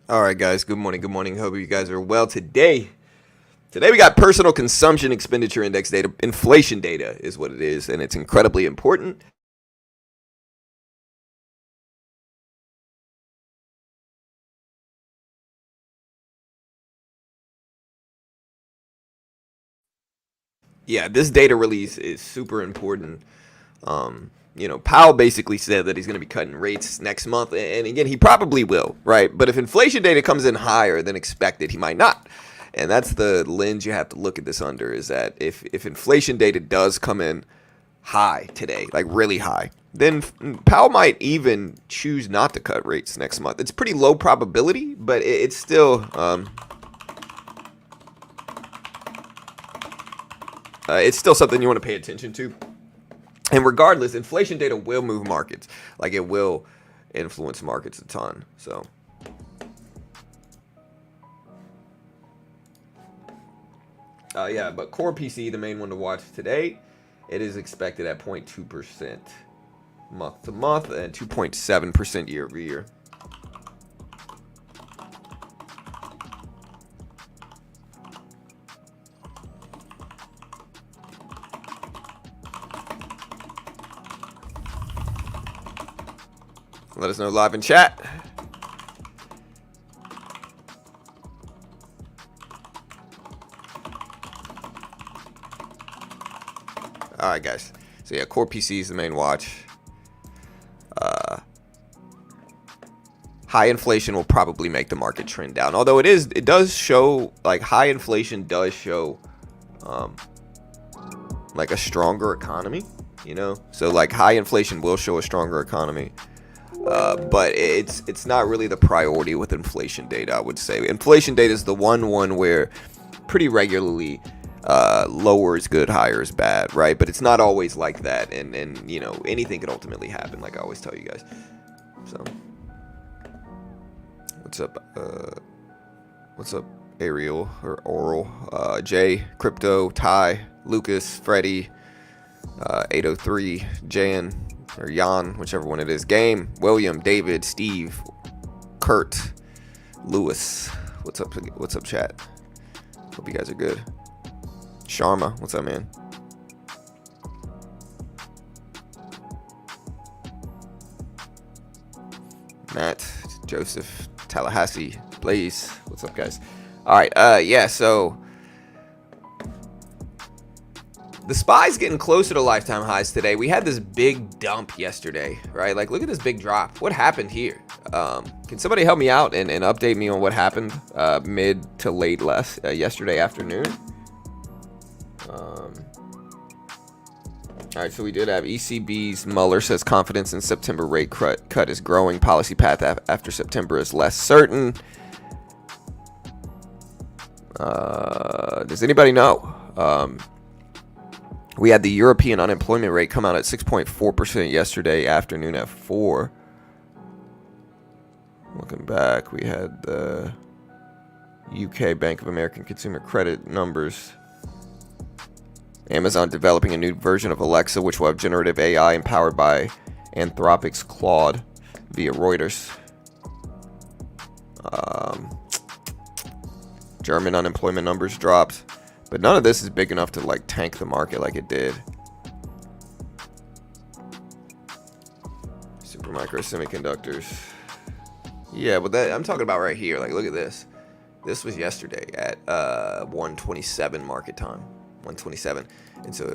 All right, guys. Good morning. Good morning. Hope you guys are well today. We got personal consumption expenditure index data. Inflation data is what it is, and it's incredibly important. Yeah, this data release is super important. Powell basically said that he's going to be cutting rates next month, and again, he probably will, right? But if inflation data comes in higher than expected, he might not. And that's the lens you have to look at this under, is that if inflation data does come in high today, like really high, then Powell might even choose not to cut rates next month. It's pretty low probability, but it's still something you want to pay attention to. And regardless, inflation data will move markets. Like, it will influence markets a ton. So, yeah, but core PC, the main one to watch today, it is expected at 0.2% month to month and 2.7% year over year. Let us know live in chat. All right, guys. So yeah, core PC is the main watch. High inflation will probably make the market trend down. Although it does show, like, high inflation does show like a stronger economy, So like high inflation will show a stronger economy. But it's not really the priority with inflation data, I would say. Inflation data is the one where pretty regularly lower is good, higher is bad, right? But it's not always like that, and anything could ultimately happen, like I always tell you guys. So what's up, Ariel or Oral, Jay, Crypto, Ty, Lucas, Freddie, 803, Jan, or Jan, whichever one it is. Game, William, David, Steve, Kurt, Lewis. What's up, chat? Hope you guys are good. Sharma, what's up, man? Matt, Joseph, Tallahassee, Blaze, what's up, guys? All right, yeah, so the SPY's getting closer to lifetime highs today. We had this big dump yesterday, right? Like, look at this big drop. What happened here? Can somebody help me out and update me on what happened mid to late yesterday afternoon? All right, so we did have ECB's Mueller says confidence in September rate cut is growing. Policy path after September is less certain. Does anybody know? We had the European unemployment rate come out at 6.4% yesterday afternoon at 4. Looking back, we had the UK Bank of American Consumer Credit numbers. Amazon developing a new version of Alexa, which will have generative AI empowered by Anthropic's Claude via Reuters. German unemployment numbers dropped. But none of this is big enough to, like, tank the market like it did. Supermicro semiconductors. Yeah, but I'm talking about right here. Like, look at this. This was yesterday at 1:27 market time. 1:27. And so,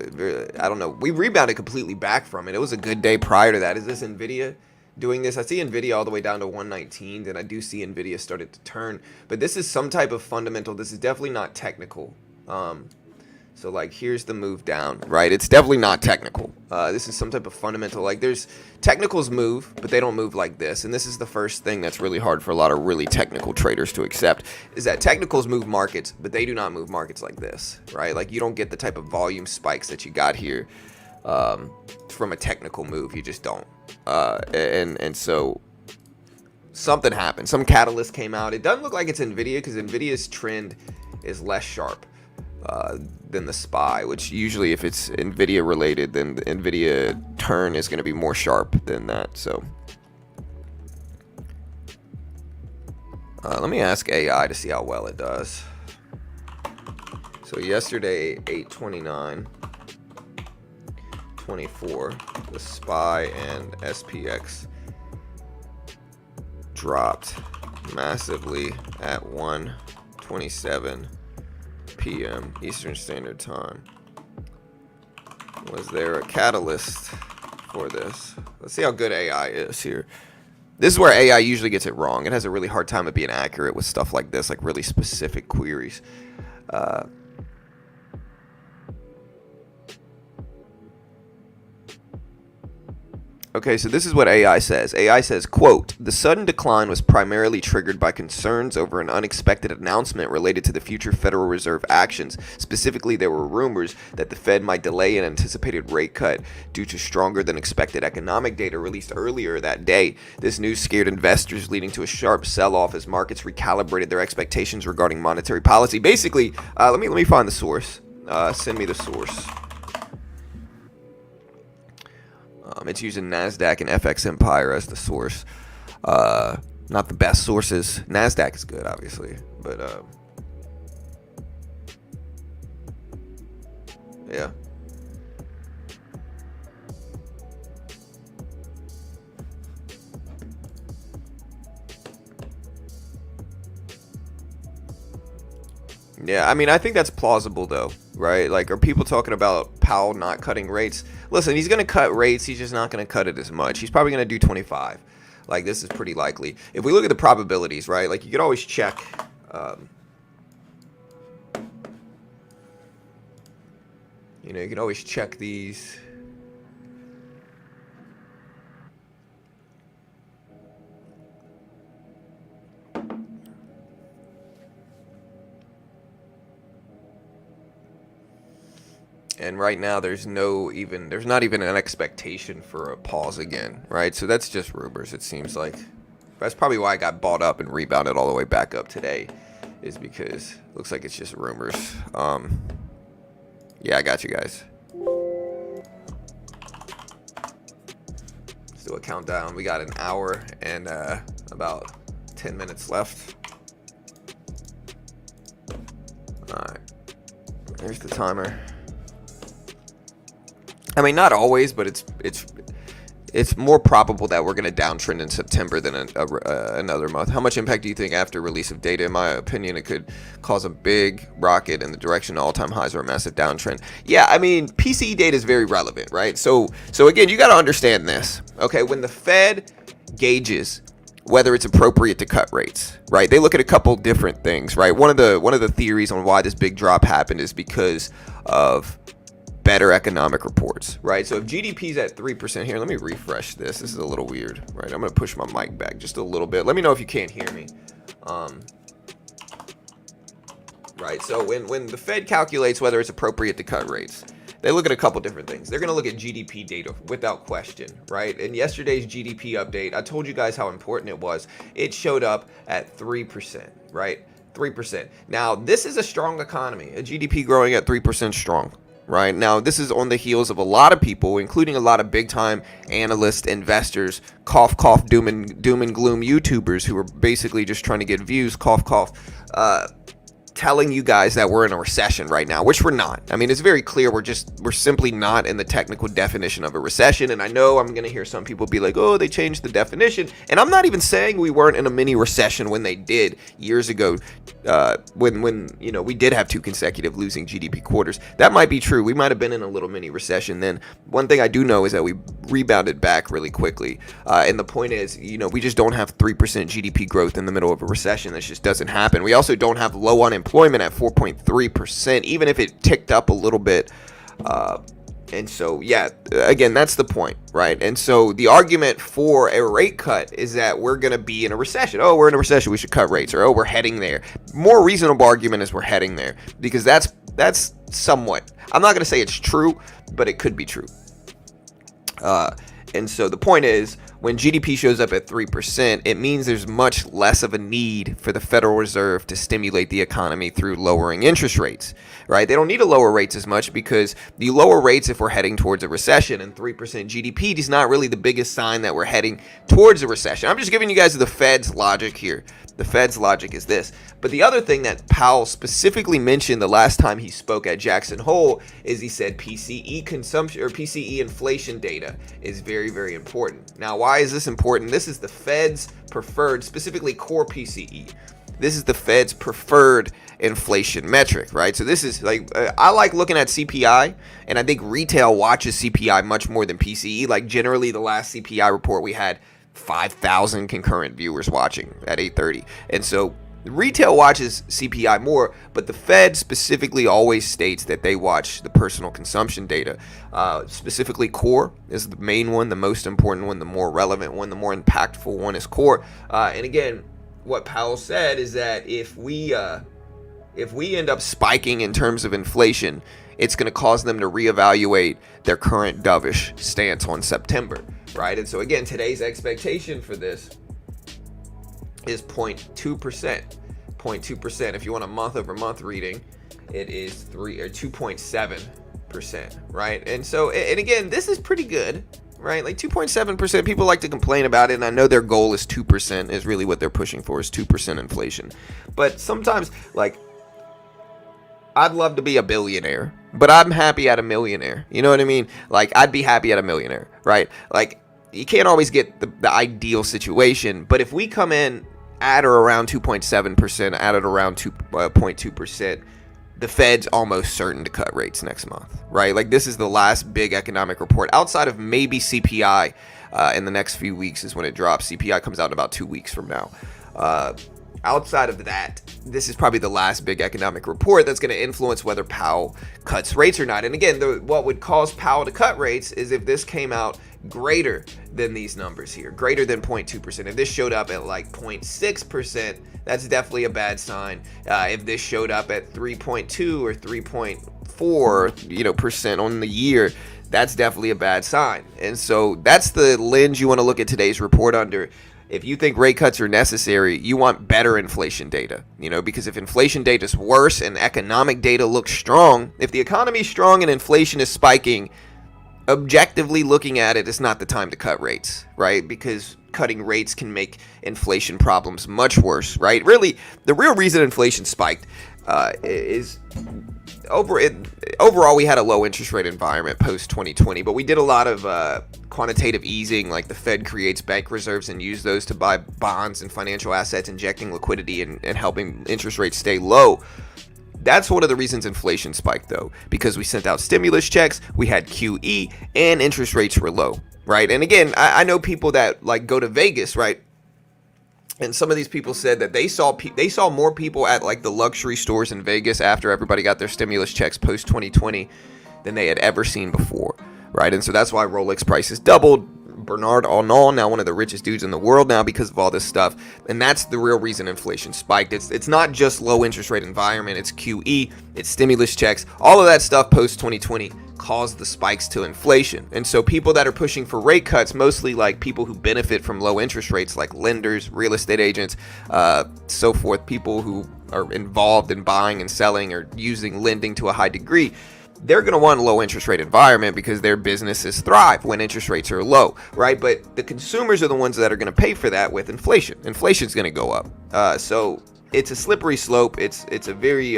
I don't know. We rebounded completely back from it. It was a good day prior to that. Is this NVIDIA doing this? I see NVIDIA all the way down to 119. Then I do see NVIDIA started to turn. But this is some type of fundamental. This is definitely not technical. So, like, here's the move down, right? It's definitely not technical. This is some type of fundamental. Like, there's technicals move, but they don't move like this. And this is the first thing that's really hard for a lot of really technical traders to accept, is that technicals move markets, but they do not move markets like this, right? Like, you don't get the type of volume spikes that you got here from a technical move. You just don't. And so something happened. Some catalyst came out. It doesn't look like it's NVIDIA, because NVIDIA's trend is less sharp than the SPY, which usually, if it's NVIDIA related, then the NVIDIA turn is going to be more sharp than that. So Let me ask AI to see how well it does. So yesterday, 8:29:24, the SPY and SPX dropped massively at 1:27 p.m. Eastern Standard Time. Was there a catalyst for this? Let's see how good AI is here. This is where AI usually gets it wrong. It has a really hard time of being accurate with stuff like this, like really specific queries. Okay, so this is what AI says. AI says, quote, "The sudden decline was primarily triggered by concerns over an unexpected announcement related to the future Federal Reserve actions. Specifically, there were rumors that the Fed might delay an anticipated rate cut due to stronger than expected economic data released earlier that day. This news scared investors, leading to a sharp sell-off as markets recalibrated their expectations regarding monetary policy." Basically, let me find the source. Send me the source. It's using NASDAQ and FX Empire as the source. Not the best sources. NASDAQ is good, obviously, but yeah. Yeah, I mean, I think that's plausible, though, right? Like, are people talking about Powell not cutting rates? Listen, he's going to cut rates. He's just not going to cut it as much. He's probably going to do 25. Like, this is pretty likely. If we look at the probabilities, right, like, you could always check. You can always check these. And right now, there's not even an expectation for a pause again, right? So that's just rumors, it seems like. That's probably why I got bought up and rebounded all the way back up today, is because it looks like it's just rumors. Yeah, I got you guys. Let's do a countdown. We got an hour and about 10 minutes left. All right, here's the timer. I mean, not always, but it's more probable that we're going to downtrend in September than another month. How much impact do you think after release of data? In my opinion, it could cause a big rocket in the direction of all-time highs or a massive downtrend. Yeah, I mean, PCE data is very relevant, right? So again, you got to understand this. Okay, when the Fed gauges whether it's appropriate to cut rates, right? They look at a couple different things, right? One of the theories on why this big drop happened is because of better economic reports, right? So if GDP's at 3% here, let me refresh this. This is a little weird, right? I'm going to push my mic back just a little bit. Let me know if you can't hear me. Right, so when the Fed calculates whether it's appropriate to cut rates, they look at a couple different things. They're going to look at GDP data without question, right? In yesterday's GDP update, I told you guys how important it was. It showed up at 3%, right? 3%. Now, this is a strong economy. A GDP growing at 3% strong. Right now, this is on the heels of a lot of people, including a lot of big-time analysts, investors, cough, doom and gloom YouTubers who are basically just trying to get views, cough, telling you guys that we're in a recession right now, which we're not. I mean, it's very clear we're simply not in the technical definition of a recession. And I know I'm going to hear some people be like, oh, they changed the definition. And I'm not even saying we weren't in a mini recession when they did years ago, when we did have 2 consecutive losing GDP quarters. That might be true. We might have been in a little mini recession then. One thing I do know is that we rebounded back really quickly. And the point is, we just don't have 3% GDP growth in the middle of a recession. That just doesn't happen. We also don't have low unemployment at 4.3%, even if it ticked up a little bit. And so, yeah, again, that's the point, right? And so the argument for a rate cut is that we're going to be in a recession. Oh, we're in a recession, we should cut rates. Or, oh, we're heading there. More reasonable argument is we're heading there, because that's somewhat, I'm not going to say it's true, but it could be true. And so the point is, when GDP shows up at 3%, it means there's much less of a need for the Federal Reserve to stimulate the economy through lowering interest rates, right? They don't need to lower rates as much, because the lower rates if we're heading towards a recession, and 3% GDP is not really the biggest sign that we're heading towards a recession. I'm just giving you guys the Fed's logic here. The Fed's logic is this. But the other thing that Powell specifically mentioned the last time he spoke at Jackson Hole is he said PCE consumption or PCE inflation data is very, very important. Now, why is this important? This is the Fed's preferred, specifically core PCE. This is the Fed's preferred inflation metric, right? So this is like, I like looking at CPI, and I think retail watches CPI much more than PCE. Like generally the last CPI report we had 5,000 concurrent viewers watching at 8:30. And so retail watches CPI more, but the Fed specifically always states that they watch the personal consumption data. Specifically, core is the main one, the most important one, the more relevant one, the more impactful one is core. And again, what Powell said is that if we end up spiking in terms of inflation, it's going to cause them to reevaluate their current dovish stance on September, right? And so again, today's expectation for this is 0.2%. 0.2%. If you want a month-over-month reading, it is 2.7%, right? And so, and again, this is pretty good, right? Like 2.7%. People like to complain about it, and I know their goal is 2%. Is really what they're pushing for, is 2% inflation. But sometimes, like, I'd love to be a billionaire, but I'm happy at a millionaire. You know what I mean? Like, I'd be happy at a millionaire, right? Like, you can't always get the ideal situation, but if we come in at or around 2.7%, at or around 2.2%, the Fed's almost certain to cut rates next month, right? Like, this is the last big economic report outside of maybe CPI in the next few weeks is when it drops. CPI comes out in about 2 weeks from now. Outside of that, this is probably the last big economic report that's going to influence whether Powell cuts rates or not. And again, what would cause Powell to cut rates is if this came out greater than these numbers here, greater than 0.2%. If this showed up at like 0.6%, that's definitely a bad sign. If this showed up at 3.2 or 3.4, percent on the year, that's definitely a bad sign. And so that's the lens you want to look at today's report under. If you think rate cuts are necessary, you want better inflation data, because if inflation data is worse and economic data looks strong, if the economy is strong and inflation is spiking, objectively looking at it, it's not the time to cut rates, right? Because cutting rates can make inflation problems much worse, right? Really, the real reason inflation spiked is overall we had a low interest rate environment post 2020, but we did a lot of quantitative easing, like the Fed creates bank reserves and use those to buy bonds and financial assets, injecting liquidity and helping interest rates stay low. That's one of the reasons inflation spiked, though, because we sent out stimulus checks, we had QE, and interest rates were low, right? And again, I know people that like go to Vegas, right? And some of these people said that they saw more people at like the luxury stores in Vegas after everybody got their stimulus checks post 2020 than they had ever seen before, right? And so that's why Rolex prices doubled. Bernard Arnault, now one of the richest dudes in the world now because of all this stuff, and that's the real reason inflation spiked. It's not just low interest rate environment, it's QE, it's stimulus checks, all of that stuff post 2020 caused the spikes to inflation. And so people that are pushing for rate cuts, mostly like people who benefit from low interest rates, like lenders, real estate agents, so forth, people who are involved in buying and selling or using lending to a high degree, they're going to want a low interest rate environment because their businesses thrive when interest rates are low, right? But the consumers are the ones that are going to pay for that with inflation. Inflation's going to go up. So it's a slippery slope. It's a very,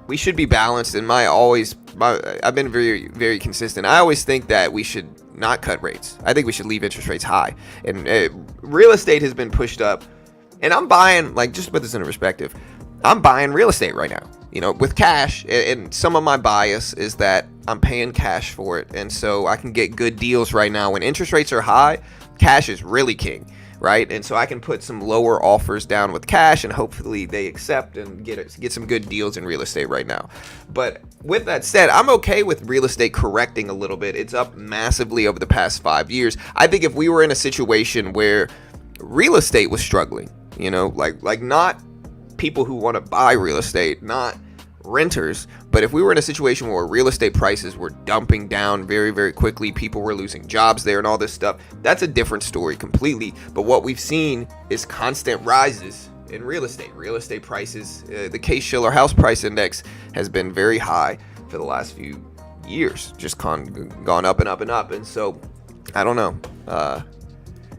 we should be balanced. And I've been very, very consistent. I always think that we should not cut rates. I think we should leave interest rates high. And real estate has been pushed up. And I'm buying, like, just to put this into perspective, I'm buying real estate right now, with cash, and some of my bias is that I'm paying cash for it, and so I can get good deals right now. When interest rates are high, cash is really king, right? And so I can put some lower offers down with cash, and hopefully they accept and get some good deals in real estate right now. But with that said, I'm okay with real estate correcting a little bit. It's up massively over the past 5 years. I think if we were in a situation where real estate was struggling, like not people who want to buy real estate, not renters, but if we were in a situation where real estate prices were dumping down very, very quickly, people were losing jobs there and all this stuff, that's a different story completely. But what we've seen is constant rises in real estate prices. The Case-Shiller house price index has been very high for the last few years, just gone up and up and up. And so I don't know,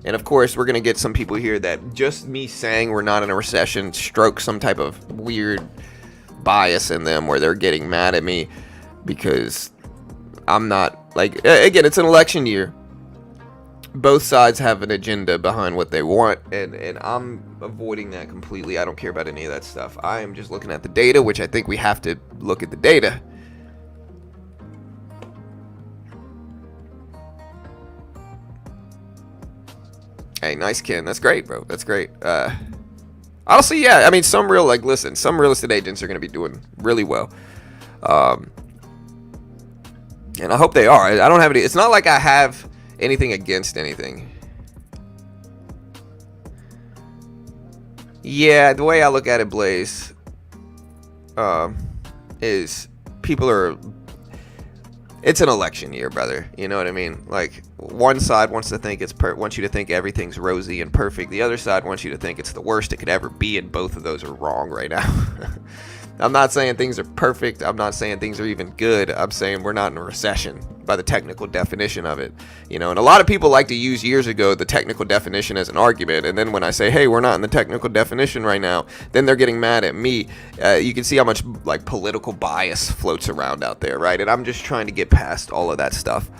And of course, we're going to get some people here that just me saying we're not in a recession strokes some type of weird bias in them where they're getting mad at me because I'm not, like, again, it's an election year. Both sides have an agenda behind what they want, and I'm avoiding that completely. I don't care about any of that stuff. I am just looking at the data, which I think we have to look at the data. Hey, nice, Ken. That's great, bro. That's great. Honestly, yeah. I mean, some real estate agents are going to be doing really well. And I hope they are. I don't have any. It's not like I have anything against anything. Yeah, the way I look at it, Blaze, is people are. It's an election year, brother. You know what I mean? Like, one side wants to think wants you to think everything's rosy and perfect. The other side wants you to think it's the worst it could ever be, and both of those are wrong right now. I'm not saying things are perfect. I'm not saying things are even good. I'm saying we're not in a recession by the technical definition of it. You know, and a lot of people like to use years ago the technical definition as an argument. And then when I say, hey, we're not in the technical definition right now, then they're getting mad at me. You can see how much like political bias floats around out there, right? And I'm just trying to get past all of that stuff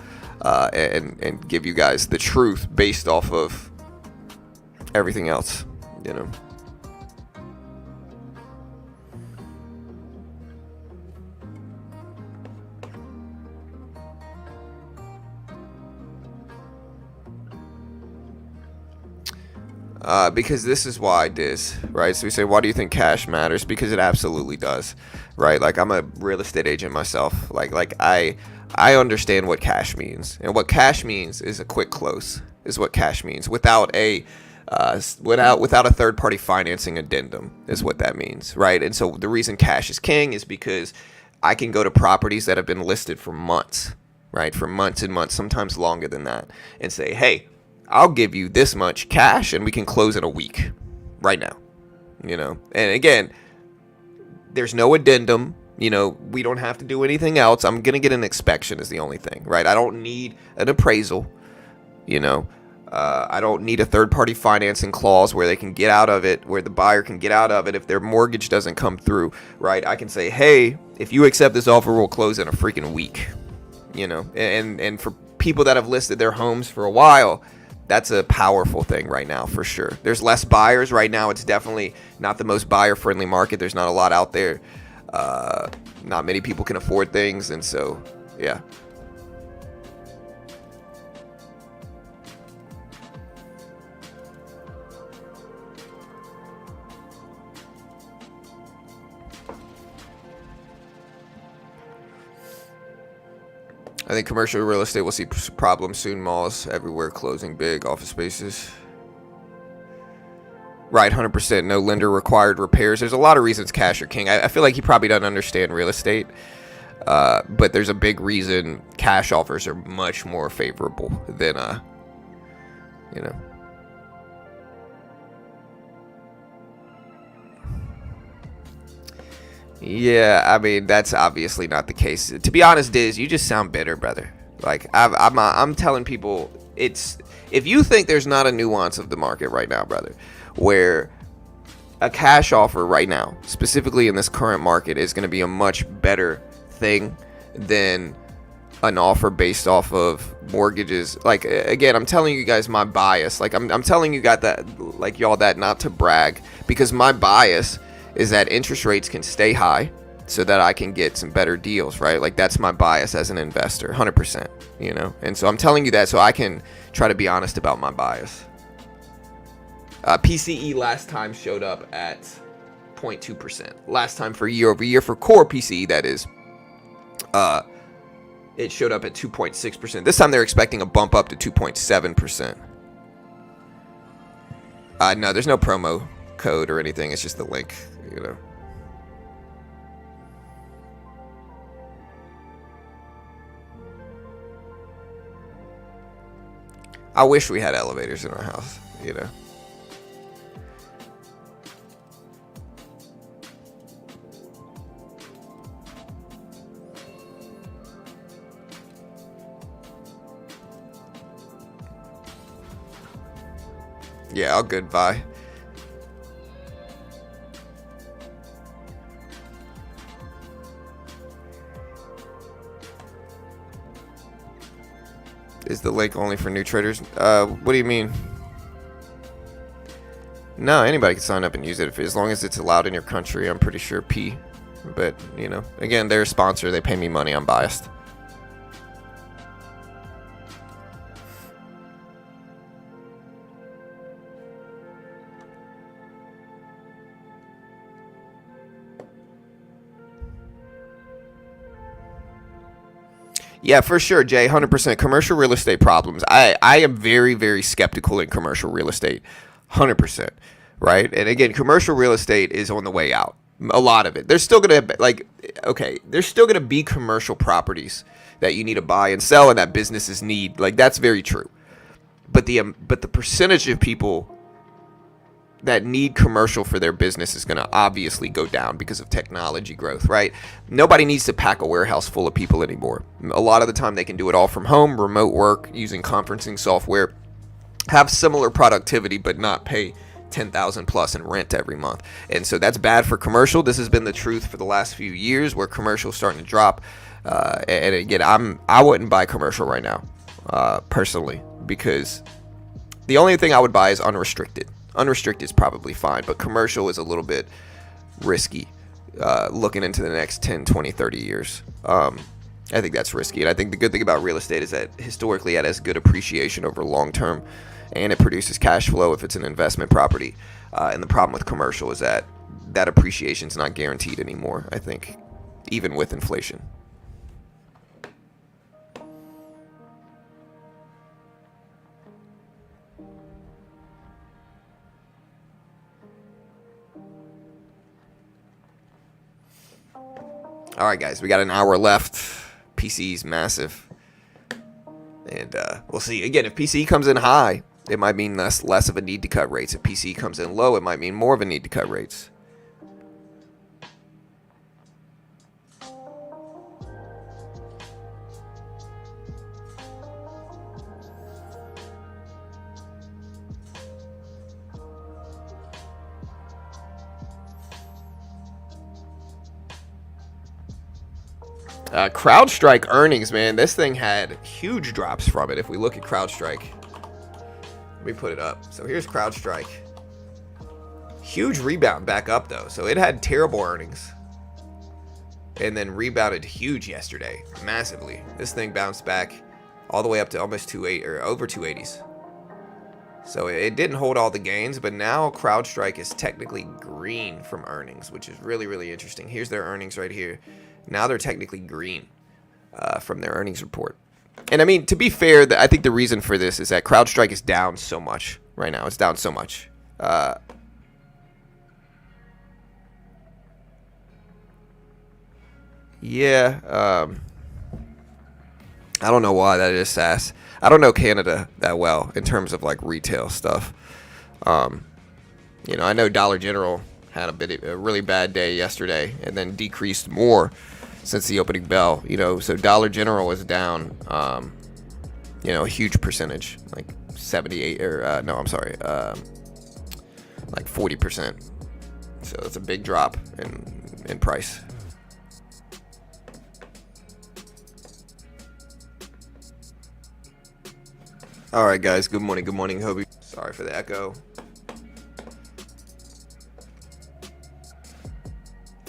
and give you guys the truth based off of everything else, you know. Because this is why Diz, right? So we say, why do you think cash matters? Because it absolutely does, right? Like, I'm a real estate agent myself. Like I understand what cash means, and what cash means is a quick close. Is what cash means without a third party financing addendum is what that means, right? And so the reason cash is king is because I can go to properties that have been listed for months, right? For months and months, sometimes longer than that, and say, hey, I'll give you this much cash and we can close in a week right now, you know? And again, there's no addendum, you know, we don't have to do anything else. I'm going to get an inspection is the only thing, right? I don't need an appraisal, you know? I don't need a third party financing clause where they can get out of it, where the buyer can get out of it if their mortgage doesn't come through, right? I can say, hey, if you accept this offer, we'll close in a freaking week, you know? And for people that have listed their homes for a while, that's a powerful thing right now, for sure. There's less buyers right now. It's definitely not the most buyer-friendly market. There's not a lot out there. Not many people can afford things, and so, yeah. I think commercial real estate will see problems soon. Malls everywhere closing big office spaces. Right, 100%. No lender required repairs. There's a lot of reasons cash are king. I feel like he probably doesn't understand real estate. But there's a big reason cash offers are much more favorable than, you know. Yeah, I mean, that's obviously not the case. To be honest, Diz, you just sound bitter, brother. Like, I'm telling people, it's, if you think there's not a nuance of the market right now, brother, where a cash offer right now, specifically in this current market, is going to be a much better thing than an offer based off of mortgages. Like, again, I'm telling you guys my bias. Like, I'm telling you got that, like, y'all, that not to brag, because my bias is that interest rates can stay high so that I can get some better deals, right? Like, that's my bias as an investor, 100%, you know? And so I'm telling you that so I can try to be honest about my bias. PCE last time showed up at 0.2%. Last time for year over year for core PCE, that is, it showed up at 2.6%. This time they're expecting a bump up to 2.7%. No, there's no promo code or anything. It's just the link, you know. I wish we had elevators in our house, you know. Yeah, all good, Vi. Is the link only for new traders? What do you mean? No, anybody can sign up and use it as long as it's allowed in your country. I'm pretty sure P. But, you know, again, they're a sponsor. They pay me money. I'm biased. Yeah, for sure, Jay. 100% commercial real estate problems. I am very, very skeptical in commercial real estate. 100%. Right? And again, commercial real estate is on the way out. A lot of it. There's still going to, there's still going to be commercial properties that you need to buy and sell and that businesses need. Like, that's very true. But the percentage of people that need commercial for their business is going to obviously go down because of technology growth, right? Nobody needs to pack a warehouse full of people anymore. A lot of the time they can do it all from home, remote work, using conferencing software, have similar productivity but not pay 10,000 plus in rent every month. And so that's bad for commercial. This has been the truth for the last few years where commercial is starting to drop. And again, I wouldn't buy commercial right now, personally, because the only thing I would buy is unrestricted. Unrestricted is probably fine, but commercial is a little bit risky looking into the next 10, 20, 30 years. I think that's risky. And I think the good thing about real estate is that historically it has good appreciation over long term, and it produces cash flow if it's an investment property. And the problem with commercial is that that appreciation is not guaranteed anymore, I think, even with inflation. All right, guys, we got an hour left. PC's massive. And we'll see. Again, if PCE comes in high, it might mean less of a need to cut rates. If PCE comes in low, it might mean more of a need to cut rates. CrowdStrike earnings, man. This thing had huge drops from it. If we look at CrowdStrike, let me put it up. So here's CrowdStrike. Huge rebound back up, though. So it had terrible earnings and then rebounded huge yesterday, massively. This thing bounced back all the way up to almost 280 or over 280s. So it didn't hold all the gains, but now CrowdStrike is technically green from earnings, which is really, really interesting. Here's their earnings right here. Now they're technically green from their earnings report. And I mean, to be fair, I think the reason for this is that CrowdStrike is down so much right now. It's down so much. I don't know why that is SaaS. I don't know Canada that well in terms of like retail stuff. I know Dollar General had a really bad day yesterday and then decreased more since the opening bell. So Dollar General was down, a huge percentage, like 78 or like 40%. So that's a big drop in price. All right, guys. Good morning. Good morning, Hobie. Sorry for the echo.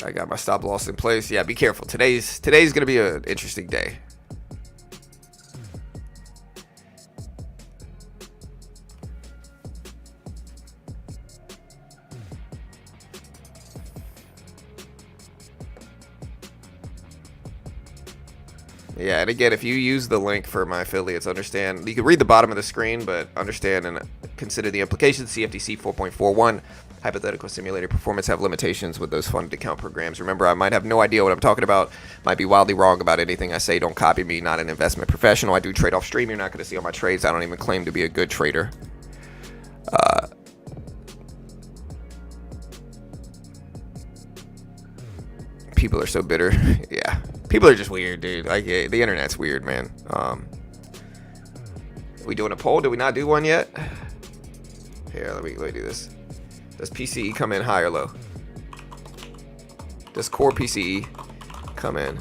I got my stop loss in place. Yeah, be careful. Today's gonna be an interesting day. Yeah, and again, if you use the link for my affiliates, understand, you can read the bottom of the screen, but understand and consider the implications. CFTC 4.41, hypothetical simulated performance have limitations with those funded account programs. Remember, I might have no idea what I'm talking about, might be wildly wrong about anything I say. Don't copy me, not an investment professional. I do trade off stream. You're not going to see all my trades. I don't even claim to be a good trader. People are so bitter. Yeah. People are just weird, dude. Like, the internet's weird, man. We doing a poll? Did we not do one yet? Here, let me do this. Does PCE come in high or low? Does core PCE come in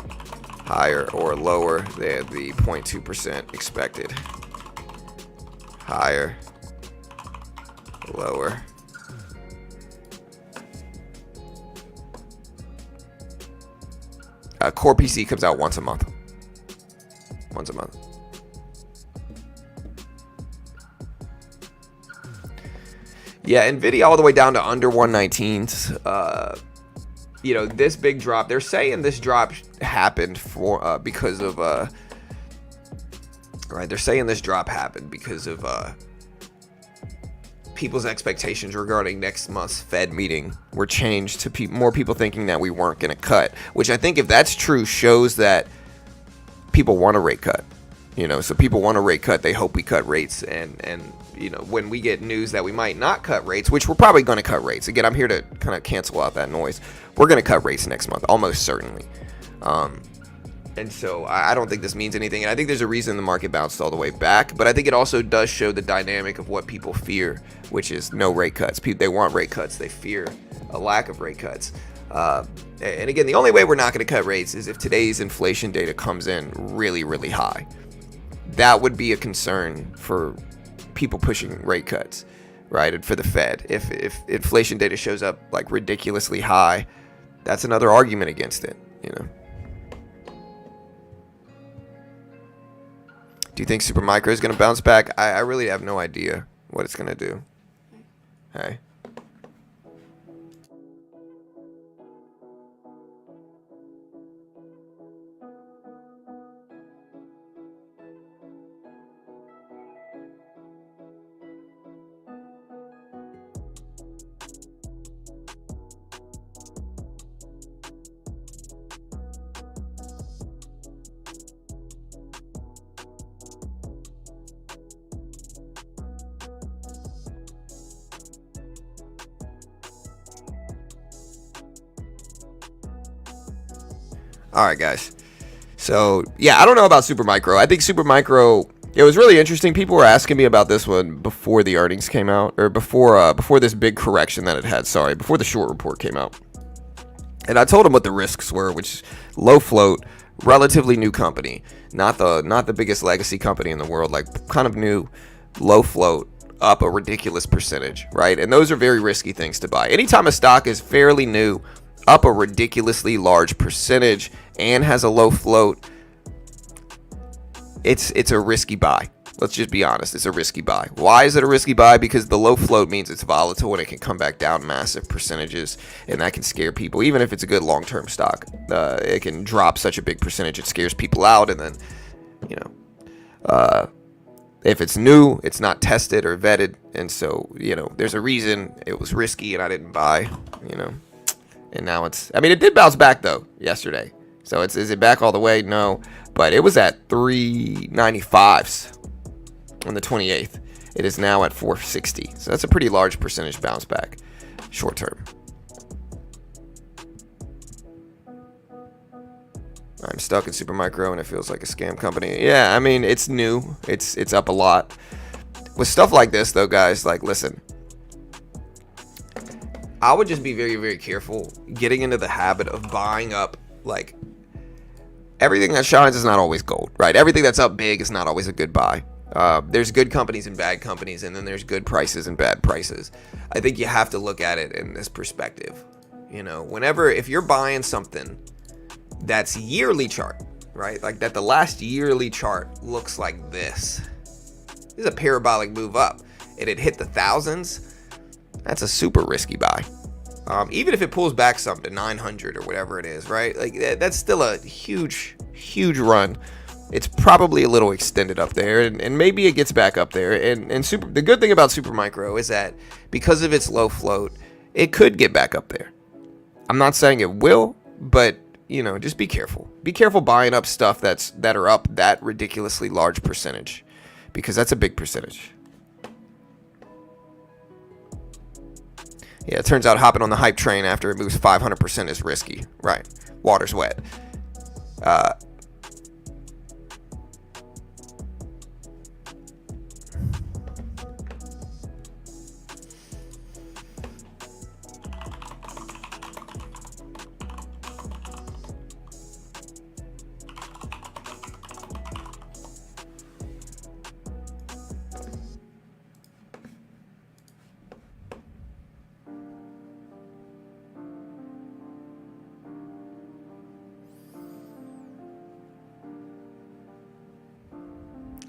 higher or lower than the 0.2% expected? Higher, lower. Core PCE comes out once a month. Once a month. Yeah, NVIDIA all the way down to under 119s. You know, this big drop, they're saying this drop happened for because of right, they're saying this drop happened because of people's expectations regarding next month's Fed meeting were changed to more people thinking that we weren't going to cut, which I think if that's true shows that people want a rate cut. You know, so people want a rate cut, they hope we cut rates, and you know, when we get news that we might not cut rates, which we're probably going to cut rates. Again, I'm here to kind of cancel out that noise. We're going to cut rates next month, almost certainly. And so I don't think this means anything. And I think there's a reason the market bounced all the way back. But I think it also does show the dynamic of what people fear, which is no rate cuts. They want rate cuts. They fear a lack of rate cuts. And again, the only way we're not going to cut rates is if today's inflation data comes in really, really high. That would be a concern for people pushing rate cuts, right? And for the Fed, if inflation data shows up like ridiculously high, that's another argument against it, you know. Do you think Supermicro is going to bounce back? I really have no idea what it's going to do. Hey. All right, guys. So, yeah, I don't know about Supermicro. I think Supermicro, it was really interesting. People were asking me about this one before the earnings came out, or before this big correction that it had, before the short report came out. And I told them what the risks were, which low float, relatively new company, not the biggest legacy company in the world, like kind of new, low float, up a ridiculous percentage, right? And those are very risky things to buy. Anytime a stock is fairly new, up a ridiculously large percentage, and has a low float, it's a risky buy. Let's just be honest, it's a risky buy. Why is it a risky buy? Because the low float means it's volatile and it can come back down massive percentages, and that can scare people. Even if it's a good long-term stock, it can drop such a big percentage, it scares people out. And then, you know, if it's new, it's not tested or vetted, and so, you know, there's a reason it was risky and I didn't buy, you know. And now it did bounce back though yesterday. So is it back all the way? No, but it was at 395s on the 28th. It is now at 460. So that's a pretty large percentage bounce back short term. I'm stuck in Supermicro and it feels like a scam company. Yeah, I mean, it's new. It's up a lot. With stuff like this though, guys, like, listen, I would just be very, very careful getting into the habit of buying up, like, everything that shines is not always gold, right? Everything that's up big is not always a good buy. There's good companies and bad companies, and then there's good prices and bad prices. I think you have to look at it in this perspective. You know, if you're buying something that's yearly chart, right? Like that the last yearly chart looks like this. This is a parabolic move up, and it hit the thousands. That's a super risky buy. Even if it pulls back some to 900 or whatever it is, right? Like that's still a huge, huge run. It's probably a little extended up there, and maybe it gets back up there. And the good thing about Supermicro is that because of its low float, it could get back up there. I'm not saying it will, but you know, just be careful. Be careful buying up stuff that are up that ridiculously large percentage, because that's a big percentage. Yeah, it turns out hopping on the hype train after it moves 500% is risky. Right. Water's wet.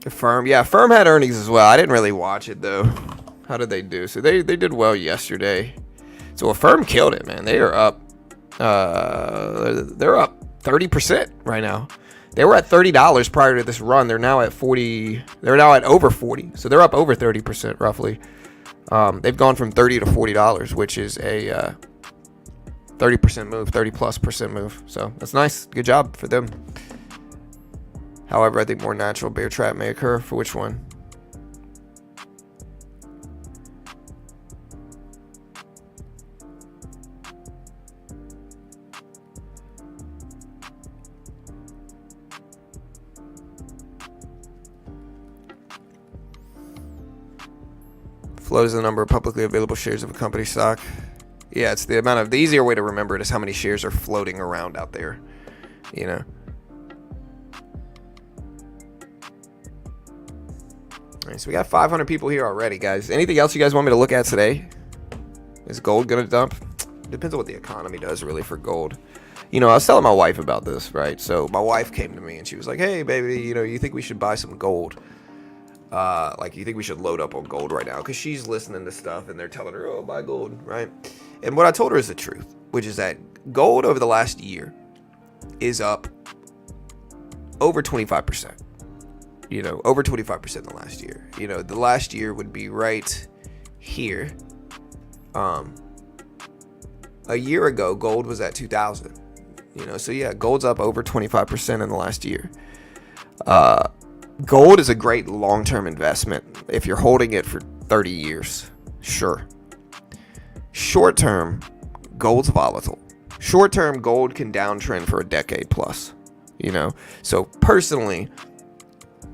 Firm, yeah, Firm had earnings as well. I didn't really watch it though. How did they do? So they did well yesterday. So Firm killed it, man. They are up. They're up 30% right now. They were at $30 prior to this run. They're now at 40. They're now at over 40. So they're up over 30% roughly. They've gone from $30 to $40, which is a 30% move, 30+% move. So that's nice. Good job for them. However, I think more natural bear trap may occur. For which one? Float is the number of publicly available shares of a company stock. Yeah, it's the amount of, the easier way to remember it is how many shares are floating around out there, you know. All right, so we got 500 people here already, guys. Anything else you guys want me to look at today? Is gold gonna dump? Depends on what the economy does, really, for gold. You know, I was telling my wife about this, right? So my wife came to me and she was like, "Hey, baby, you know, you think we should buy some gold? Like, you think we should load up on gold right now?" Because she's listening to stuff and they're telling her, "Oh, buy gold," right? And what I told her is the truth, which is that gold over the last year is up over 25%. You know, over 25% in the last year. You know, the last year would be right here. A year ago, gold was at 2,000. You know, so yeah, gold's up over 25% in the last year. Gold is a great long-term investment if you're holding it for 30 years. Sure. Short-term, gold's volatile. Short-term, gold can downtrend for a decade plus. You know, so personally,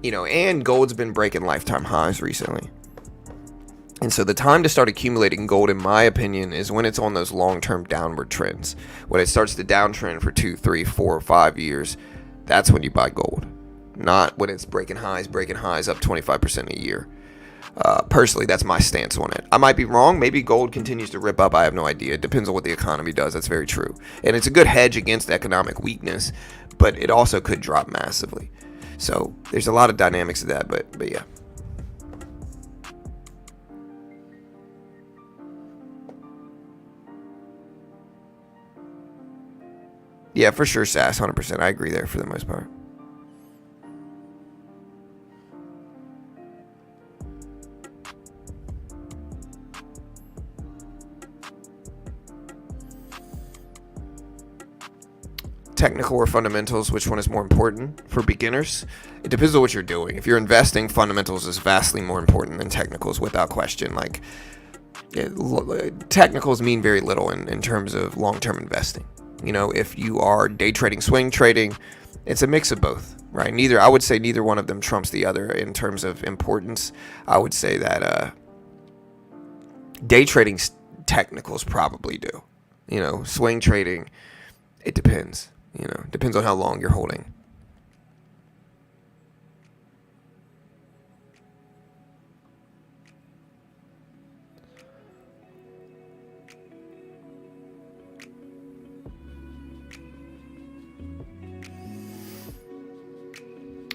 you know, and gold's been breaking lifetime highs recently. And so the time to start accumulating gold, in my opinion, is when it's on those long-term downward trends. When it starts to downtrend for 2, 3, 4, or 5 years, that's when you buy gold. Not when it's breaking highs up 25% a year. Personally, that's my stance on it. I might be wrong. Maybe gold continues to rip up. I have no idea. It depends on what the economy does. That's very true. And it's a good hedge against economic weakness, but it also could drop massively. So there's a lot of dynamics to that, but yeah. Yeah, for sure, Sass, 100%. I agree there for the most part. Technical or fundamentals, which one is more important for beginners? It depends on what you're doing. If you're investing, fundamentals is vastly more important than technicals, without question. Like, technicals mean very little in terms of long-term investing. You know, if you are day trading, swing trading, it's a mix of both, right? I would say neither one of them trumps the other in terms of importance. I would say that day trading technicals probably do. You know, swing trading, it depends. You know, depends on how long you're holding.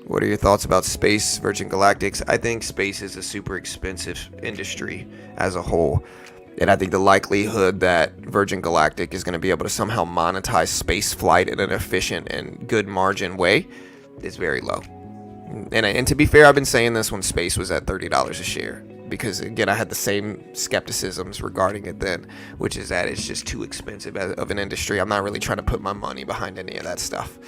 What are your thoughts about space, Virgin Galactics? I think space is a super expensive industry as a whole. And I think the likelihood that Virgin Galactic is going to be able to somehow monetize space flight in an efficient and good margin way is very low. And to be fair, I've been saying this when space was at $30 a share. Because, again, I had the same skepticisms regarding it then, which is that it's just too expensive of an industry. I'm not really trying to put my money behind any of that stuff.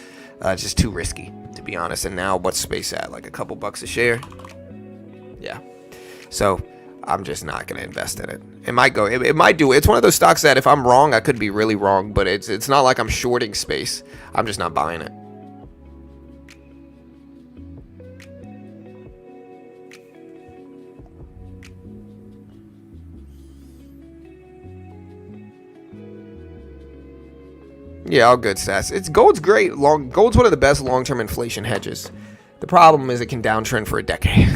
It's just too risky, to be honest. And now what's space at? Like a couple bucks a share? Yeah. So I'm just not going to invest in it. It might go. It might do. It's one of those stocks that if I'm wrong, I could be really wrong. But it's not like I'm shorting space. I'm just not buying it. Yeah, all good, Stats. Gold's great. Gold's one of the best long-term inflation hedges. The problem is it can downtrend for a decade.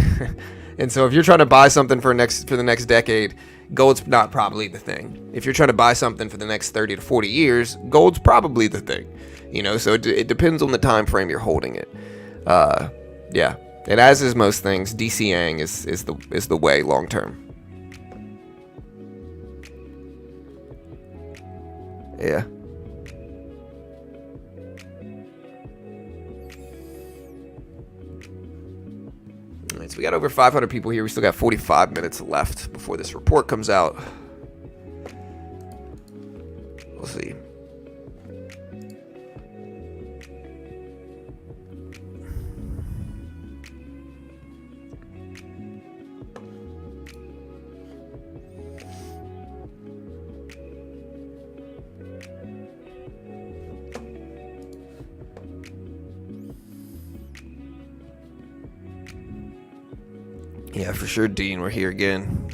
And so if you're trying to buy something for the next decade, gold's not probably the thing. If you're trying to buy something for the next 30 to 40 years, gold's probably the thing. You know, so it depends on the time frame you're holding it. Yeah. And as is most things, DCAing is the way long term. Yeah. All right, so we got over 500 people here. We still got 45 minutes left before this report comes out. We'll see. Yeah, for sure, Dean. We're here again.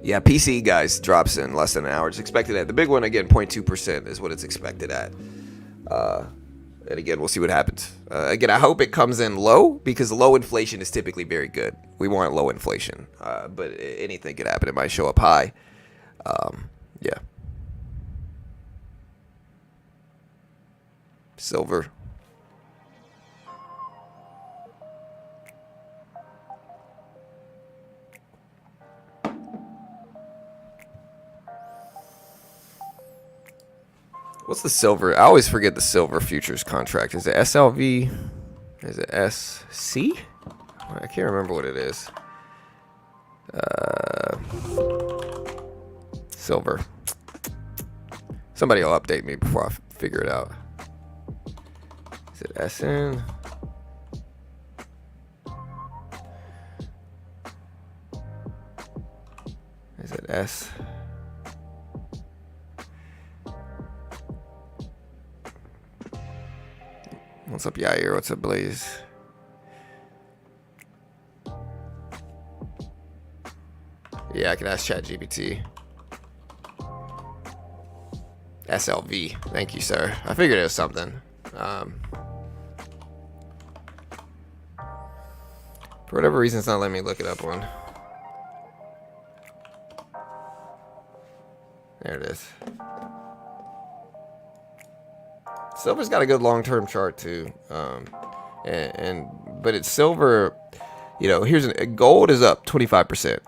Yeah, PC, guys, drops in less than an hour. It's expected at the big one, again, 0.2% is what it's expected at. And again, we'll see what happens. Again, I hope it comes in low, because low inflation is typically very good. We want low inflation. But anything could happen. It might show up high. Yeah. Silver. What's the silver? I always forget the silver futures contract. Is it SLV? Is it SC? I can't remember what it is. Silver. Somebody will update me before I figure it out. Is it SN? Is it S? What's up, Yair? What's up, Blaze? Yeah, I can ask ChatGPT. SLV. Thank you, sir. I figured it was something. For whatever reason, it's not letting me look it up on. There it is. Silver's got a good long-term chart too, but it's silver. You know, gold is up 25%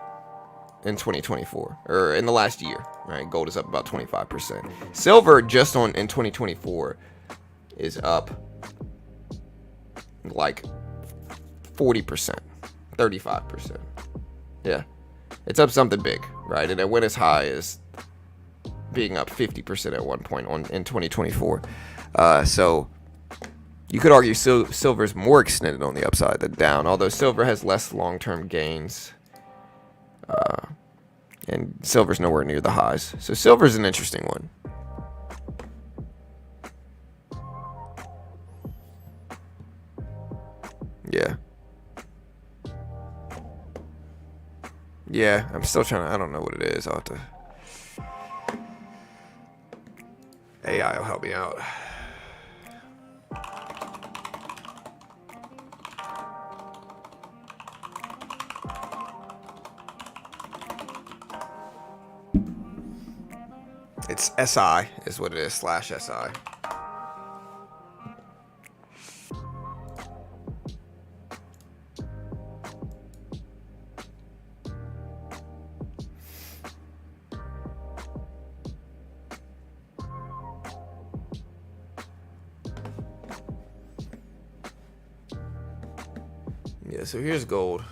in 2024, or in the last year, right? Gold is up about 25%. Silver just in 2024 is up like 40%, 35%. Yeah, it's up something big, right? And it went as high as being up 50% at one point in 2024. So you could argue silver is more extended on the upside than down, although silver has less long-term gains, and silver's nowhere near the highs. So silver's an interesting one. Yeah. Yeah, I'm still trying to, I don't know what it is. I'll have to, AI will help me out. It's SI is what it is, /SI. Yeah, so here's gold.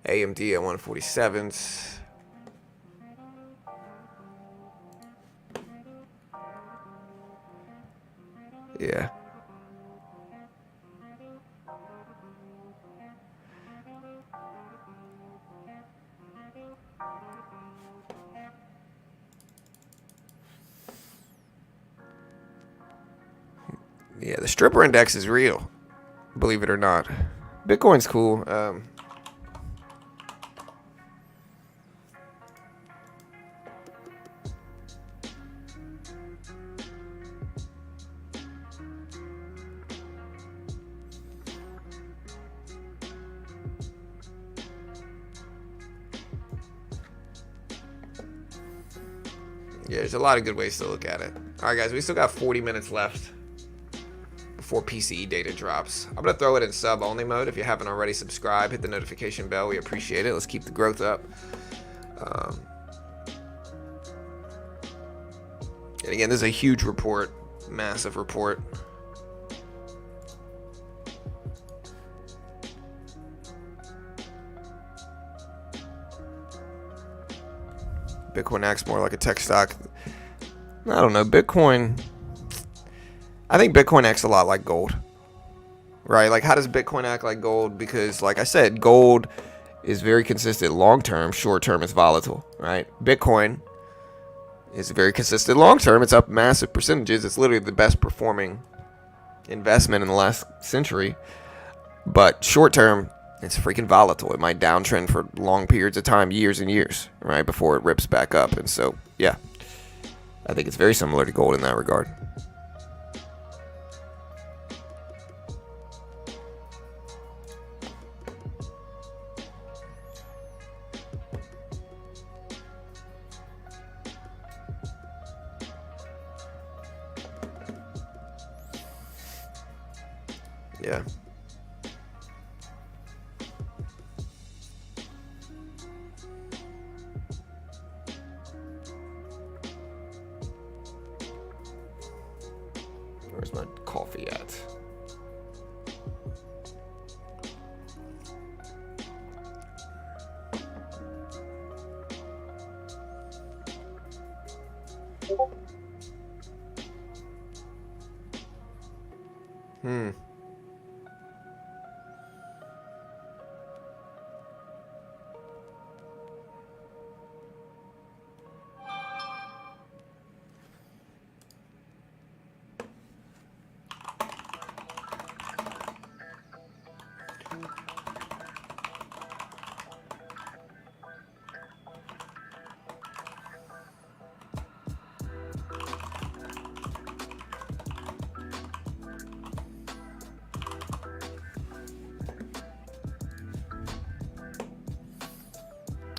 AMD at 147s. Yeah. Yeah, the stripper index is real, believe it or not. Bitcoin's cool. Yeah, there's a lot of good ways to look at it. All right, guys, we still got 40 minutes left before PCE data drops. I'm gonna throw it in sub-only mode. If you haven't already, subscribe, hit the notification bell. We appreciate it. Let's keep the growth up. And again, this is a huge report, massive report. Bitcoin acts more like a tech stock. I don't know. Bitcoin, I think Bitcoin acts a lot like gold, right? Like, how does Bitcoin act like gold? Because, like I said, gold is very consistent long-term. Short-term is volatile, right? Bitcoin is very consistent long-term. It's up massive percentages. It's literally the best performing investment in the last century. But short-term, it's freaking volatile. It might downtrend for long periods of time, years and years, right, before it rips back up. And so, yeah, I think it's very similar to gold in that regard. Yeah. Where's my coffee at?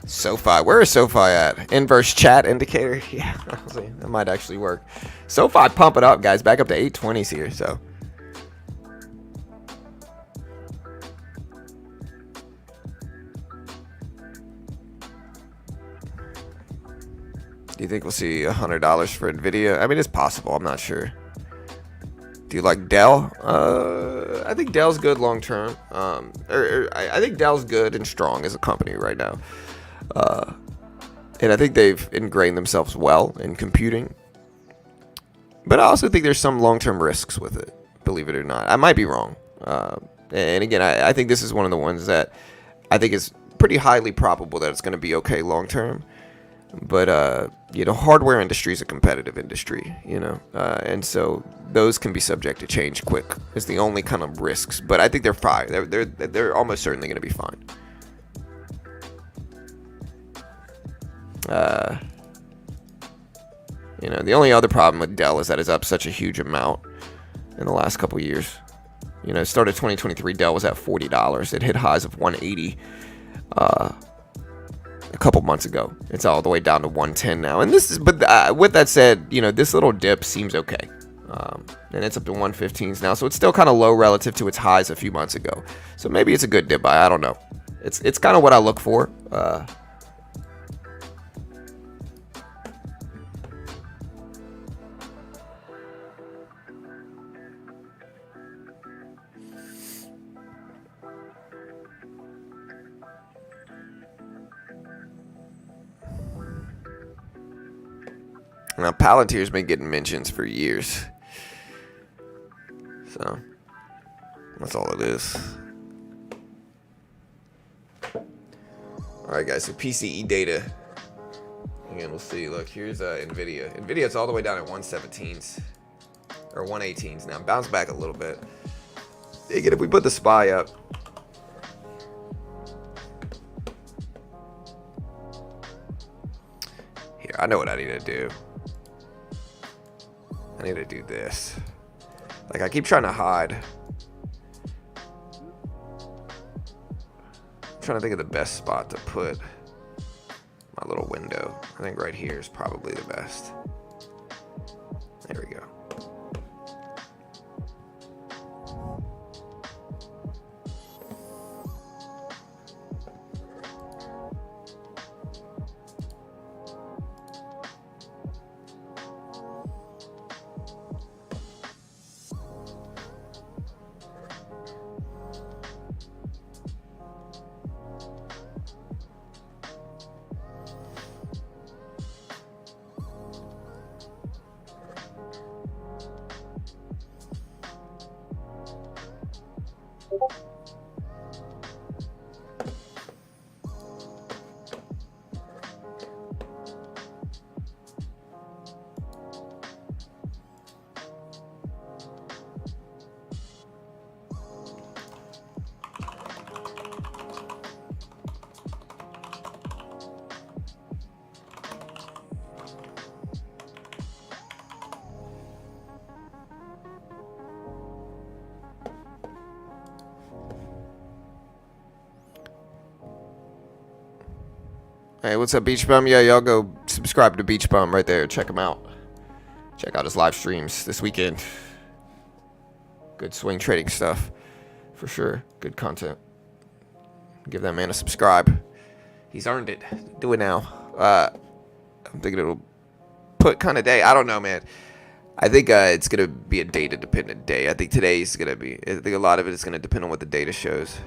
SoFi. Where is SoFi at? Inverse chat indicator. Yeah, that might actually work. SoFi pump it up, guys. Back up to 820s here. So do you think we'll see $100 for Nvidia? I mean, it's possible. I'm not sure. Do you like Dell? I think Dell's good long term. I think Dell's good and strong as a company right now. And I think they've ingrained themselves well in computing. But I also think there's some long-term risks with it, believe it or not. I might be wrong. And again, I think this is one of the ones that I think is pretty highly probable that it's going to be okay long-term. But, hardware industry is a competitive industry, and so those can be subject to change quick. Is the only kind of risks. But I think they're fine. They're almost certainly going to be fine. The only other problem with Dell is that it's up such a huge amount in the last couple of years. It started 2023, Dell was at $40. It hit highs of 180 a couple months ago. It's all the way down to 110 now. And with that said, this little dip seems okay. And it's up to 115s now, so it's still kind of low relative to its highs a few months ago. So maybe it's a good dip buy. I don't know. It's kind of what I look for. Now, Palantir's been getting mentions for years. So, that's all it is. Alright, guys, so PCE data. Again, we'll see. Look, here's Nvidia. Nvidia's all the way down at 117s. Or 118s now. Bounced back a little bit. Again, if we put the SPY up. Here, I know what I need to do. I need to do this. Like, I keep trying to hide. I'm trying to think of the best spot to put my little window. I think right here is probably the best. There we Hey, what's up, Beach Bum? Yeah, y'all go subscribe to Beach Bum right there. Check him out. Check out his live streams this weekend. Good swing trading stuff, for sure. Good content. Give that man a subscribe. He's earned it. Do it now. I'm thinking it'll put kind of day. I don't know, man. I think it's going to be a data-dependent day. I think today's going to be... I think a lot of it is going to depend on what the data shows.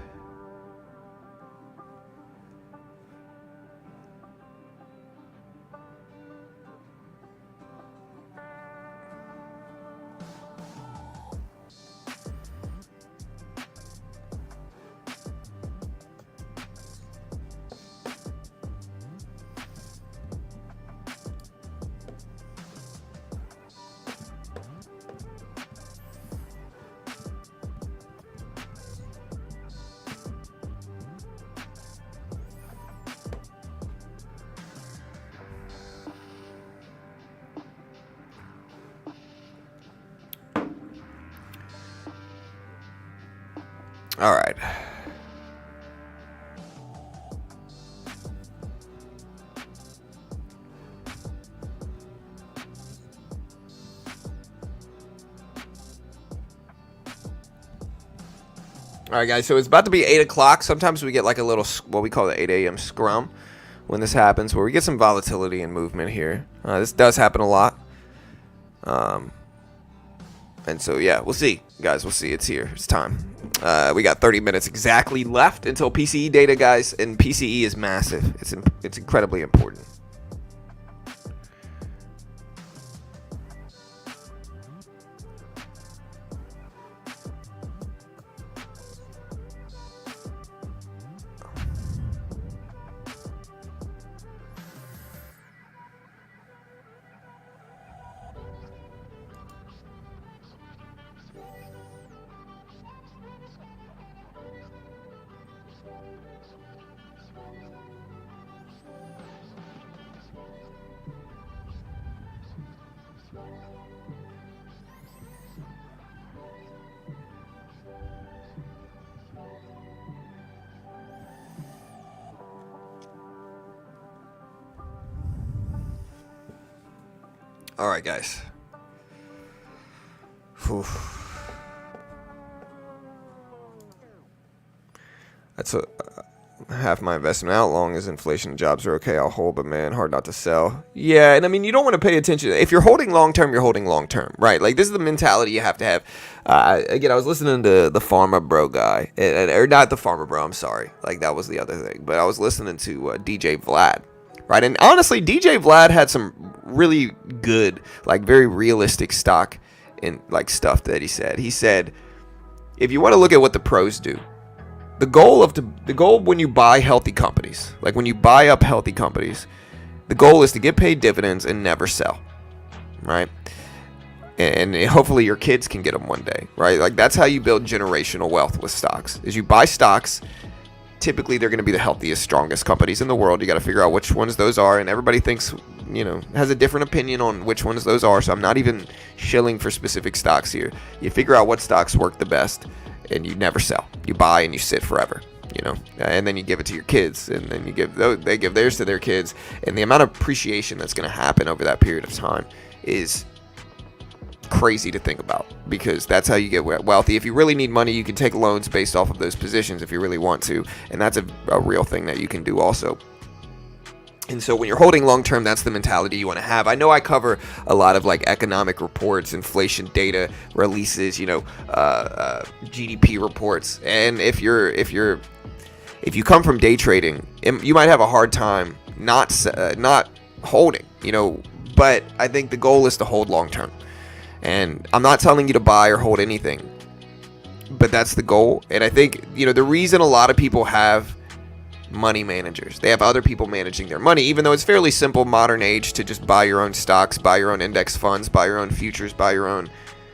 All right. All right, guys, so it's about to be 8 o'clock. Sometimes we get like a little, what we call the 8 a.m. scrum when this happens, where we get some volatility and movement here. This does happen a lot. And so, yeah, we'll see. Guys, we'll see. It's here. It's time. We got 30 minutes exactly left until PCE data, guys. And PCE is massive. It's incredibly important. All right, guys. Whew. That's half my investment out. Long as inflation and jobs are okay, I'll hold, but man, hard not to sell. Yeah, and I mean, you don't want to pay attention. If you're holding long term, you're holding long term, right? Like, this is the mentality you have to have. Again, I was listening to the Pharma Bro guy, or not the Pharma Bro, I'm sorry. Like, that was the other thing. But I was listening to DJ Vlad. Right, and honestly, DJ Vlad had some really good, like, very realistic stock in, like, stuff that he said. He said, if you want to look at what the pros do, the goal when you buy healthy companies, like when you buy up healthy companies, the goal is to get paid dividends and never sell, right? And hopefully your kids can get them one day, right? Like, that's how you build generational wealth with stocks. Is you buy stocks. Typically, they're going to be the healthiest, strongest companies in the world. You got to figure out which ones those are, and everybody thinks, has a different opinion on which ones those are. So I'm not even shilling for specific stocks here. You figure out what stocks work the best, and you never sell. You buy and you sit forever, and then you give it to your kids, and then they give theirs to their kids, and the amount of appreciation that's going to happen over that period of time is crazy to think about, because that's how you get wealthy. If you really need money, you can take loans based off of those positions if you really want to, and that's a real thing that you can do also. And so when you're holding long term, that's the mentality you want to have. I know I cover a lot of like economic reports, inflation data releases, GDP reports, and if you come from day trading, you might have a hard time not holding, but I think the goal is to hold long term. And I'm not telling you to buy or hold anything, but that's the goal. And I think, the reason a lot of people have money managers, they have other people managing their money, even though it's fairly simple modern age to just buy your own stocks, buy your own index funds, buy your own futures, buy your own,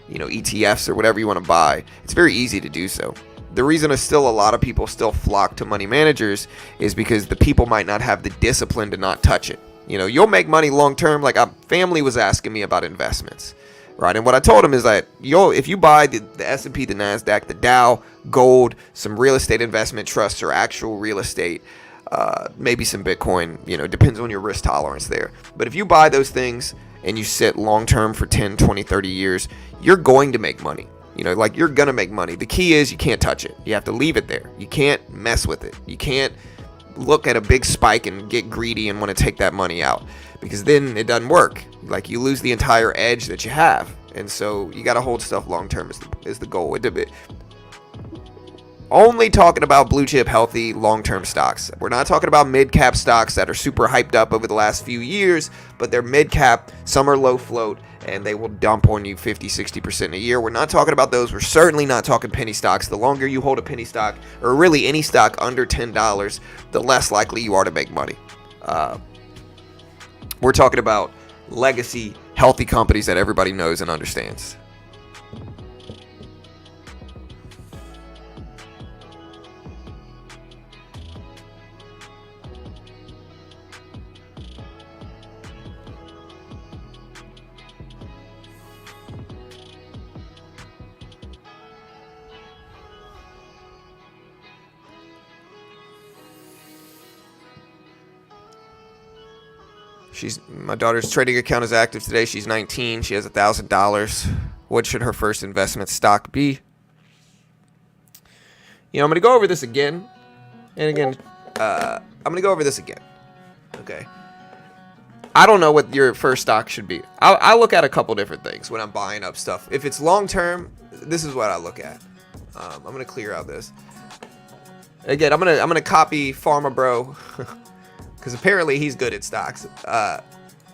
ETFs or whatever you want to buy. It's very easy to do so. The reason is still a lot of people still flock to money managers is because the people might not have the discipline to not touch it. You'll make money long term. Like, a family was asking me about investments. Right, and what I told him is that if you buy the S&P, the NASDAQ, the Dow, gold, some real estate investment trusts or actual real estate, maybe some Bitcoin. Depends on your risk tolerance there. But if you buy those things and you sit long term for 10, 20, 30 years, you're going to make money. You're going to make money. The key is you can't touch it. You have to leave it there. You can't mess with it. You can't look at a big spike and get greedy and want to take that money out, because then it doesn't work. You lose the entire edge that you have. And so you got to hold stuff long term is the goal. Only talking about blue chip, healthy, long-term stocks. We're not talking about mid-cap stocks that are super hyped up over the last few years, but they're mid-cap, some are low float, and they will dump on you 50, 60% in a year. We're not talking about those. We're certainly not talking penny stocks. The longer you hold a penny stock, or really any stock under $10, the less likely you are to make money. We're talking about legacy, healthy companies that everybody knows and understands. My daughter's trading account is active today. She's 19. She has $1,000. What should her first investment stock be? I'm going to go over this again. And again, I'm going to go over this again. Okay. I don't know what your first stock should be. I look at a couple different things when I'm buying up stuff. If it's long term, this is what I look at. I'm going to clear out this. Again, I'm going to copy Pharma Bro. Because apparently he's good at stocks.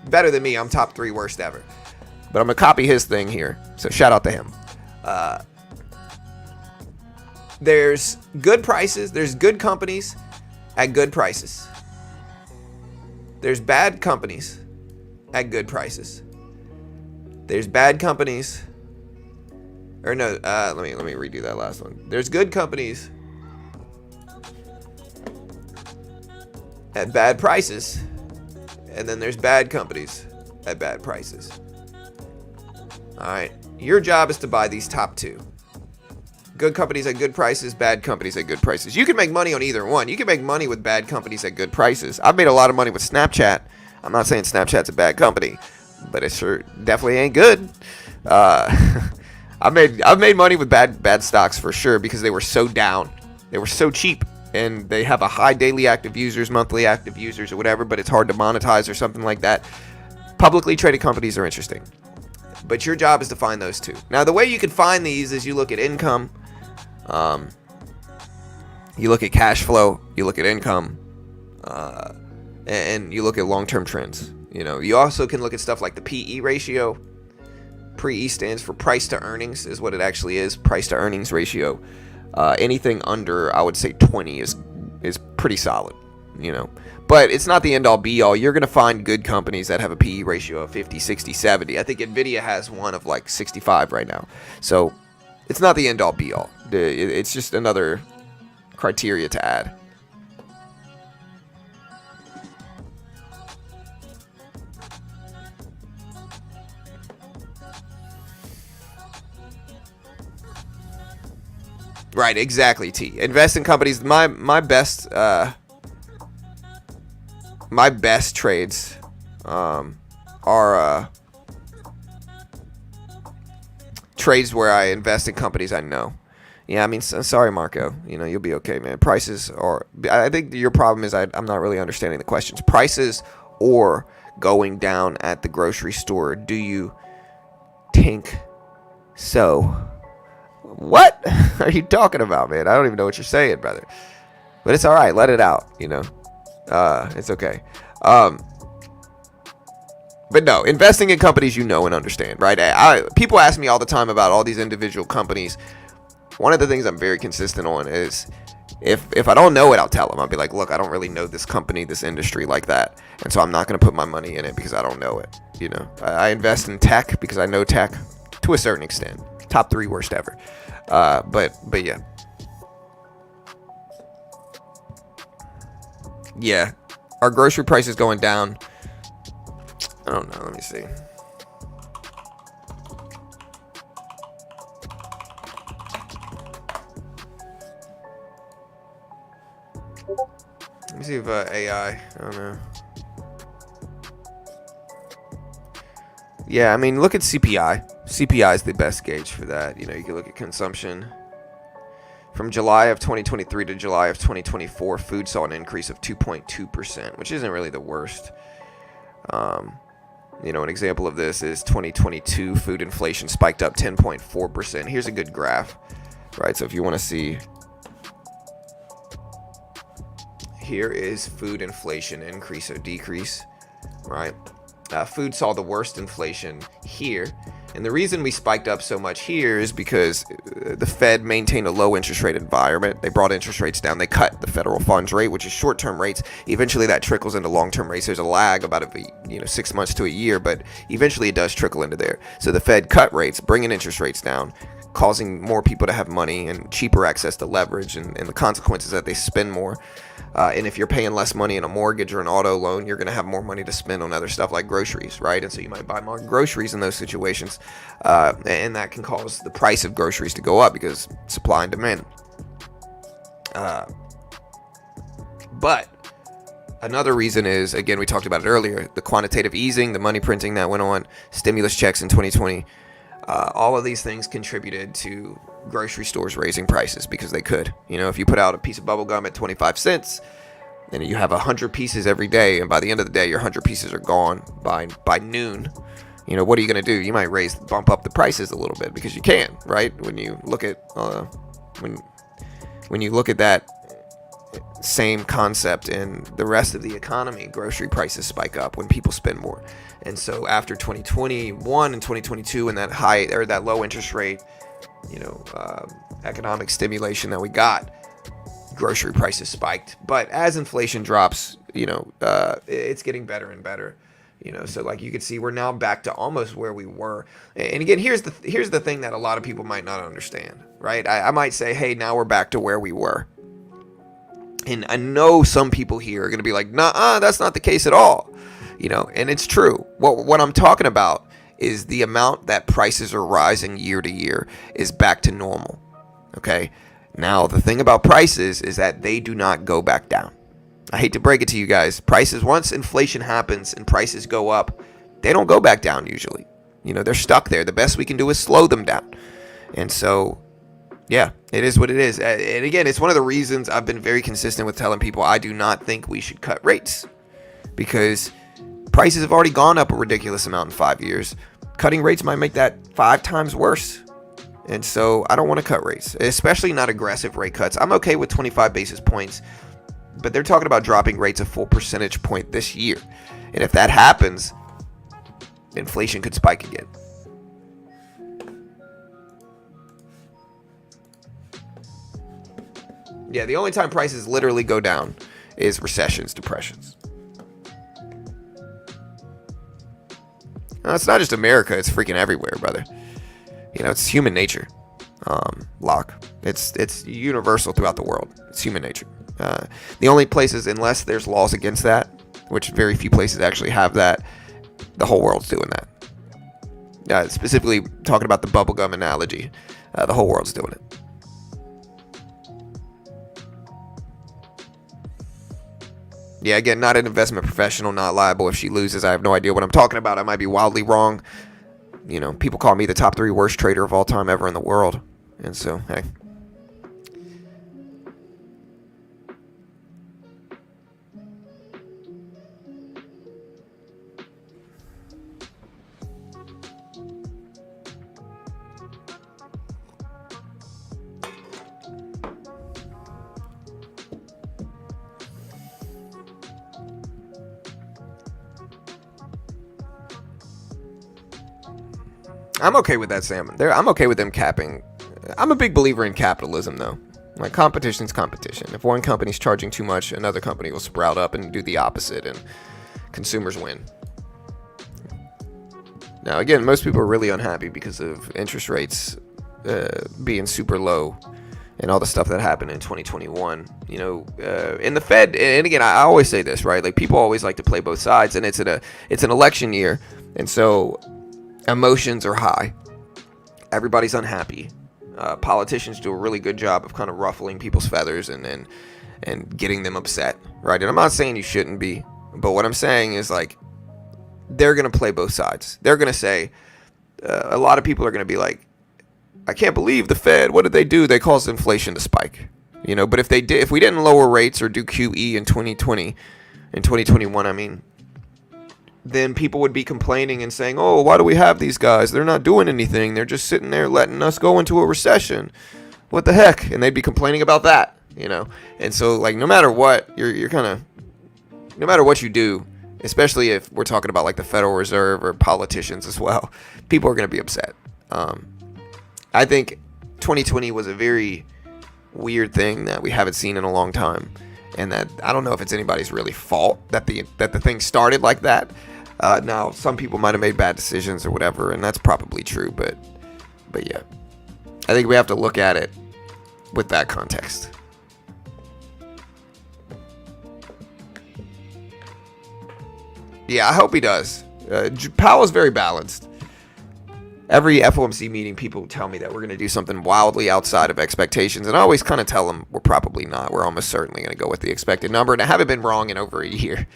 Better than me. I'm top 3 worst ever. But I'm going to copy his thing here. So shout out to him. There's good prices. There's good companies at good prices. There's bad companies at good prices. There's bad companies. Or no, let me redo that last one. There's good companies at bad prices, and then there's bad companies at bad prices. All right, your job is to buy these top 2. Good companies at good prices, bad companies at good prices. You can make money on either one. You can make money with bad companies at good prices. I've made a lot of money with Snapchat. I'm not saying Snapchat's a bad company, but it sure definitely ain't good. I've made money with bad stocks for sure, because they were so down. They were so cheap. And they have a high daily active users, monthly active users, or whatever, but it's hard to monetize or something like that. Publicly traded companies are interesting, but your job is to find those 2. Now, the way you can find these is you look at income, you look at cash flow, you look at income, and you look at long-term trends. You also can look at stuff like the PE ratio. Pre-E stands for price to earnings, is what it actually is, price to earnings ratio. Anything under, I would say, 20 is pretty solid, But it's not the end-all, be-all. You're going to find good companies that have a PE ratio of 50, 60, 70. I think NVIDIA has one of 65 right now. So it's not the end-all, be-all. It's just another criteria to add. Right, exactly, T. Invest in companies. My best trades are trades where I invest in companies I know. Yeah, I mean, sorry, Marco. You'll be okay, man. Prices are... I think your problem is I'm not really understanding the questions. Prices or going down at the grocery store. Do you think so? What are you talking about, man? I don't even know what you're saying, brother. But it's all right. Let it out, It's okay. But no, investing in companies you know and understand, right? People ask me all the time about all these individual companies. One of the things I'm very consistent on is if I don't know it, I'll tell them. I'll be like, look, I don't really know this company, this industry like that. And so I'm not going to put my money in it because I don't know it. I invest in tech because I know tech to a certain extent. Top 3 worst ever. But yeah. Yeah. Are grocery prices going down? I don't know. Let me see. Let me see if AI. I don't know. Yeah, I mean, look at CPI. CPI is the best gauge for that. You know, you can look at consumption. From July of 2023 to July of 2024, food saw an increase of 2.2%, which isn't really the worst. You know, an example of this is 2022 food inflation spiked up 10.4%. Here's a good graph, right? So if you want to see, here is food inflation increase or decrease, right? Food saw the worst inflation here. And the reason we spiked up so much here is because the Fed maintained a low interest rate environment. They brought interest rates down. They cut the federal funds rate, which is short-term rates. Eventually that trickles into long-term rates. There's a lag about 6 months to a year, but eventually it does trickle into there. So the Fed cut rates, bringing interest rates down, causing more people to have money and cheaper access to leverage, and the consequences that they spend more. And if you're paying less money in a mortgage or an auto loan, you're going to have more money to spend on other stuff like groceries, right? And so you might buy more groceries in those situations. And that can cause the price of groceries to go up because supply and demand. But another reason is, again, we talked about it earlier, the quantitative easing, the money printing that went on, stimulus checks in 2020. All of these things contributed to grocery stores raising prices because they could. You know, if you put out a piece of bubble gum at 25 cents and you have 100 pieces every day, and by the end of the day your 100 pieces are gone by noon, you know, what are you going to do? You might bump up the prices a little bit because you can, right? When you look at when you look at that same concept in the rest of the economy, grocery prices spike up when people spend more. And so after 2021 and 2022 and that high or that low interest rate, economic stimulation that we got, grocery prices spiked. But as inflation drops, it's getting better and better. So like you can see, we're now back to almost where we were. And again, here's the thing that a lot of people might not understand, right? I might say, hey, now we're back to where we were. And I know some people here are going to be like, nah, that's not the case at all. And it's true. What I'm talking about is the amount that prices are rising year to year is back to normal. Okay. Now, the thing about prices is that they do not go back down. I hate to break it to you guys. Prices, once inflation happens and prices go up, they don't go back down usually. They're stuck there. The best we can do is slow them down. And so, yeah, it is what it is. And again, it's one of the reasons I've been very consistent with telling people I do not think we should cut rates, because prices have already gone up a ridiculous amount in 5 years. Cutting rates might make that 5 times worse. And so I don't want to cut rates, especially not aggressive rate cuts. I'm okay with 25 basis points, but they're talking about dropping rates a full percentage point this year. And if that happens, inflation could spike again. Yeah, the only time prices literally go down is recessions, depressions. It's not just America, it's freaking everywhere, brother. It's human nature. Locke. It's universal throughout the world. It's human nature. The only places, unless there's laws against that, which very few places actually have that, the whole world's doing that. Specifically talking about the bubblegum analogy, the whole world's doing it. Yeah, again, not an investment professional, not liable if she loses. I have no idea what I'm talking about. I might be wildly wrong. People call me the top 3 worst trader of all time ever in the world. And so, hey. I'm okay with that, Sam. I'm okay with them capping. I'm a big believer in capitalism, though. Like, competition's competition. If one company's charging too much, another company will sprout up and do the opposite, and consumers win. Now, again, most people are really unhappy because of interest rates being super low and all the stuff that happened in 2021. In the Fed, and again, I always say this, right? Like, people always like to play both sides, and it's an election year, and so emotions are high. Everybody's unhappy. Politicians do a really good job of kind of ruffling people's feathers and and getting them upset, right? And I'm not saying you shouldn't be, but what I'm saying is like they're going to play both sides. They're going to say, a lot of people are going to be like, I can't believe the Fed, what did they do? They caused inflation to spike. But if we didn't lower rates or do QE in 2020, in 2021, I mean, then people would be complaining and saying, oh, why do we have these guys? They're not doing anything. They're just sitting there letting us go into a recession. What the heck? And they'd be complaining about that, And so, like, no matter what, you're kind of, no matter what you do, especially if we're talking about like the Federal Reserve or politicians as well, people are going to be upset. I think 2020 was a very weird thing that we haven't seen in a long time, and that I don't know if it's anybody's really fault that the thing started like that. Now, some people might have made bad decisions or whatever, and that's probably true, but yeah, I think we have to look at it with that context. Yeah, I hope he does. Powell is very balanced. Every FOMC meeting, people tell me that we're going to do something wildly outside of expectations, and I always kind of tell them we're probably not. We're almost certainly going to go with the expected number, and I haven't been wrong in over a year.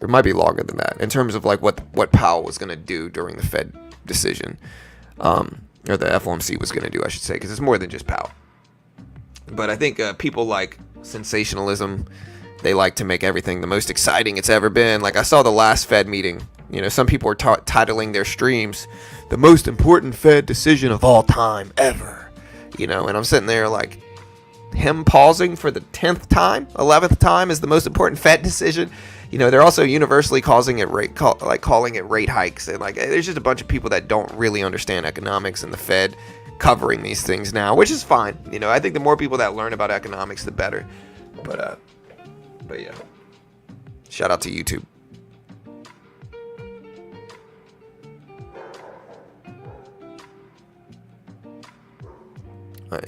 It might be longer than that in terms of like what Powell was going to do during the Fed decision, or the FOMC was going to do, I should say, because it's more than just Powell. But I think people like sensationalism. They like to make everything the most exciting it's ever been. Like I saw the last Fed meeting. Some people are titling their streams the most important Fed decision of all time ever. And I'm sitting there like, him pausing for the 10th time, 11th time is the most important Fed decision. They're also universally calling it rate hikes. And like, there's just a bunch of people that don't really understand economics, and the Fed covering these things now, which is fine. I think the more people that learn about economics, the better. But yeah, shout out to YouTube.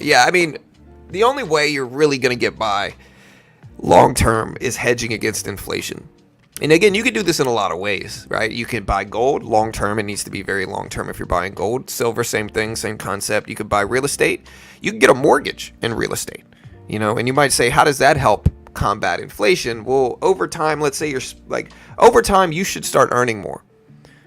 Yeah, I mean, the only way you're really going to get by long term is hedging against inflation. And again, you can do this in a lot of ways, right? You can buy gold long term. It needs to be very long term if you're buying gold. Silver, same thing, same concept. You could buy real estate. You can get a mortgage in real estate, and you might say, how does that help combat inflation? Well, over time, let's say over time, you should start earning more,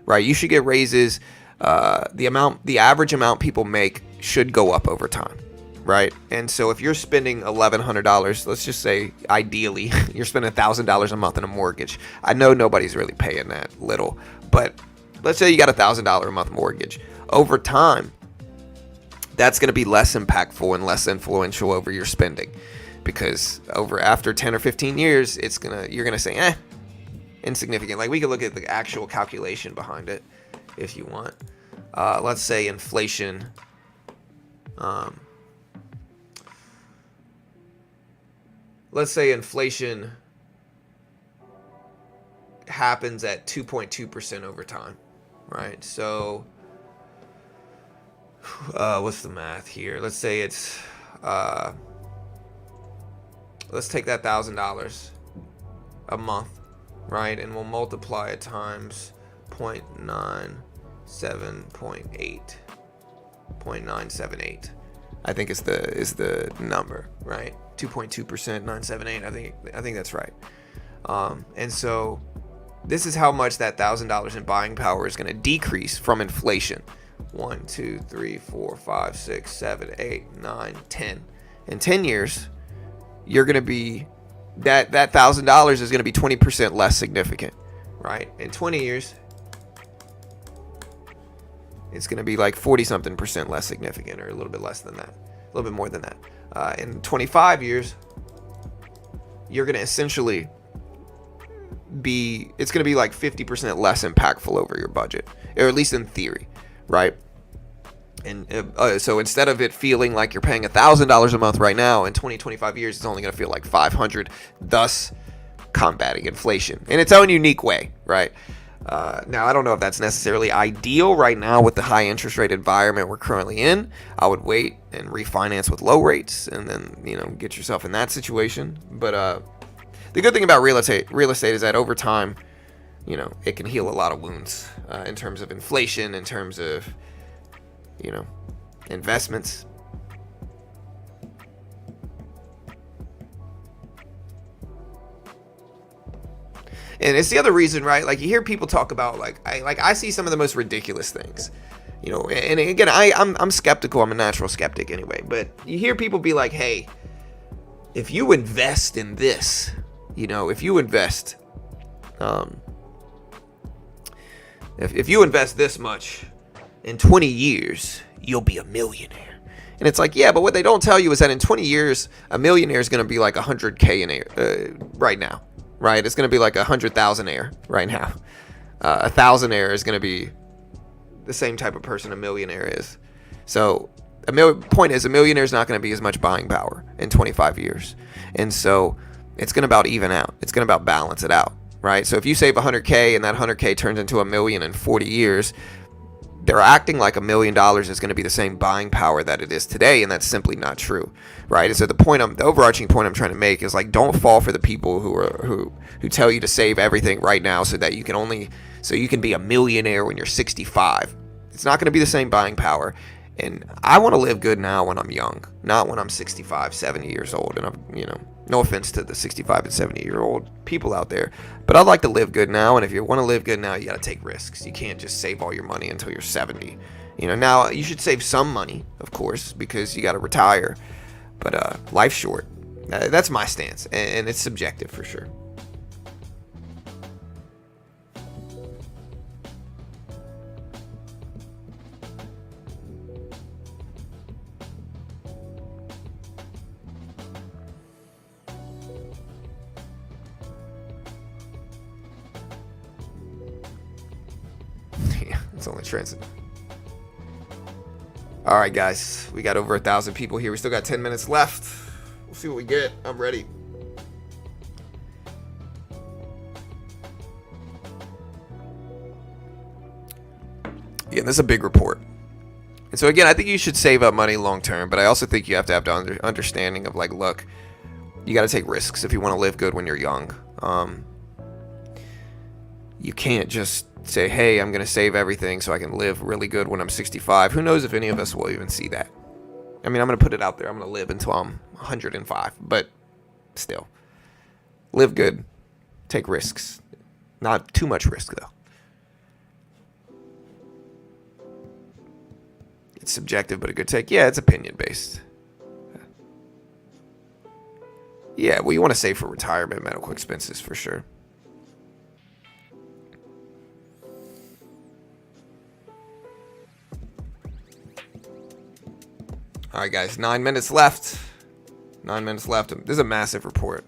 right? You should get raises. The average amount people make should go up over time, right? And so if you're spending $1,100, let's just say ideally you're spending $1,000 a month in a mortgage. I know nobody's really paying that little, but let's say you got $1,000 a month mortgage. Over time, that's going to be less impactful and less influential over your spending, because after 10 or 15 years, you're gonna say, insignificant. Like, we could look at the actual calculation behind it if you want. Let's say inflation. Let's say inflation happens at 2.2% over time, right? So, what's the math here? Let's say it's, let's take that $1,000 a month, right? And we'll multiply it times 0.978. I think is the number, right? 2.2%, 978. I think that's right. And so this is how much that $1,000 in buying power is going to decrease from inflation. 1, 2, 3, 4, 5, 6, 7, 8, 9, 10. In 10 years, you're going to be that $1,000 is going to be 20% less significant, right? In 20 years, it's going to be like 40-something% less significant, or a little bit less than that, a little bit more than that. In 25 years, you're going to essentially it's going to be like 50% less impactful over your budget, or at least in theory, right? And so instead of it feeling like you're paying $1,000 a month right now, in 25 years, it's only going to feel like $500, thus combating inflation in its own unique way, right? Now, I don't know if that's necessarily ideal right now with the high interest rate environment we're currently in. I would wait and refinance with low rates and then, get yourself in that situation. But the good thing about real estate is that over time, it can heal a lot of wounds in terms of inflation, in terms of, investments. And it's the other reason, right? Like you hear people talk about I see some of the most ridiculous things. You know, and again, I'm skeptical. I'm a natural skeptic anyway. But you hear people be like, hey, if you invest in this, you know, if you invest, if you invest this much in 20 years, you'll be a millionaire. And it's like, yeah, but what they don't tell you is that in 20 years, a millionaire is going to be like 100K in air right now, right? It's going to be like 100,000 air right now. 1,000 air is going to be the same type of person a millionaire is. So point is, a millionaire is not going to be as much buying power in 25 years. And so it's going to about even out. It's going to about balance it out, right? So if you save 100K and that 100K turns into $1 million in 40 years, they're acting like $1 million is going to be the same buying power that it is today, and that's simply not true, right? And so the overarching point I'm trying to make is like, don't fall for the people who tell you to save everything right now so that you can be a millionaire when you're 65. It's not going to be the same buying power. And I want to live good now when I'm young, not when I'm 65, 70 years old. And no offense to the 65 and 70-year-old people out there, but I'd like to live good now. And if you want to live good now, you got to take risks. You can't just save all your money until you're 70. Now you should save some money, of course, because you got to retire. But life's short. That's my stance, and it's subjective for sure. It's only transit. All right, guys, we got over 1,000 people here. We still got 10 minutes left. We'll see what we get. I'm ready. Yeah, this is a big report. And so again, I think you should save up money long term, but I also think you have to have the understanding of like, look, you got to take risks if you want to live good when you're young. You can't just say, hey, I'm going to save everything so I can live really good when I'm 65. Who knows if any of us will even see that? I mean, I'm going to put it out there. I'm going to live until I'm 105, but still, live good, take risks. Not too much risk, though. It's subjective, but a good take. Yeah, it's opinion-based. Yeah, well, you want to save for retirement, medical expenses, for sure. All right, guys, 9 minutes left. 9 minutes left. This is a massive report.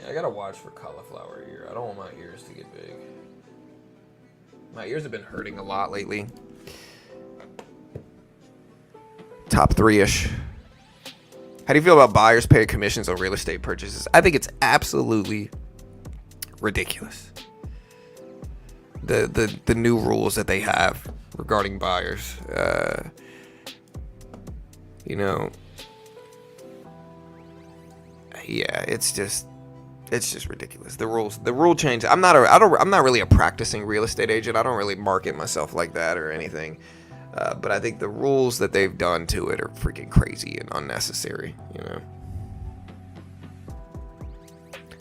I gotta watch for cauliflower ear. I don't want my ears to get big. My ears have been hurting a lot lately. Top 3-ish. How do you feel about buyers paying commissions on real estate purchases? I think it's absolutely ridiculous. The new rules that they have regarding buyers. Yeah, it's just ridiculous. The rule change. I'm not really a practicing real estate agent. I don't really market myself like that or anything. But I think the rules that they've done to it are freaking crazy and unnecessary.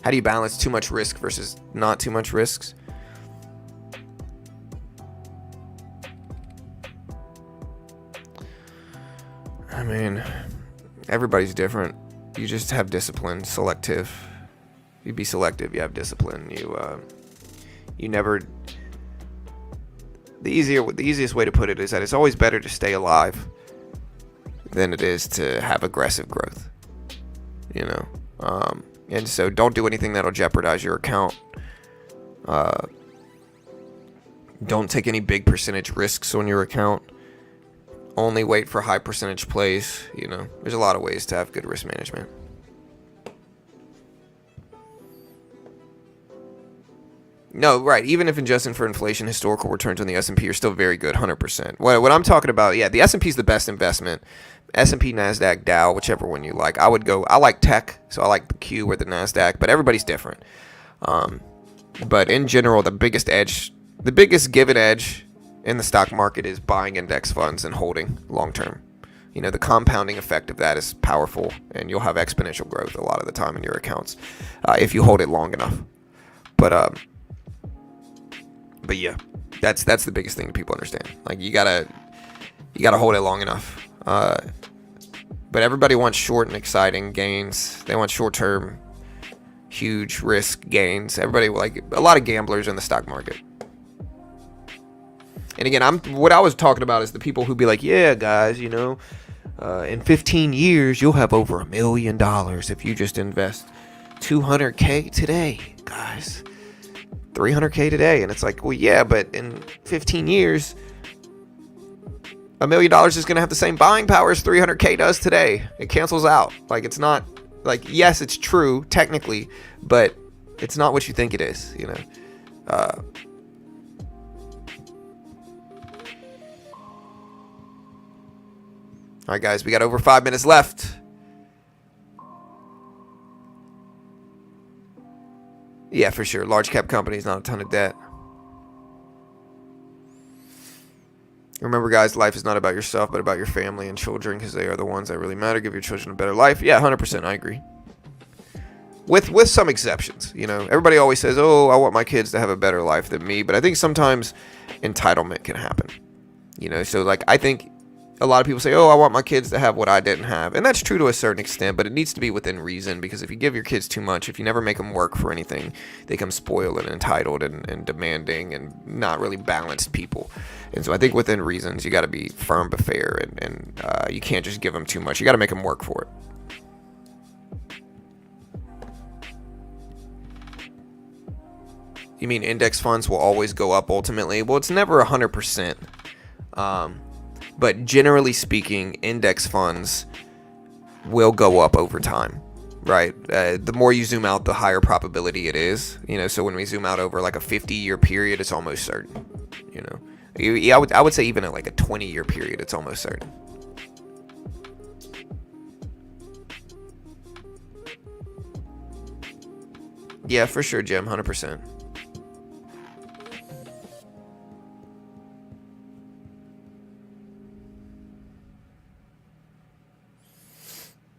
How do you balance too much risk versus not too much risks? I mean, everybody's different. You just have discipline, selective. You be selective. You have discipline. You never. The easiest way to put it is that it's always better to stay alive than it is to have aggressive growth. And so don't do anything that'll jeopardize your account. Don't take any big percentage risks on your account. Only wait for high percentage plays. There's a lot of ways to have good risk management. No, right. Even if adjusting for inflation, historical returns on the S&P are still very good, 100%. What I'm talking about, yeah, the S&P is the best investment. S&P, NASDAQ, Dow, whichever one you like. I like tech, so I like the Q or the NASDAQ, but everybody's different. But in general, the biggest given edge in the stock market is buying index funds and holding long term. The compounding effect of that is powerful, and you'll have exponential growth a lot of the time in your accounts if you hold it long enough. But yeah, that's the biggest thing that people understand. Like you gotta hold it long enough. But everybody wants short and exciting gains. They want short term, huge risk gains. Everybody, like a lot of gamblers in the stock market. And again, what I was talking about is the people who be like, yeah, guys, in 15 years you'll have over $1 million if you just invest $200K today, guys. $300K today. And it's like, well, yeah, but in 15 years, $1 million is going to have the same buying power as $300K does today. It cancels out. Like, it's not like, yes, it's true technically, but it's not what you think it is, All right, guys, we got over 5 minutes left. Yeah, for sure. Large cap companies, not a ton of debt. Remember, guys, life is not about yourself, but about your family and children, because they are the ones that really matter. Give your children a better life. Yeah, 100%. I agree. With some exceptions, Everybody always says, oh, I want my kids to have a better life than me. But I think sometimes entitlement can happen. So, like, I think a lot of people say, oh, I want my kids to have what I didn't have. And that's true to a certain extent, but it needs to be within reason, because if you give your kids too much, if you never make them work for anything, they become spoiled and entitled and demanding and not really balanced people. And so I think within reasons, you got to be firm but fair, and you can't just give them too much. You got to make them work for it. You mean index funds will always go up ultimately? Well, it's never 100%. But generally speaking, index funds will go up over time, right? The more you zoom out, the higher probability it is. So when we zoom out over like a 50-year period, it's almost certain. I would say even at like a 20-year period, it's almost certain. Yeah, for sure, Jim, 100%.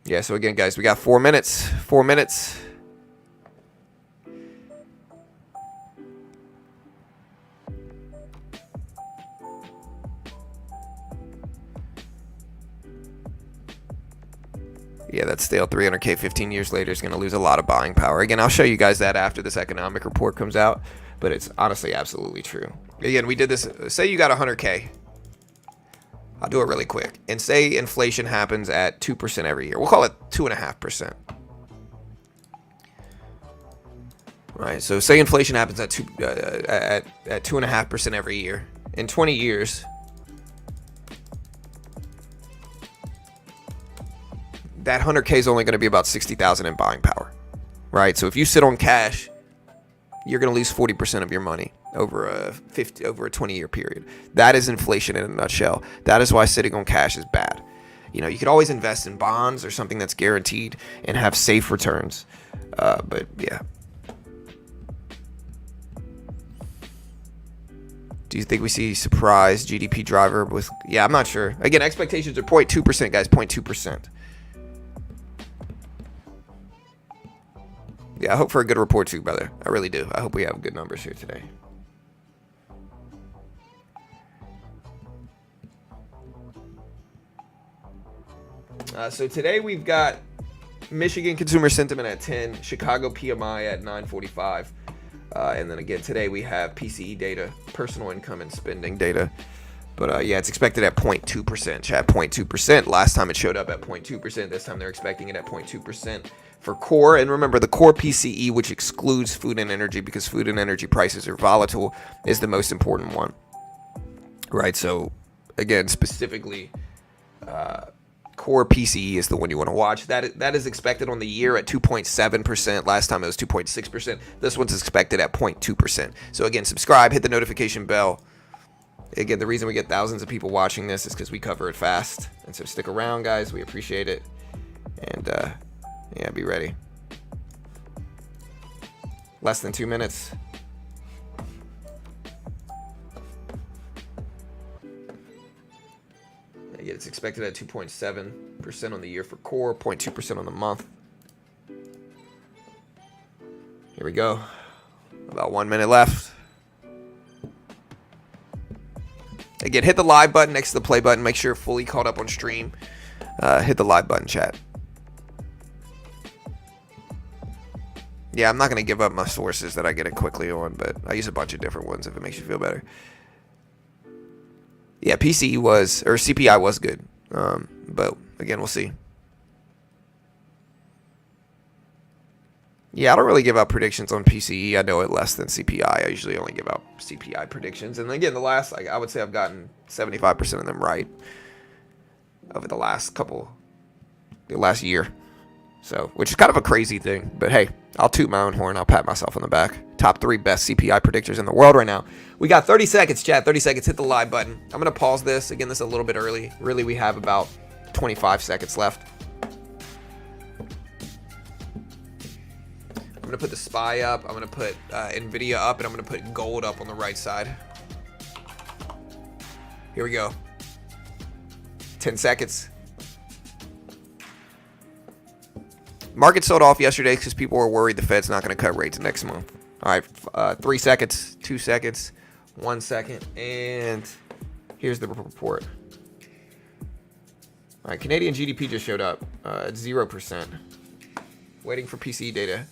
Yeah, so again, guys, we got 4 minutes. 4 minutes. Yeah, that's stale. 300K 15 years later is going to lose a lot of buying power. Again, I'll show you guys that after this economic report comes out, but it's honestly absolutely true. Again, we did this. Say you got 100K. I'll do it really quick. And say inflation happens at 2% every year. We'll call it 2.5%. Right. So say inflation happens at 2.5% every year. In 20 years, that 100K is only going to be about 60,000 in buying power. Right. So if you sit on cash, you're going to lose 40% of your money over a 20-year period. That is inflation in a nutshell. That is why sitting on cash is bad. You could always invest in bonds or something that's guaranteed and have safe returns. But yeah. Do you think we see surprise GDP driver with? Yeah, I'm not sure. Again, expectations are 0.2%, guys. 0.2%. Yeah, I hope for a good report too, brother. I really do. I hope we have good numbers here today. So today we've got Michigan consumer sentiment at 10, Chicago PMI at 945. And then again, today we have PCE data, personal income and spending data. But yeah, it's expected at 0.2%, chat, 0.2%. Last time it showed up at 0.2%. This time they're expecting it at 0.2% for core. And remember, the core PCE, which excludes food and energy because food and energy prices are volatile, is the most important one. Right, so again, specifically, Core PCE is the one you want to watch. That is expected on the year at 2.7%. Last time it was 2.6%. This one's expected at 0.2%. So again, subscribe, hit the notification bell. Again, the reason we get thousands of people watching this is because we cover it fast. And so stick around, guys. We appreciate it. And yeah, be ready. Less than 2 minutes. Again, it's expected at 2.7% on the year for core, 0.2% on the month. Here we go. About 1 minute left. Again, hit the live button next to the play button. Make sure you're fully caught up on stream. Hit the live button, chat. Yeah, I'm not going to give up my sources that I get it quickly on, but I use a bunch of different ones if it makes you feel better. Yeah, PCE was, or CPI was good. But again, we'll see. Yeah, I don't really give out predictions on PCE. I know it less than CPI. I usually only give out CPI predictions. And again, the last, I would say I've gotten 75% of them right over the last year. So, which is kind of a crazy thing. But hey, I'll toot my own horn. I'll pat myself on the back. Top 3 best CPI predictors in the world right now. We got 30 seconds, chat. 30 seconds. Hit the live button. I'm going to pause this. Again, this is a little bit early. Really, we have about 25 seconds left. I'm going to put the SPY up. I'm going to put NVIDIA up. And I'm going to put gold up on the right side. Here we go. 10 seconds. Market sold off yesterday because people were worried the Fed's not going to cut rates next month. All right, 3 seconds, 2 seconds, 1 second, and here's the report. All right, Canadian GDP just showed up at 0%. Waiting for PCE data.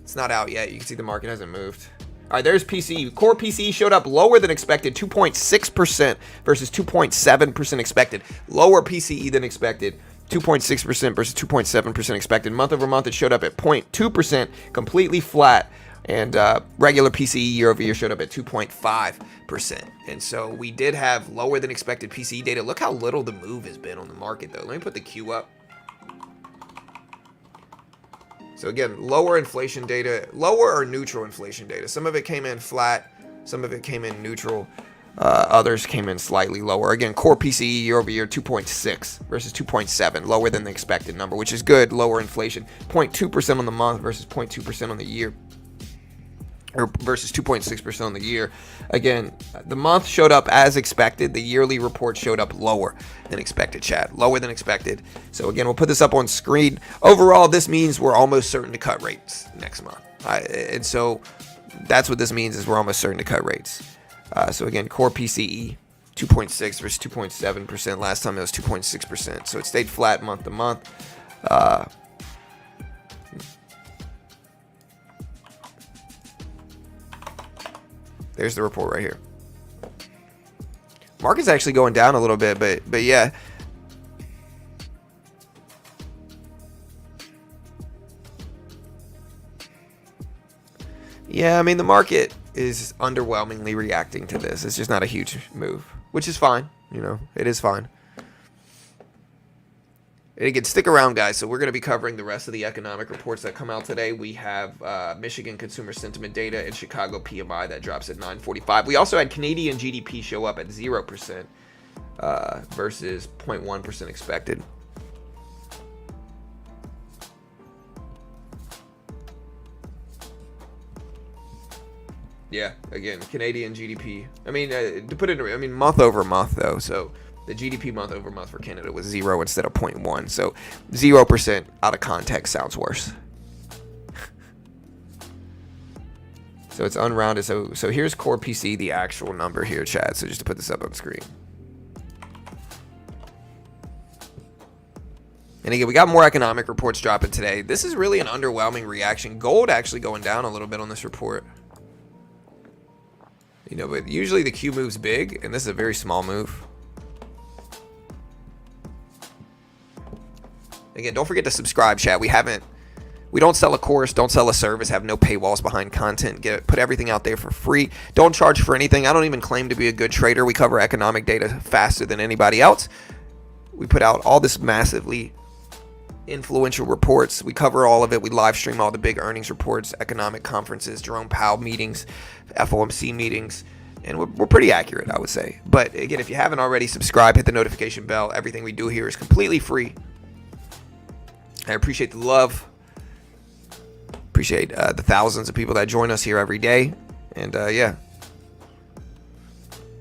It's not out yet. You can see the market hasn't moved. All right, there's PCE. Core PCE showed up lower than expected, 2.6% versus 2.7% expected. Lower PCE than expected. 2.6% versus 2.7% expected. Month over month, it showed up at 0.2%, completely flat. And regular PCE year over year showed up at 2.5%. And so we did have lower than expected PCE data. Look how little the move has been on the market, though. Let me put the Q up. So again, lower inflation data, lower or neutral inflation data. Some of it came in flat. Some of it came in neutral. Others came in slightly lower. Again, core PCE year over year 2.6 versus 2.7, lower than the expected number, which is good. Lower inflation, 0.2% on the month versus 0.2% on the year, or versus 2.6% on the year. Again, the month showed up as expected. The yearly report showed up lower than expected, chat. Lower than expected. So again, we'll put this up on screen. Overall, this means we're almost certain to cut rates next month. And so that's what this means, is we're almost certain to cut rates. So again, core PCE 2.6 versus 2.7%. Last time it was 2.6%. So it stayed flat month to month. There's the report right here. Market's actually going down a little bit, but yeah. Yeah, I mean, the market is underwhelmingly reacting to this. It's just not a huge move, which is fine. You know, it is fine. And again, stick around, guys. So we're going to be covering the rest of the economic reports that come out today. We have Michigan consumer sentiment data and Chicago PMI that drops at 9:45. We also had Canadian GDP show up at 0% versus 0.1% expected. Yeah, again, Canadian GDP. I mean, to put it, I mean, month over month, though. So the GDP month over month for Canada was 0 instead of 0.1. So 0% out of context sounds worse. So it's unrounded. So here's core PC, the actual number here, Chad. So just to put this up on screen. And again, we got more economic reports dropping today. This is really an underwhelming reaction. Gold actually going down a little bit on this report. You know, but usually the Q moves big, and this is a very small move. Again, don't forget to subscribe, chat. We don't sell a course, don't sell a service, have no paywalls behind content. Put everything out there for free. Don't charge for anything. I don't even claim to be a good trader. We cover economic data faster than anybody else. We put out all this massively influential reports. We cover all of it. We live stream all the big earnings reports, economic conferences, Jerome Powell meetings, FOMC meetings, and we're pretty accurate, I would say. But again, if you haven't already, subscribe, hit the notification bell. Everything we do here is completely free. I appreciate the love. Appreciate the thousands of people that join us here every day. And yeah.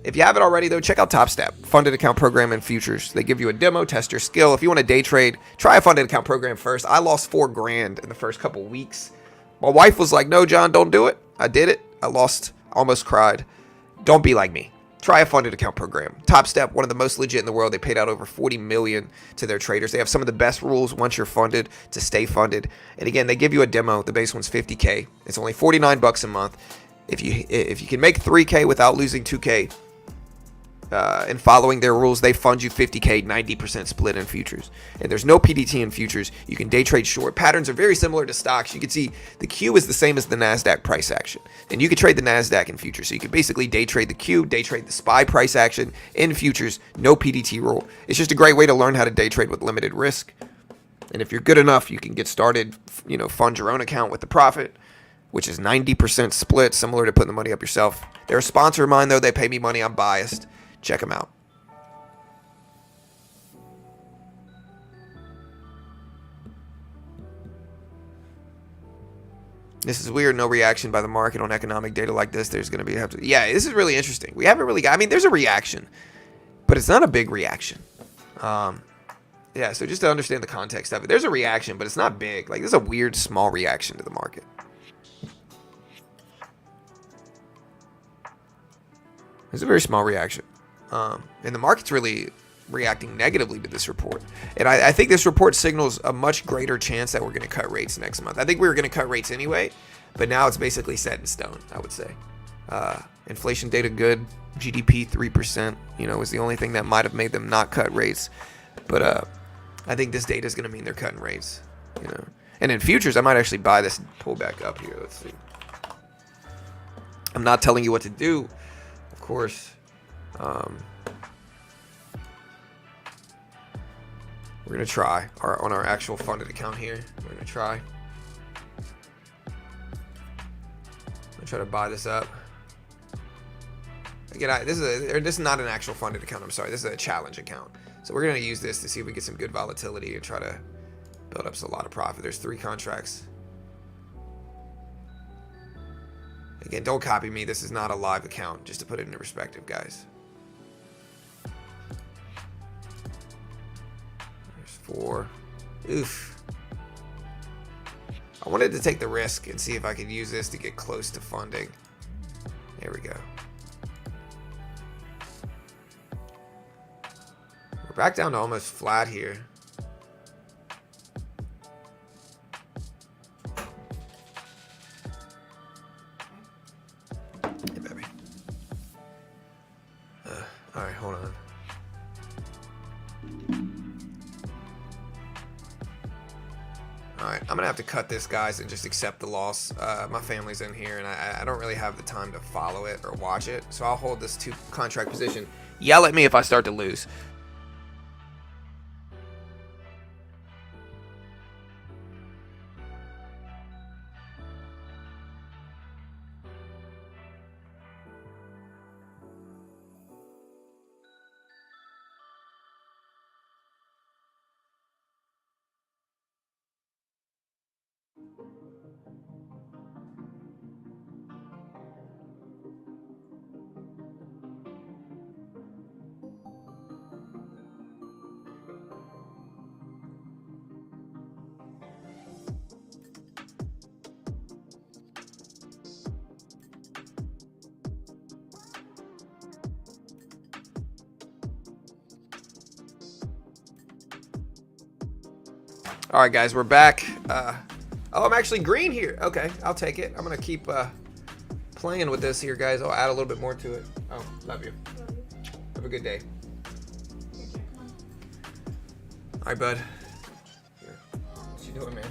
If you haven't already, though, check out TopStep, funded account program and futures. They give you a demo, test your skill. If you want to day trade, try a funded account program first. I lost $4,000 in the first couple weeks. My wife was like, no, John, don't do it. I did it. I lost, almost cried. Don't be like me. Try a funded account program. TopStep, one of the most legit in the world. They paid out over $40 million to their traders. They have some of the best rules once you're funded to stay funded. And again, they give you a demo. The base one's $50K. It's only $49 a month. If you can make $3K without losing $2K, and following their rules, they fund you $50K, 90% split in futures. And there's no PDT in futures. You can day trade short. Patterns are very similar to stocks. You can see the Q is the same as the NASDAQ price action. And you can trade the NASDAQ in futures. So you can basically day trade the Q, day trade the SPY price action in futures, no PDT rule. It's just a great way to learn how to day trade with limited risk. And if you're good enough, you can get started, fund your own account with the profit, which is 90% split, similar to putting the money up yourself. They're a sponsor of mine, though. They pay me money. I'm biased. Check them out. This is weird. No reaction by the market on economic data like this. There's going to be yeah, this is really interesting. We haven't really got, there's a reaction, but it's not a big reaction. Yeah, so just to understand the context of it, there's a reaction, but it's not big. Like, there's a weird small reaction to the market. There's a very small reaction. And the market's really reacting negatively to this report. And I think this report signals a much greater chance that we're going to cut rates next month. I think we were going to cut rates anyway, but now it's basically set in stone, I would say. Inflation data good. GDP 3%, was the only thing that might have made them not cut rates. But I think this data is going to mean they're cutting rates, And in futures, I might actually buy this and pull back up here. Let's see. I'm not telling you what to do, of course. We're going to try on our actual funded account here. We're going to try. I'm going to try to buy this up. Again, this is not an actual funded account. I'm sorry. This is a challenge account. So we're going to use this to see if we get some good volatility and try to build up a lot of profit. There's 3 contracts. Again, don't copy me. This is not a live account, just to put it into perspective, guys. There's 4. Oof. I wanted to take the risk and see if I could use this to get close to funding. There we go. We're back down to almost flat here. Hey, baby. All right, hold on. All right, I'm gonna have to cut this, guys, and just accept the loss. My family's in here, and I don't really have the time to follow it or watch it, so I'll hold this 2 contract position. Yell at me if I start to lose. All right, guys, we're back. Oh, I'm actually green here. Okay, I'll take it. I'm going to keep playing with this here, guys. I'll add a little bit more to it. Oh, love you. Have a good day. All right, bud. Here. What you doing, man?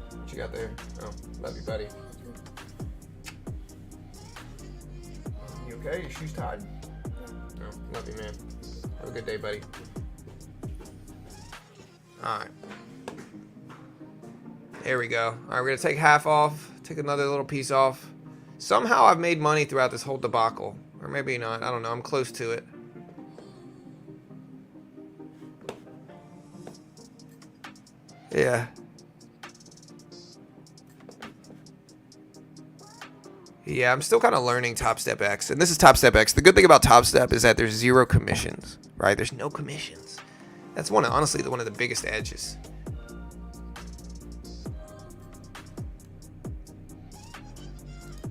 What you got there? Oh, love you, buddy. You okay? Your shoes tied? No, love you, man. Have a good day, buddy. All right. There we go. All right, we're going to take half off. Take another little piece off. Somehow I've made money throughout this whole debacle. Or maybe not. I don't know. I'm close to it. Yeah. Yeah, I'm still kind of learning Top Step X. And this is Top Step X. The good thing about Top Step is that there's 0 commissions, right? There's no commissions. That's honestly one of the biggest edges.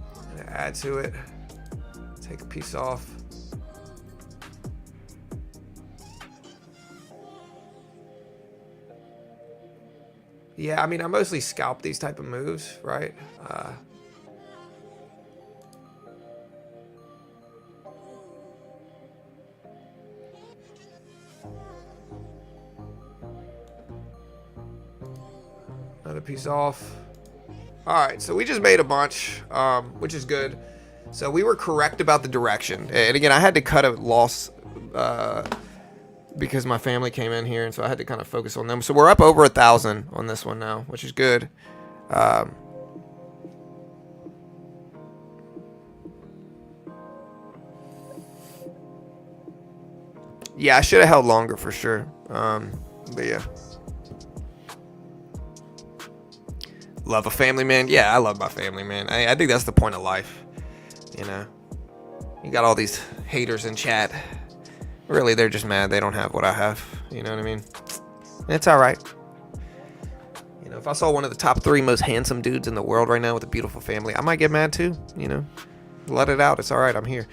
I'm gonna add to it. Take a piece off. Yeah, I mean, I mostly scalp these type of moves, right? Another piece off. All right, so we just made a bunch, which is good. So we were correct about the direction. And again, I had to cut a loss because my family came in here, and so I had to kind of focus on them. So we're up over 1,000 on this one now, which is good. Yeah, I should have held longer for sure. But yeah. Love a family, man. Yeah, I love my family, man. I think that's the point of life. You know, you got all these haters in chat. Really, they're just mad they don't have what I have. You know what I mean? It's all right. You know, if I saw one of the top 3 most handsome dudes in the world right now with a beautiful family, I might get mad too. You know, let it out. It's all right. I'm here.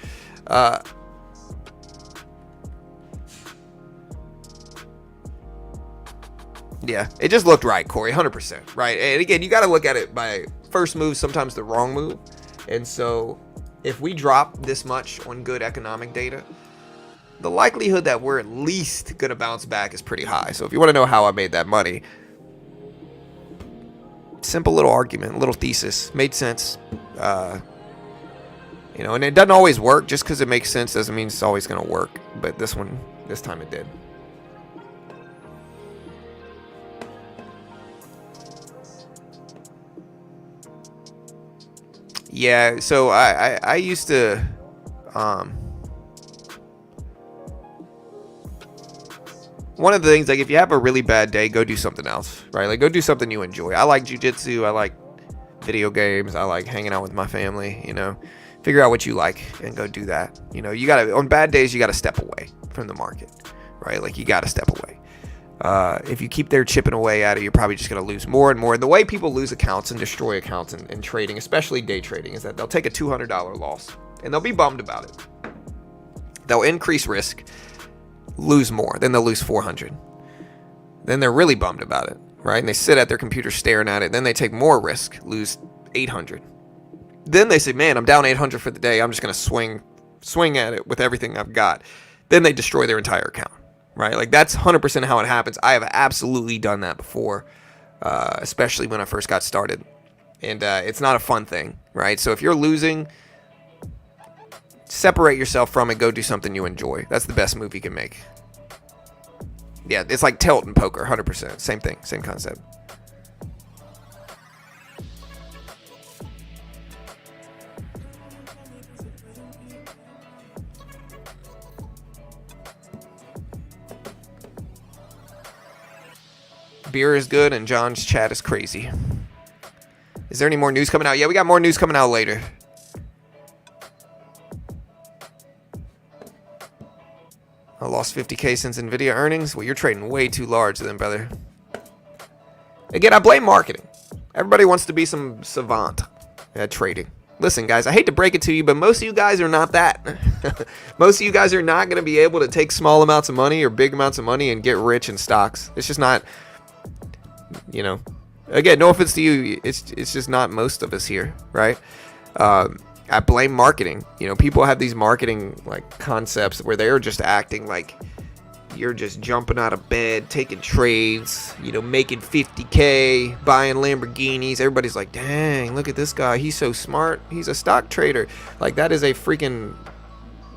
Yeah, it just looked right, Corey, 100%, right? And again, you got to look at it by first move, sometimes the wrong move. And so if we drop this much on good economic data, the likelihood that we're at least going to bounce back is pretty high. So if you want to know how I made that money, simple little argument, little thesis, made sense. You know, and it doesn't always work. Just because it makes sense doesn't mean it's always going to work. But this time it did. Yeah, so I used to one of the things, like, if you have a really bad day, go do something else, right? Like, go do something you enjoy. I like jiu-jitsu, I like video games, I like hanging out with my family, you know. Figure out what you like and go do that. You know, you gotta, on bad days, you gotta step away from the market, right? Like, you gotta step away. If you keep there chipping away at it, you're probably just going to lose more and more. And the way people lose accounts and destroy accounts in trading, especially day trading, is that they'll take a $200 loss and they'll be bummed about it. They'll increase risk, lose more, then they'll lose 400. Then they're really bummed about it, right? And they sit at their computer staring at it. Then they take more risk, lose 800. Then they say, man, I'm down 800 for the day. I'm just going to swing at it with everything I've got. Then they destroy their entire account. Right, like that's 100% how it happens. I have absolutely done that before, especially when I first got started, and it's not a fun thing, right? So if you're losing, separate yourself from it. Go do something you enjoy. That's the best move you can make. Yeah, it's like tilt in poker, 100%. Same thing, same concept. Beer is good and John's chat is crazy. Is there any more news coming out? Yeah, we got more news coming out later. I lost 50K since Nvidia earnings. Well, you're trading way too large then, brother. Again, I blame marketing. Everybody wants to be some savant at trading. Listen, guys, I hate to break it to you, but most of you guys are not that. Most of you guys are not going to be able to take small amounts of money or big amounts of money and get rich in stocks. It's just not... You know, again, no offense to you, it's just not most of us here, right? I blame marketing. You know, people have these marketing like concepts where they're just acting like you're just jumping out of bed, taking trades, you know, making 50K, buying Lamborghinis. Everybody's like, dang, look at this guy. He's so smart. He's a stock trader. Like, that is a freaking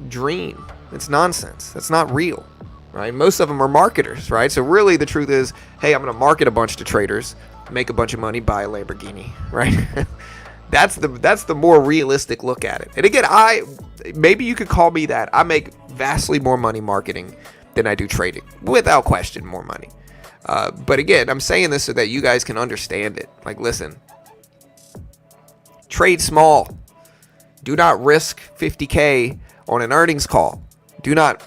dream. It's nonsense. That's not real. right? Most of them are marketers, right? So really the truth is, hey, I'm going to market a bunch to traders, make a bunch of money, buy a Lamborghini, right? That's the more realistic look at it. And again, maybe you could call me that. I make vastly more money marketing than I do trading, without question, more money. But again, I'm saying this so that you guys can understand it. Like, listen, trade small. Do not risk 50K on an earnings call. Do not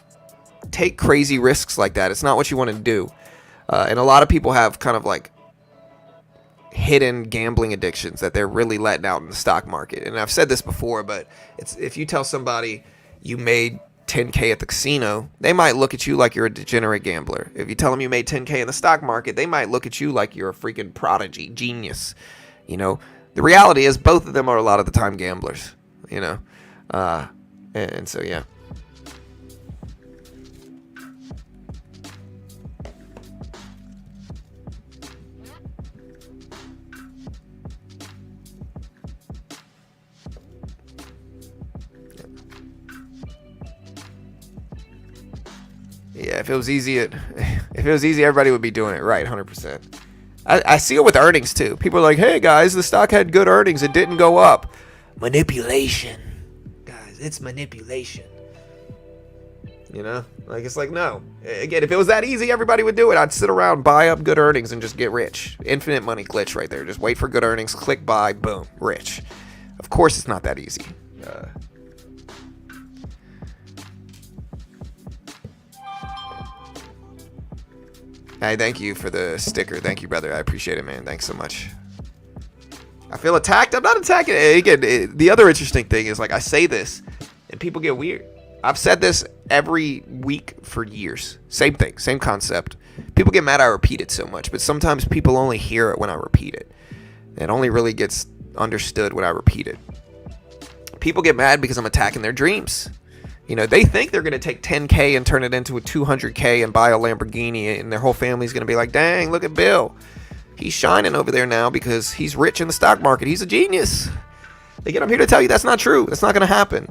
take crazy risks like that. It's not what you want to do. And a lot of people have kind of like hidden gambling addictions that they're really letting out in the stock market. And I've said this before, but if you tell somebody you made 10K at the casino, they might look at you like you're a degenerate gambler. If you tell them you made 10K in the stock market, they might look at you like you're a freaking prodigy, genius. You know, the reality is both of them are a lot of the time gamblers, you know. And so, yeah. Yeah, if it was easy, everybody would be doing it, right? 100%. I see it with earnings too. People are like, "Hey guys, the stock had good earnings, it didn't go up." Manipulation, guys, it's manipulation. You know, like it's like no. Again, if it was that easy, everybody would do it. I'd sit around, buy up good earnings, and just get rich. Infinite money glitch right there. Just wait for good earnings, click buy, boom, rich. Of course, it's not that easy. Hey, thank you for the sticker. Thank you, brother. I appreciate it, man. Thanks so much. I feel attacked. I'm not attacking. Again, the other interesting thing is, like, I say this, and people get weird. I've said this every week for years. Same thing, same concept. People get mad I repeat it so much, but sometimes people only hear it when I repeat it. It only really gets understood when I repeat it. People get mad because I'm attacking their dreams. You know, they think they're going to take 10K and turn it into a 200K and buy a Lamborghini, and their whole family's going to be like, dang, look at Bill. He's shining over there now because he's rich in the stock market. He's a genius. Again, I'm here to tell you that's not true. That's not going to happen.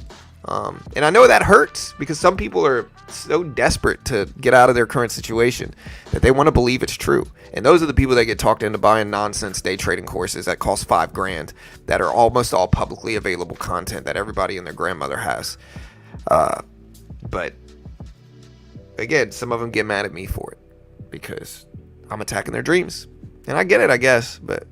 And I know that hurts because some people are so desperate to get out of their current situation that they want to believe it's true. And those are the people that get talked into buying nonsense day trading courses that cost $5,000 that are almost all publicly available content that everybody and their grandmother has. But again, some of them get mad at me for it because I'm attacking their dreams. And I get it, I guess, but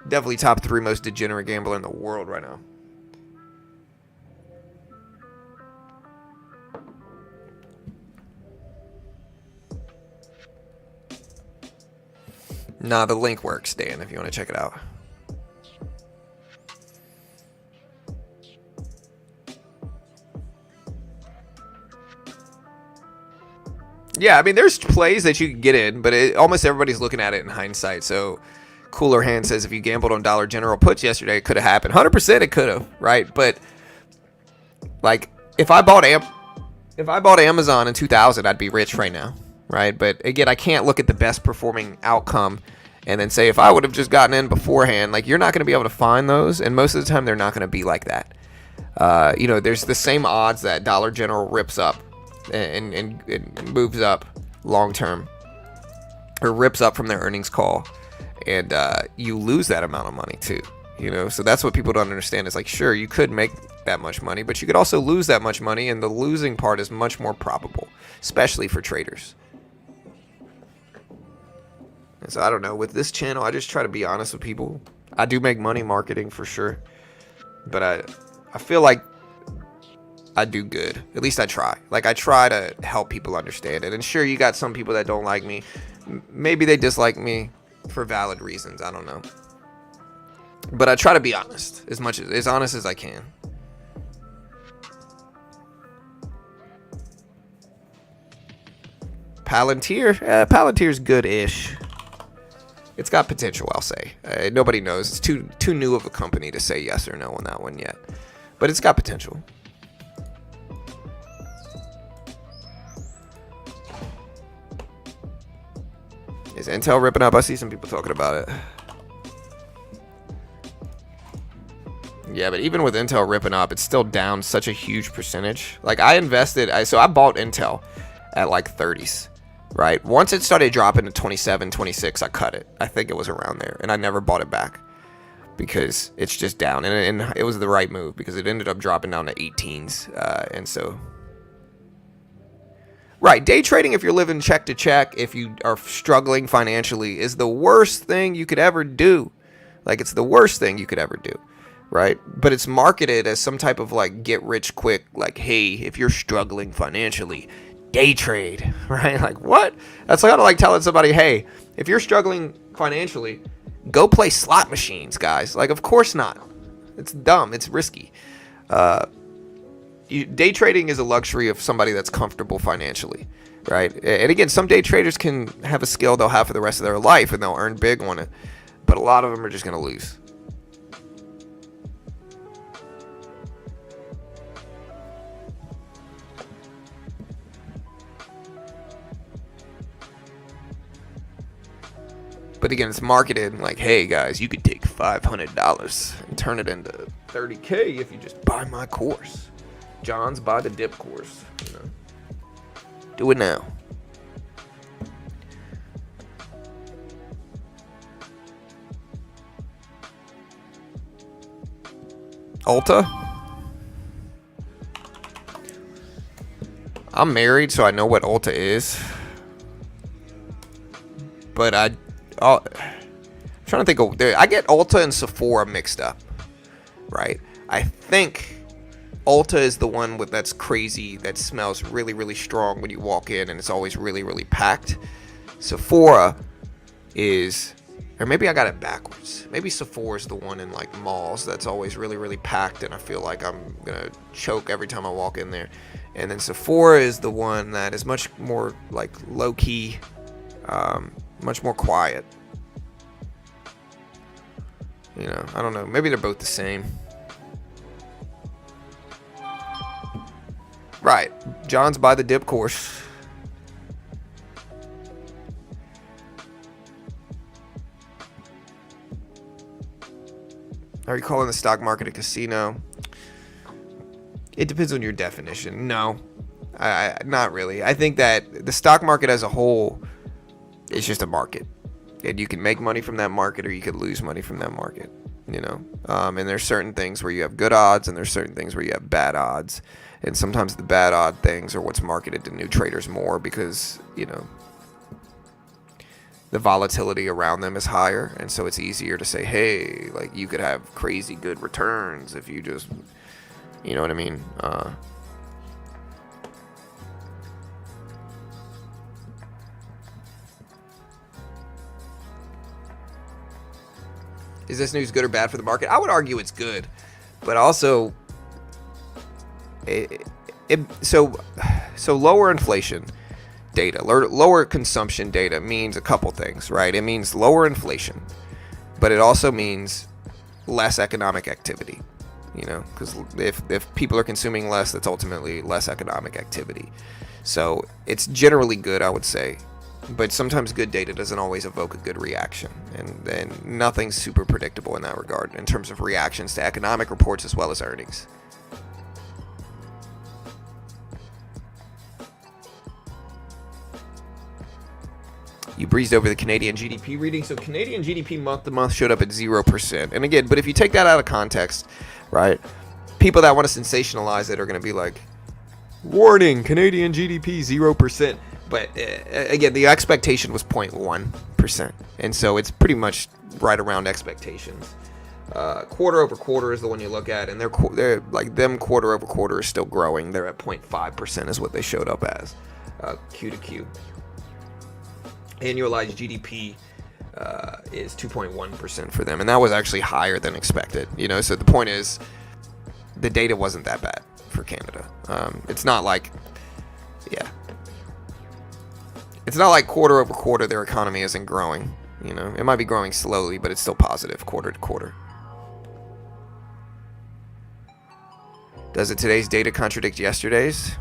definitely top 3 most degenerate gambler in the world right now. Nah, the link works, Dan, if you want to check it out. Yeah, I mean, there's plays that you can get in, but almost everybody's looking at it in hindsight. So, Cooler Hand says if you gambled on Dollar General puts yesterday, it could have happened. 100% it could have, right? But, like, if I bought Amazon in 2000, I'd be rich right now. Right, but again, I can't look at the best performing outcome and then say if I would have just gotten in beforehand, like you're not going to be able to find those, and most of the time they're not going to be like that. You know, there's the same odds that Dollar General rips up and moves up long term, or rips up from their earnings call, and you lose that amount of money too. You know, so that's what people don't understand. Is like, sure, you could make that much money, but you could also lose that much money, and the losing part is much more probable, especially for traders. And so I don't know, with this channel, I just try to be honest with people. I do make money marketing for sure, but I feel like I do good. At least I try. Like, I try to help people understand it. And sure, you got some people that don't like me. Maybe they dislike me for valid reasons. I don't know. But I try to be honest, as honest as I can. Palantir? Palantir's good-ish. It's got potential, I'll say. Nobody knows. It's too new of a company to say yes or no on that one yet. But it's got potential. Is Intel ripping up? I see some people talking about it. Yeah, but even with Intel ripping up, it's still down such a huge percentage. Like I bought Intel at like 30s, right? Once it started dropping to 27, 26, I cut it. I think it was around there, and I never bought it back because it's just down, and it was the right move because it ended up dropping down to 18s, and so. Right, day trading, if you're living check to check, if you are struggling financially, is the worst thing you could ever do. Like, it's the worst thing you could ever do, right? But it's marketed as some type of, like, get rich quick, like, hey, if you're struggling financially, day trade, right? Like, what? That's kind of like telling somebody, hey, if you're struggling financially, go play slot machines, guys. Like, of course not. It's dumb. It's risky. Day trading is a luxury of somebody that's comfortable financially, right? And again, some day traders can have a skill they'll have for the rest of their life and they'll earn big on it, but a lot of them are just going to lose. But again, it's marketed like, hey guys, you could take $500 and turn it into $30K if you just buy my course. John's buy the dip course. You know. Do it now. Ulta. I'm married, so I know what Ulta is. But I'm trying to think of. I get Ulta and Sephora mixed up, right? I think Ulta is the one that's crazy, that smells really, really strong when you walk in, and it's always really, really packed. Sephora is, or maybe I got it backwards. Maybe Sephora is the one in like malls that's always really, really packed, and I feel like I'm gonna choke every time I walk in there. And then Sephora is the one that is much more like low key, much more quiet. You know, I don't know. Maybe they're both the same. Right. John's by the dip course. Are you calling the stock market a casino? It depends on your definition. No, I not really. I think that the stock market as a whole is just a market. And you can make money from that market or you could lose money from that market. You know, and there's certain things where you have good odds and there's certain things where you have bad odds. And sometimes the bad odd things are what's marketed to new traders more because, you know, the volatility around them is higher. And so it's easier to say, hey, like you could have crazy good returns if you just, you know what I mean? Is this news good or bad for the market? I would argue it's good, but also so lower inflation data, lower consumption data means a couple things, right? It means lower inflation, but it also means less economic activity, you know, because if people are consuming less, that's ultimately less economic activity. So it's generally good, I would say, but sometimes good data doesn't always evoke a good reaction, and nothing's super predictable in that regard in terms of reactions to economic reports as well as earnings. You breezed over the Canadian GDP reading. So Canadian GDP month to month showed up at 0%. And again, but if you take that out of context, right, people that want to sensationalize it are going to be like, warning, Canadian GDP 0%. But again, the expectation was 0.1%. And so it's pretty much right around expectations. Quarter over quarter is the one you look at, and they're like them quarter over quarter is still growing. They're at 0.5% is what they showed up as, Q to Q. Annualized GDP is 2.1% for them, and that was actually higher than expected. You know, so the point is, the data wasn't that bad for Canada. It's not like, it's not like quarter over quarter their economy isn't growing. You know, it might be growing slowly, but it's still positive quarter to quarter. Does today's data contradict yesterday's?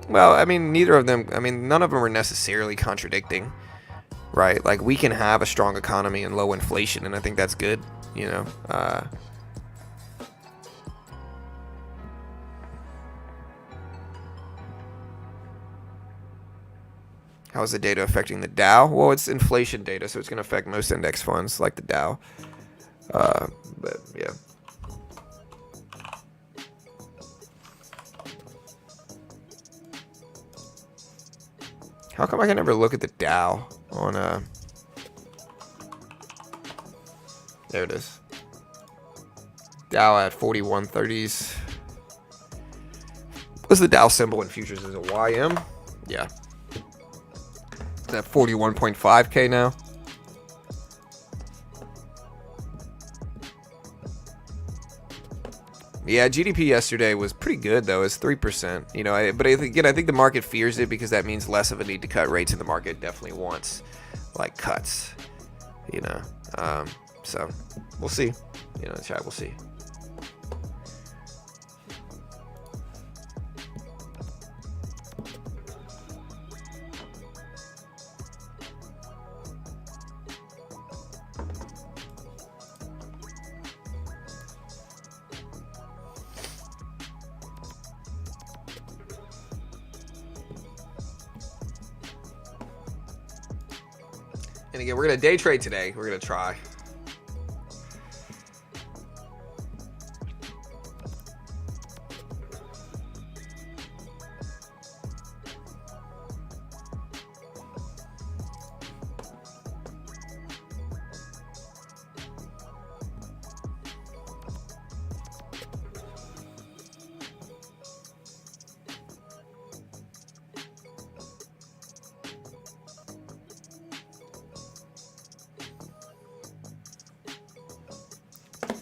Well, I mean, none of them are necessarily contradicting. Right, like we can have a strong economy and low inflation, and I think that's good. You know, How is the data affecting the Dow? Well, it's inflation data, so it's going to affect most index funds like the Dow. But yeah. How come I can never look at the Dow on there it is. Dow at 4130s. What's the Dow symbol in futures? Is it YM? Yeah. It's at 41.5K now. Yeah, GDP yesterday was pretty good though. It's 3%. You know, but I think the market fears it because that means less of a need to cut rates, and the market definitely wants like cuts. You know, so we'll see. You know, chat, we'll see. And again, we're going to day trade today. We're going to try.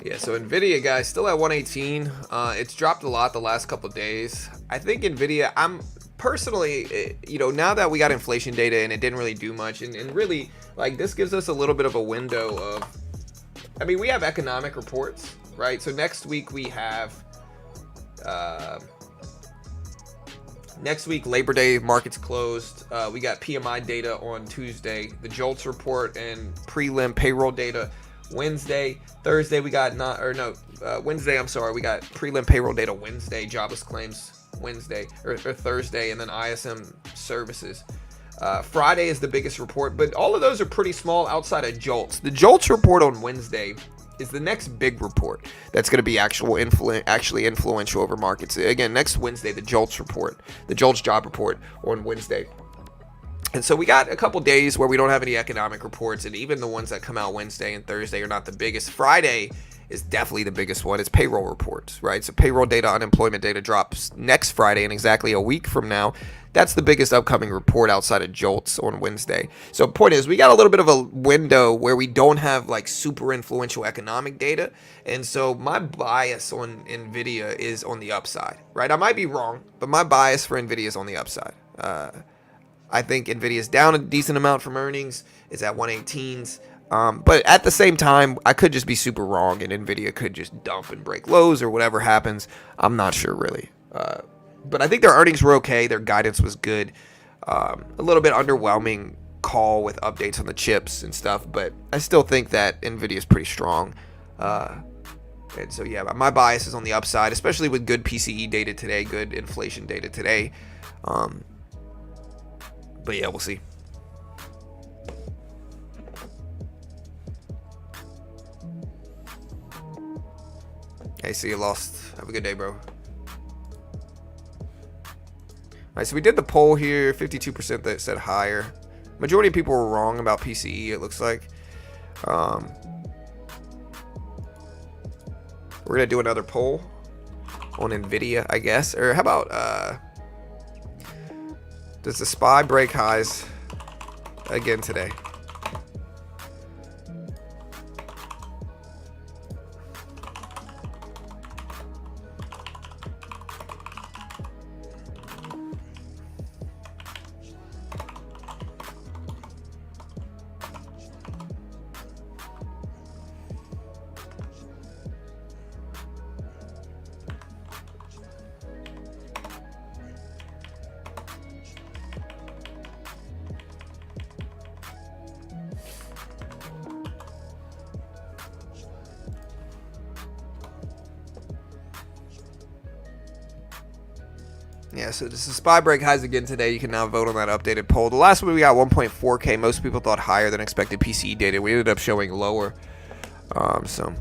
Yeah, so Nvidia, guys, still at 118. It's dropped a lot the last couple of days. I think Nvidia, I'm personally, you know, now that we got inflation data and it didn't really do much, and really, like, this gives us a little bit of a window of, I mean, we have economic reports, right? So next week we have, next week, Labor Day, markets closed. We got PMI data on Tuesday, the JOLTS report and prelim payroll data Wednesday. Thursday we got Wednesday, I'm sorry, we got prelim payroll data Wednesday, jobless claims Wednesday or Thursday, and then ISM services. Friday is the biggest report, but all of those are pretty small outside of JOLTS. The JOLTS report on Wednesday is the next big report that's going to be actually influential over markets. Again, next Wednesday, the JOLTS report, the JOLTS job report on Wednesday. And so we got a couple days where we don't have any economic reports, and even the ones that come out Wednesday and Thursday are not the biggest. Friday is definitely the biggest one. It's payroll reports, right? So payroll data, unemployment data drops next Friday, and exactly a week from now. That's the biggest upcoming report outside of JOLTS on Wednesday. So point is, we got a little bit of a window where we don't have like super influential economic data. And so my bias on NVIDIA is on the upside, right? I might be wrong, but my bias for NVIDIA is on the upside. I think NVIDIA is down a decent amount from earnings. It's at 118s. But at the same time, I could just be super wrong, and NVIDIA could just dump and break lows or whatever happens. I'm not sure, really. But I think their earnings were okay. Their guidance was good. A little bit underwhelming call with updates on the chips and stuff. But I still think that NVIDIA is pretty strong. And so, yeah, my bias is on the upside, especially with good PCE data today, good inflation data today. But yeah, we'll see. Hey, see you lost. Have a good day, bro. All right, so we did the poll here. 52% that said higher. Majority of people were wrong about PCE, it looks like. We're gonna do another poll on NVIDIA, I guess. Or how about does the SPY break highs again today? Yeah, so this is SPY break highs again today. You can now vote on that updated poll. The last one we got 1.4K. Most people thought higher than expected PCE data. We ended up showing lower. So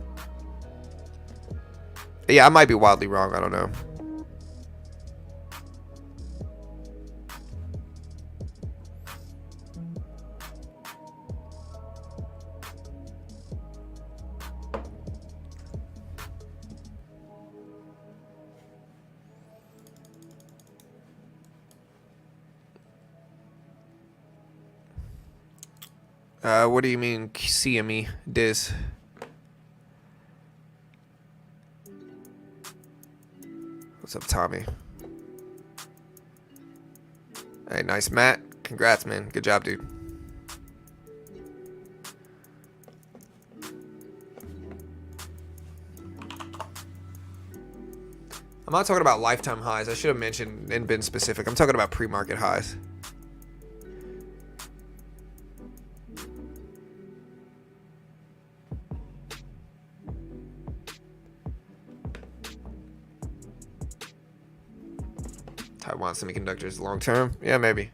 yeah, I might be wildly wrong. I don't know. What do you mean CME, Diz? What's up, Tommy? Hey, nice, Matt. Congrats, man. Good job, dude. I'm not talking about lifetime highs. I should have mentioned and been specific. I'm talking about pre-market highs. Taiwan Semiconductors long term? Yeah, maybe.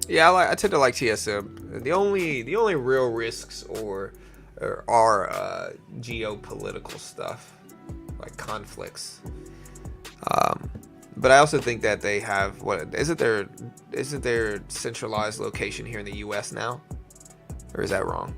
Yeah, I tend to like TSM. The only real risks are geopolitical stuff, like conflicts. But I also think that they have isn't their centralized location here in the U.S. now, or is that wrong?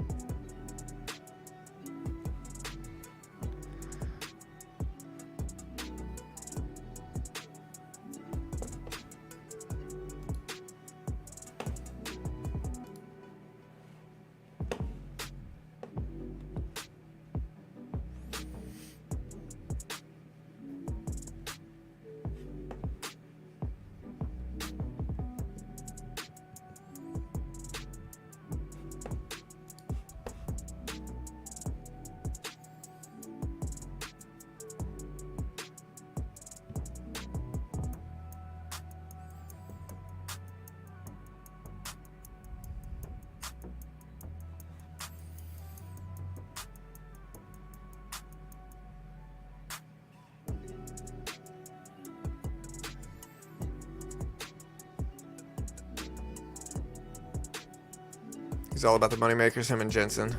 He's all about the moneymakers, him and Jensen.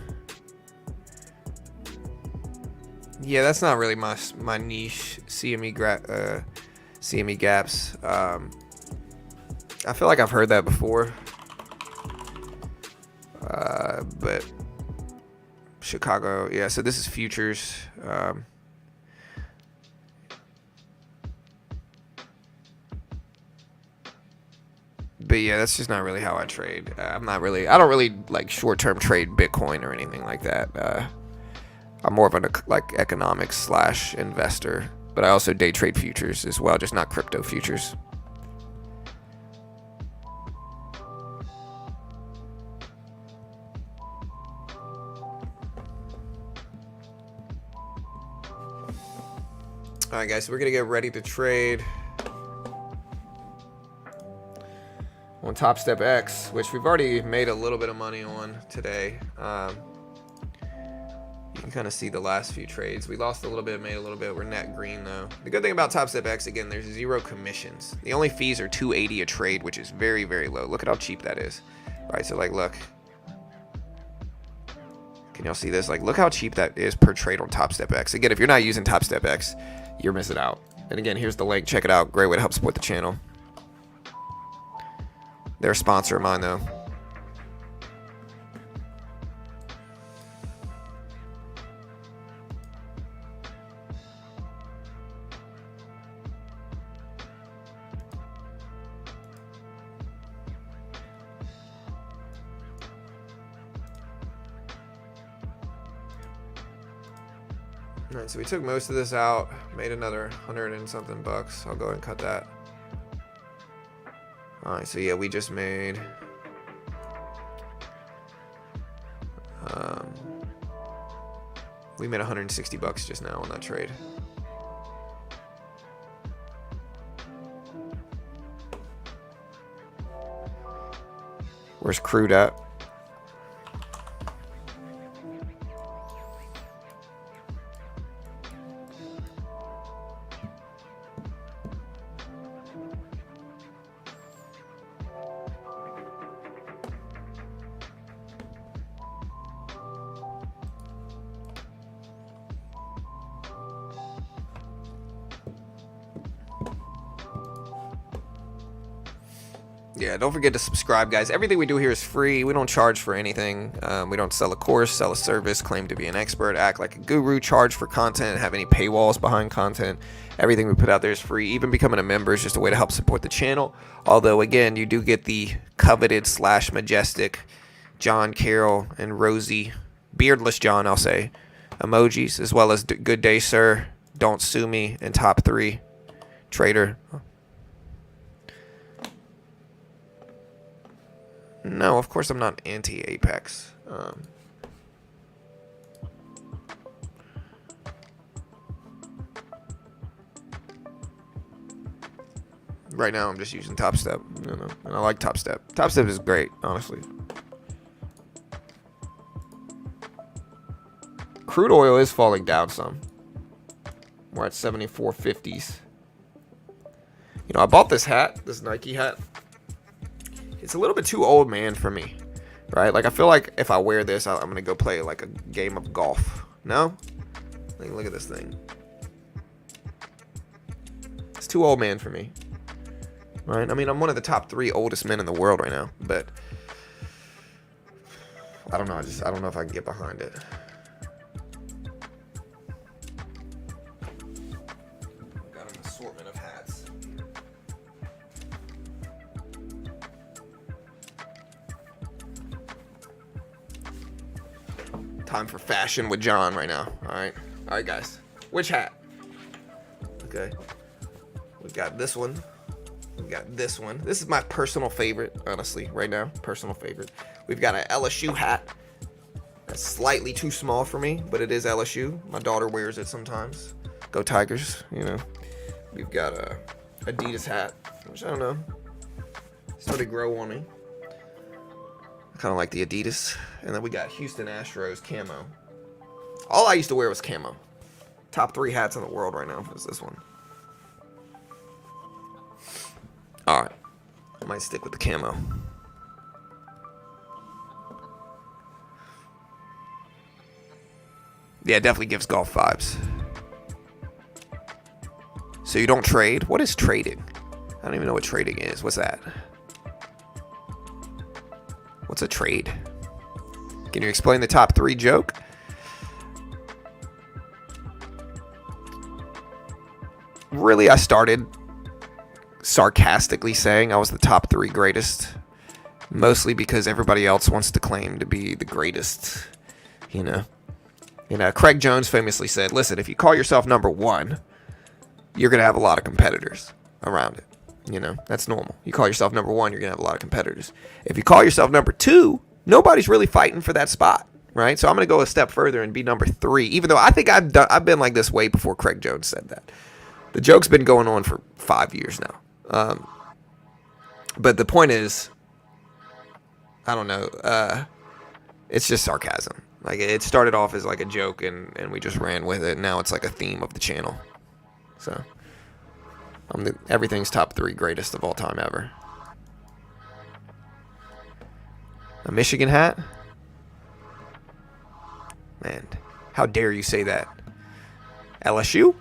Yeah, that's not really my niche. CME gaps. I feel like I've heard that before. But Chicago, yeah. So this is futures. But yeah, that's just not really how I trade. I don't really like short-term trade Bitcoin or anything like that. I'm more of an economics / investor, but I also day trade futures as well, just not crypto futures. All right, guys, so we're gonna get ready to trade on Top Step X, which we've already made a little bit of money on today. You can kind of see the last few trades. We lost a little bit, made a little bit. We're net green though. The good thing about Top Step X, again, there's 0 commissions. The only fees are $2.80 a trade, which is very, very low. Look at how cheap that is. All right, so like, look. Can y'all see this? Like, look how cheap that is per trade on Top Step X. Again, if you're not using Top Step X, you're missing out. And again, here's the link. Check it out. Great way to help support the channel. They're a sponsor of mine, though. All right, so we took most of this out, made another 100 and something bucks. I'll go ahead and cut that. All right, so yeah, we just made we made 160 bucks just now on that trade. Where's crude at? Yeah, don't forget to subscribe, guys. Everything we do here is free. We don't charge for anything. We don't sell a course, sell a service, claim to be an expert, act like a guru, charge for content, have any paywalls behind content. Everything we put out there is free. Even becoming a member is just a way to help support the channel. Although, again, you do get the coveted / majestic John, Carol, and Rosie, beardless John, I'll say, emojis, as well as good day, sir, don't sue me, and top 3 trader. No, of course I'm not anti-Apex. Right now I'm just using Top Step, you know, and I like Top Step. Top Step is great, honestly. Crude oil is falling down some. We're at 74.50s. You know, I bought this hat, this Nike hat. It's a little bit too old man for me, right? Like, I feel like if I wear this, I'm going to go play like a game of golf. No? Like, look at this thing. It's too old man for me, right? I mean, I'm one of the top 3 oldest men in the world right now, but I don't know. I don't know if I can get behind it. Got an assortment of hats. Time for fashion with John right now. All right, guys. Which hat? Okay. We've got this one. We've got this one. This is my personal favorite, honestly, right now. Personal favorite. We've got an LSU hat. That's slightly too small for me, but it is LSU. My daughter wears it sometimes. Go Tigers, you know. We've got a Adidas hat, which I don't know. Started to grow on me. I kind of like the Adidas. And then we got Houston Astros camo. All I used to wear was camo. Top 3 hats in the world right now is this one. Alright. I might stick with the camo. Yeah, it definitely gives golf vibes. So you don't trade? What is trading? I don't even know what trading is. What's that? What's a trade? Can you explain the top 3 joke? Really, I started sarcastically saying I was the top 3 greatest. Mostly because everybody else wants to claim to be the greatest. You know? And Craig Jones famously said, listen, if you call yourself number 1, you're going to have a lot of competitors around it. You know, that's normal. You call yourself number 1, you're going to have a lot of competitors. If you call yourself number 2, nobody's really fighting for that spot, right? So I'm going to go a step further and be number 3, even though I think I've been like this way before Craig Jones said that. The joke's been going on for 5 years now. But the point is, I don't know, it's just sarcasm. Like, it started off as like a joke and we just ran with it. Now it's like a theme of the channel. So everything's top 3 greatest of all time ever. A Michigan hat? Man, how dare you say that? LSU?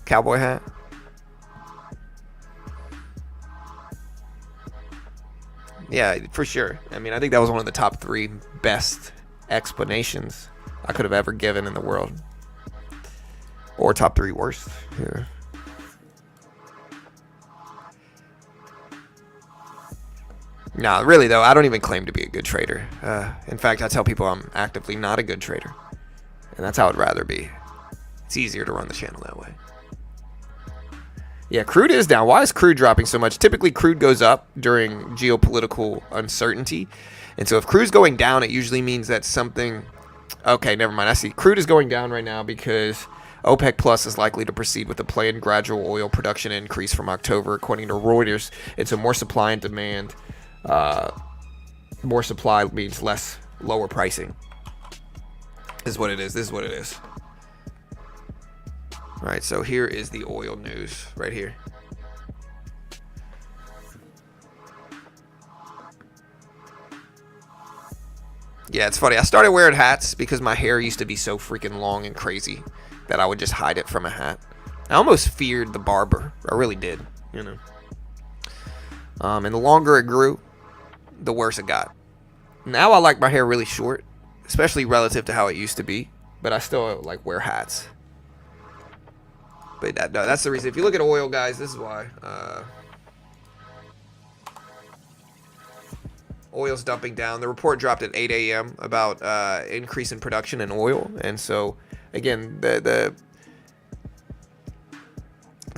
Cowboy hat? Yeah, for sure. I mean, I think that was one of the top 3 best explanations I could have ever given in the world. Or top 3 worst. Yeah. No, really though, I don't even claim to be a good trader. In fact, I tell people I'm actively not a good trader. And that's how I'd rather be. It's easier to run the channel that way. Yeah, crude is down. Why is crude dropping so much? Typically, crude goes up during geopolitical uncertainty. And so if crude's going down, it usually means that something... Okay, never mind. I see. Crude is going down right now because OPEC Plus is likely to proceed with a planned gradual oil production increase from October, according to Reuters. It's a more supply and demand. More supply means lower pricing. This is what it is. This is what it is. All right, so here is the oil news right here. Yeah, it's funny. I started wearing hats because my hair used to be so freaking long and crazy that I would just hide it from a hat. I almost feared the barber. I really did, you know. And the longer it grew, the worse it got. Now I like my hair really short, especially relative to how it used to be. But I still like wear hats. But no, that's the reason. If you look at oil, guys, this is why. Oil's dumping down. The report dropped at 8 a.m. about increase in production in oil. And so, again, the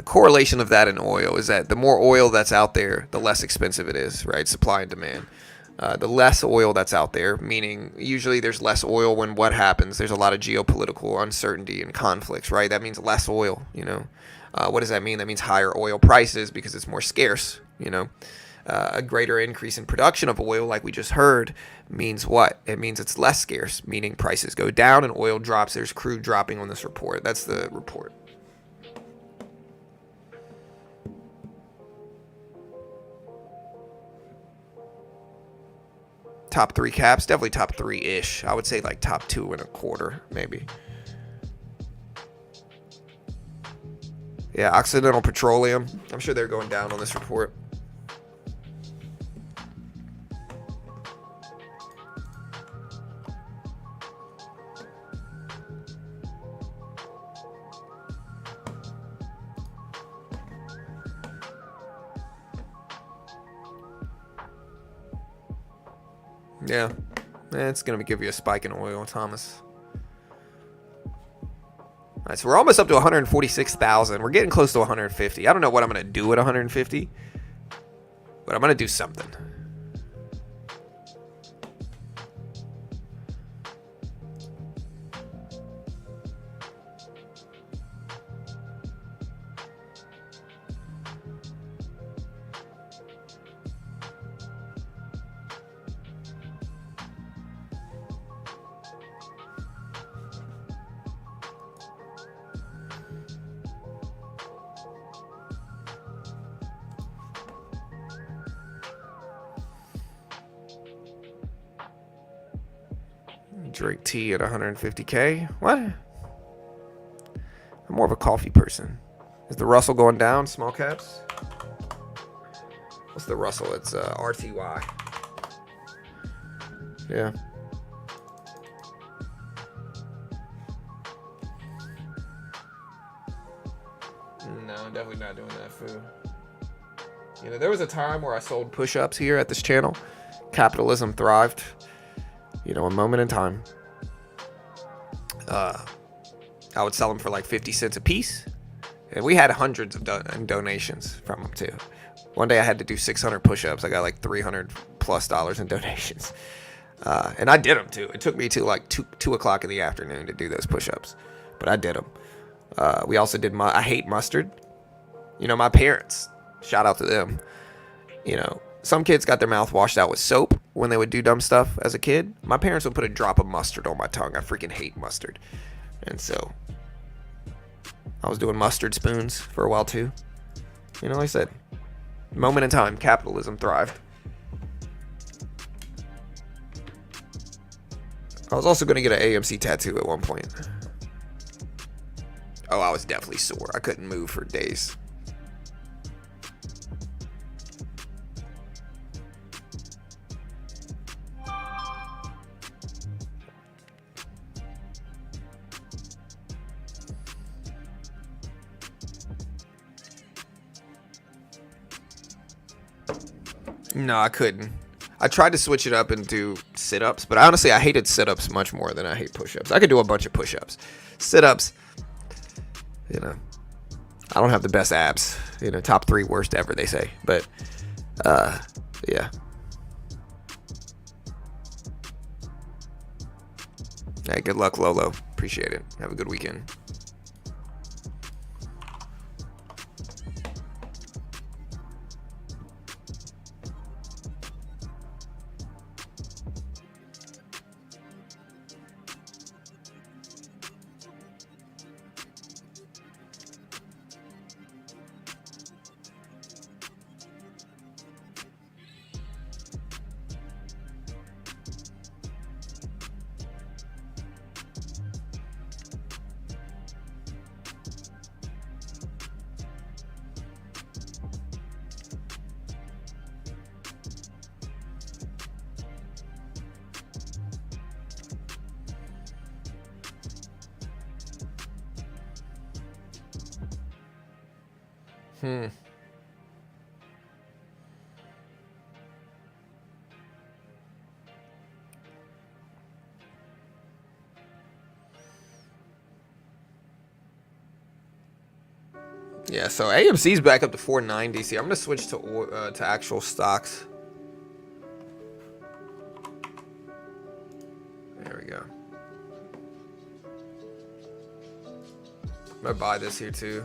correlation of that in oil is that the more oil that's out there, the less expensive it is, right? Supply and demand. The less oil that's out there, meaning usually there's less oil when what happens? There's a lot of geopolitical uncertainty and conflicts, right? That means less oil, you know. What does that mean? That means higher oil prices because it's more scarce, you know. A greater increase in production of oil, like we just heard, means what? It means it's less scarce, meaning prices go down and oil drops. There's crude dropping on this report. That's the report. Top 3 caps, definitely top 3-ish. I would say like top 2.25, maybe. Yeah, Occidental Petroleum. I'm sure they're going down on this report. Yeah, it's going to give you a spike in oil, Thomas. All right, so we're almost up to 146,000. We're getting close to 150. I don't know what I'm going to do at 150, but I'm going to do something. Drink tea at 150K. What? I'm more of a coffee person. Is the Russell going down? Small caps? What's the Russell? It's RTY. Yeah. No, I'm definitely not doing that food. You know, there was a time where I sold push-ups here at this channel. Capitalism thrived. You know, a moment in time. I would sell them for like 50 cents a piece. And we had hundreds of donations from them too. One day I had to do 600 push-ups. I got like $300+ in donations. And I did them too. It took me to like 2 o'clock in the afternoon to do those push-ups. But I did them. We also did I hate mustard. You know, my parents, shout out to them. You know, some kids got their mouth washed out with soap when they would do dumb stuff as a kid. My parents would put a drop of mustard on my tongue. I freaking hate mustard. And so I was doing mustard spoons for a while too. You know, like I said, moment in time, capitalism thrived. I was also going to get an AMC tattoo at one point. Oh, I was definitely sore. I couldn't move for days. No, I couldn't. I tried to switch it up and do sit-ups, but honestly, I hated sit-ups much more than I hate push-ups. I could do a bunch of push-ups. Sit-ups, you know, I don't have the best abs. You know, top 3 worst ever, they say. But, yeah. Hey, good luck, Lolo. Appreciate it. Have a good weekend. Yeah, so AMC's back up to 490. See, I'm gonna switch to actual stocks. There we go. I'm gonna buy this here too.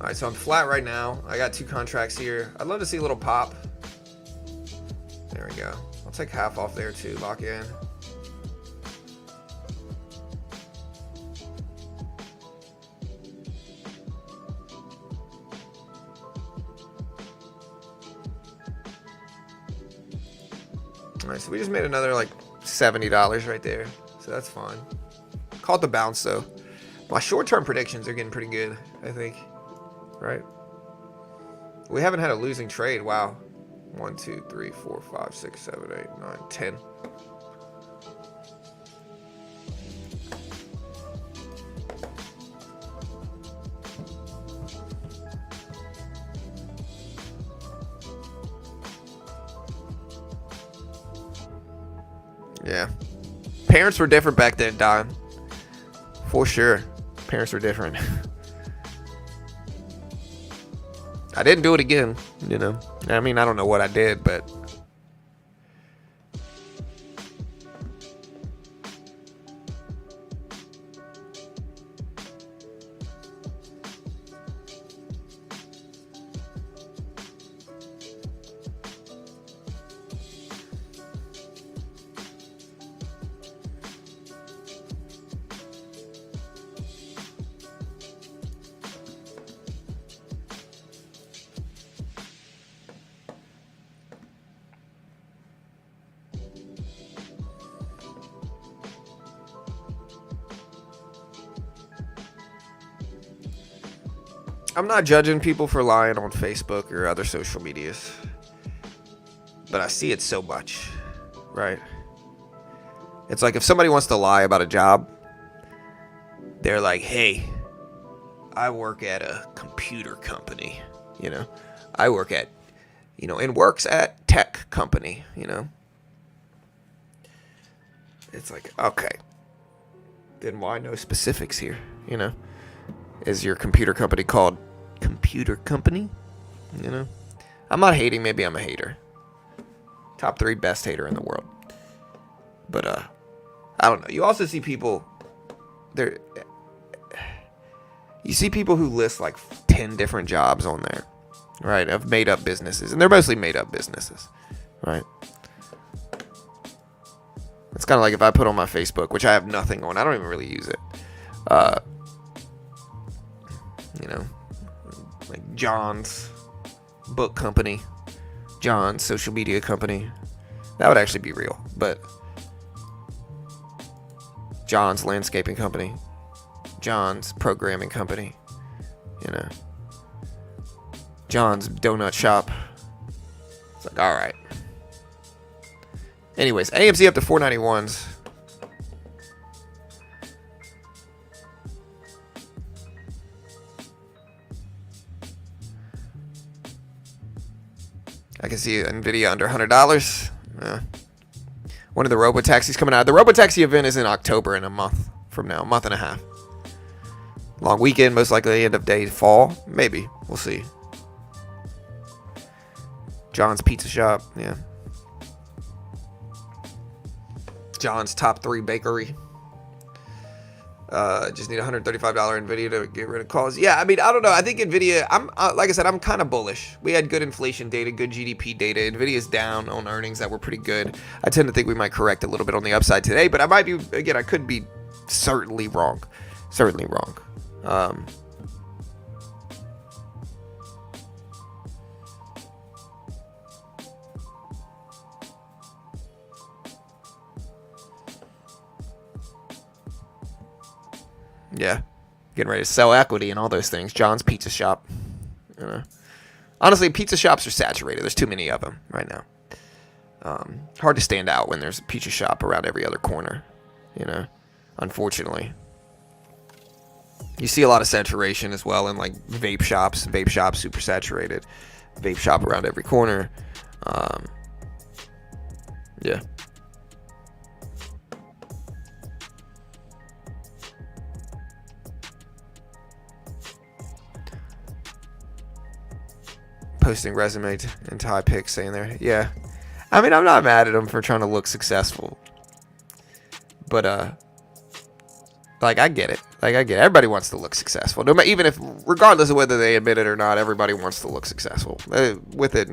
All right, so I'm flat right now. I got 2 contracts here. I'd love to see a little pop. There we go. I'll take half off there too, lock in. All right, so we just made another like $70 right there. So that's fine. Call it the bounce though. My short-term predictions are getting pretty good, I think. Right? We haven't had a losing trade. Wow. 1, 2, 3, 4, 5, 6, 7, 8, 9, 10. Yeah. Parents were different back then, Don. For sure. Parents were different. I didn't do it again, you know. I mean, I don't know what I did, but I'm not judging people for lying on Facebook or other social medias, but I see it so much, right? It's like if somebody wants to lie about a job, they're like, hey, I work at a computer company, you know, I work at, you know, and works at tech company, you know. It's like, okay, then why no specifics here, you know? Is your computer company called Computer Company? You know? I'm not hating. Maybe I'm a hater. Top 3 best hater in the world. But, I don't know. You also see people... You see people who list like 10 different jobs on there. Right? Of made-up businesses. And they're mostly made-up businesses. Right? It's kind of like if I put on my Facebook, which I have nothing on. I don't even really use it. You know, like John's book company, John's social media company. That would actually be real. But John's Landscaping Company, John's Programming Company, you know, John's Donut Shop. It's like, all right. Anyways, AMC up to 491s. I can see Nvidia under $100. One of the robotaxis coming out. The robotaxi event is in October, in a month from now, a month and a half. Long weekend, most likely end of day fall. Maybe. We'll see. John's Pizza Shop. Yeah. John's Top 3 Bakery. Just need $135 Nvidia to get rid of calls. Yeah, I mean, I don't know. I think Nvidia, like I said, I'm kind of bullish. We had good inflation data, good GDP data. Nvidia's down on earnings that were pretty good. I tend to think we might correct a little bit on the upside today, but I might be, again, I could be certainly wrong. Certainly wrong. Yeah, getting ready to sell equity and all those things. John's Pizza Shop. Honestly, pizza shops are saturated. There's too many of them right now. Hard to stand out when there's a pizza shop around every other corner, you know, unfortunately. You see a lot of saturation as well in like vape shops. Vape shops, super saturated. Vape shop around every corner. Yeah. Posting resume and tie pics saying there. Yeah. I mean, I'm not mad at them for trying to look successful. But, like, I get it. Everybody wants to look successful. No, even if, regardless of whether they admit it or not, everybody wants to look successful. With it,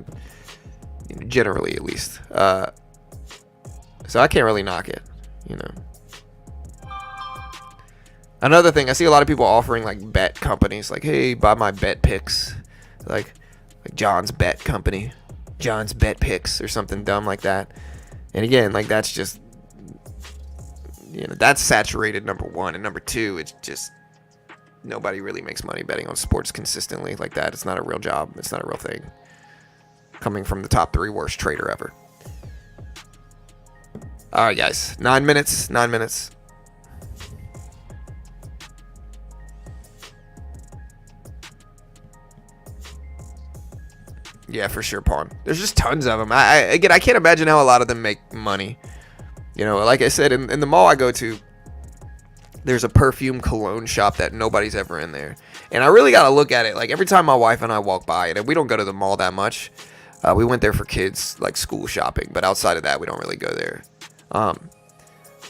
generally, at least. So I can't really knock it, you know. Another thing, I see a lot of people offering, like, bet companies. Like, hey, buy my bet picks. Like John's Bet Company, John's Bet Picks, or something dumb like that. And again, like, that's just, you know, that's saturated, number one. And number two, it's just, nobody really makes money betting on sports consistently like that. It's not a real job. It's not a real thing. Coming from the top 3 worst trader ever. All right, guys. 9 minutes. 9 minutes. Yeah, for sure, Pawn. There's just tons of them. Again, I can't imagine how a lot of them make money. You know, like I said, in the mall I go to, there's a perfume cologne shop that nobody's ever in there. And I really got to look at it. Like, every time my wife and I walk by it, and we don't go to the mall that much. We went there for kids, like, school shopping. But outside of that, we don't really go there.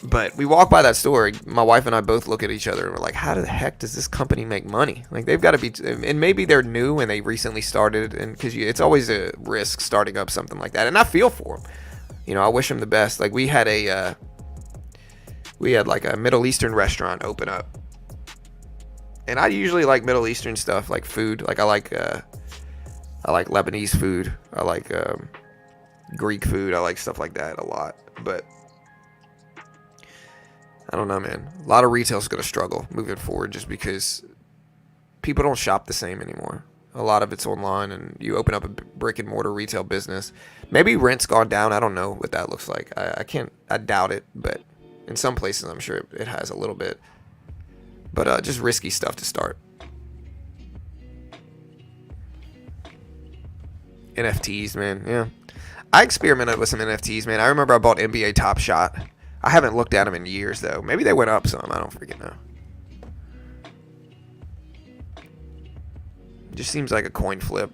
But we walk by that store, my wife and I both look at each other and we're like, how the heck does this company make money? Like, they've got to be, and maybe they're new and they recently started, and because it's always a risk starting up something like that. And I feel for them. You know, I wish them the best. Like, we had like a Middle Eastern restaurant open up. And I usually like Middle Eastern stuff, like food. Like, I like Lebanese food. I like Greek food. I like stuff like that a lot. But I don't know, man. A lot of retail's going to struggle moving forward just because people don't shop the same anymore. A lot of it's online, and you open up a brick and mortar retail business. Maybe rent's gone down. I don't know what that looks like. I doubt it, but in some places I'm sure it has a little bit. But just risky stuff to start. NFTs, man. Yeah. I experimented with some NFTs, man. I remember I bought NBA Top Shot. I haven't looked at them in years, though. Maybe they went up some. I don't freaking know. It just seems like a coin flip.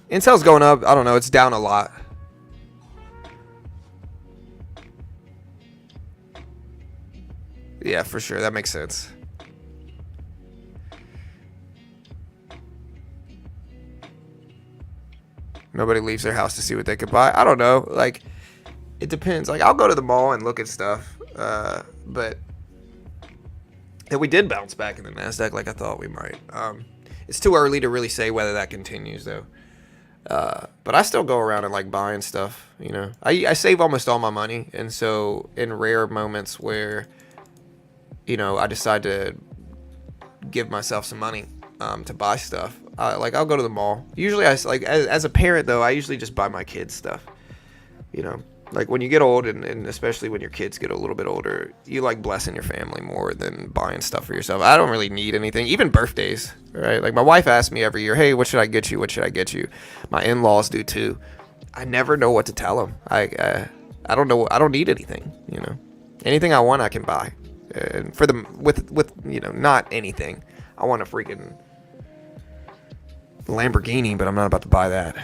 Intel's going up. I don't know. It's down a lot. Yeah, for sure. That makes sense. Nobody leaves their house to see what they could buy. I don't know. Like, it depends. Like, I'll go to the mall and look at stuff. But we did bounce back in the NASDAQ like I thought we might. It's too early to really say whether that continues, though. But I still go around and like buying stuff, you know. I save almost all my money. And so in rare moments where, you know, I decide to give myself some money to buy stuff, like I'll go to the mall. Usually as a parent, though, I usually just buy my kids stuff, you know. Like when you get old, and especially when your kids get a little bit older, you like blessing your family more than buying stuff for yourself. I don't really need anything, even birthdays, right? Like my wife asks me every year, hey, what should I get you? What should I get you? My in-laws do too. I never know what to tell them. I don't know. I don't need anything, you know. Anything I want, I can buy. And for them, with you know, not anything. I want a freaking Lamborghini, but I'm not about to buy that.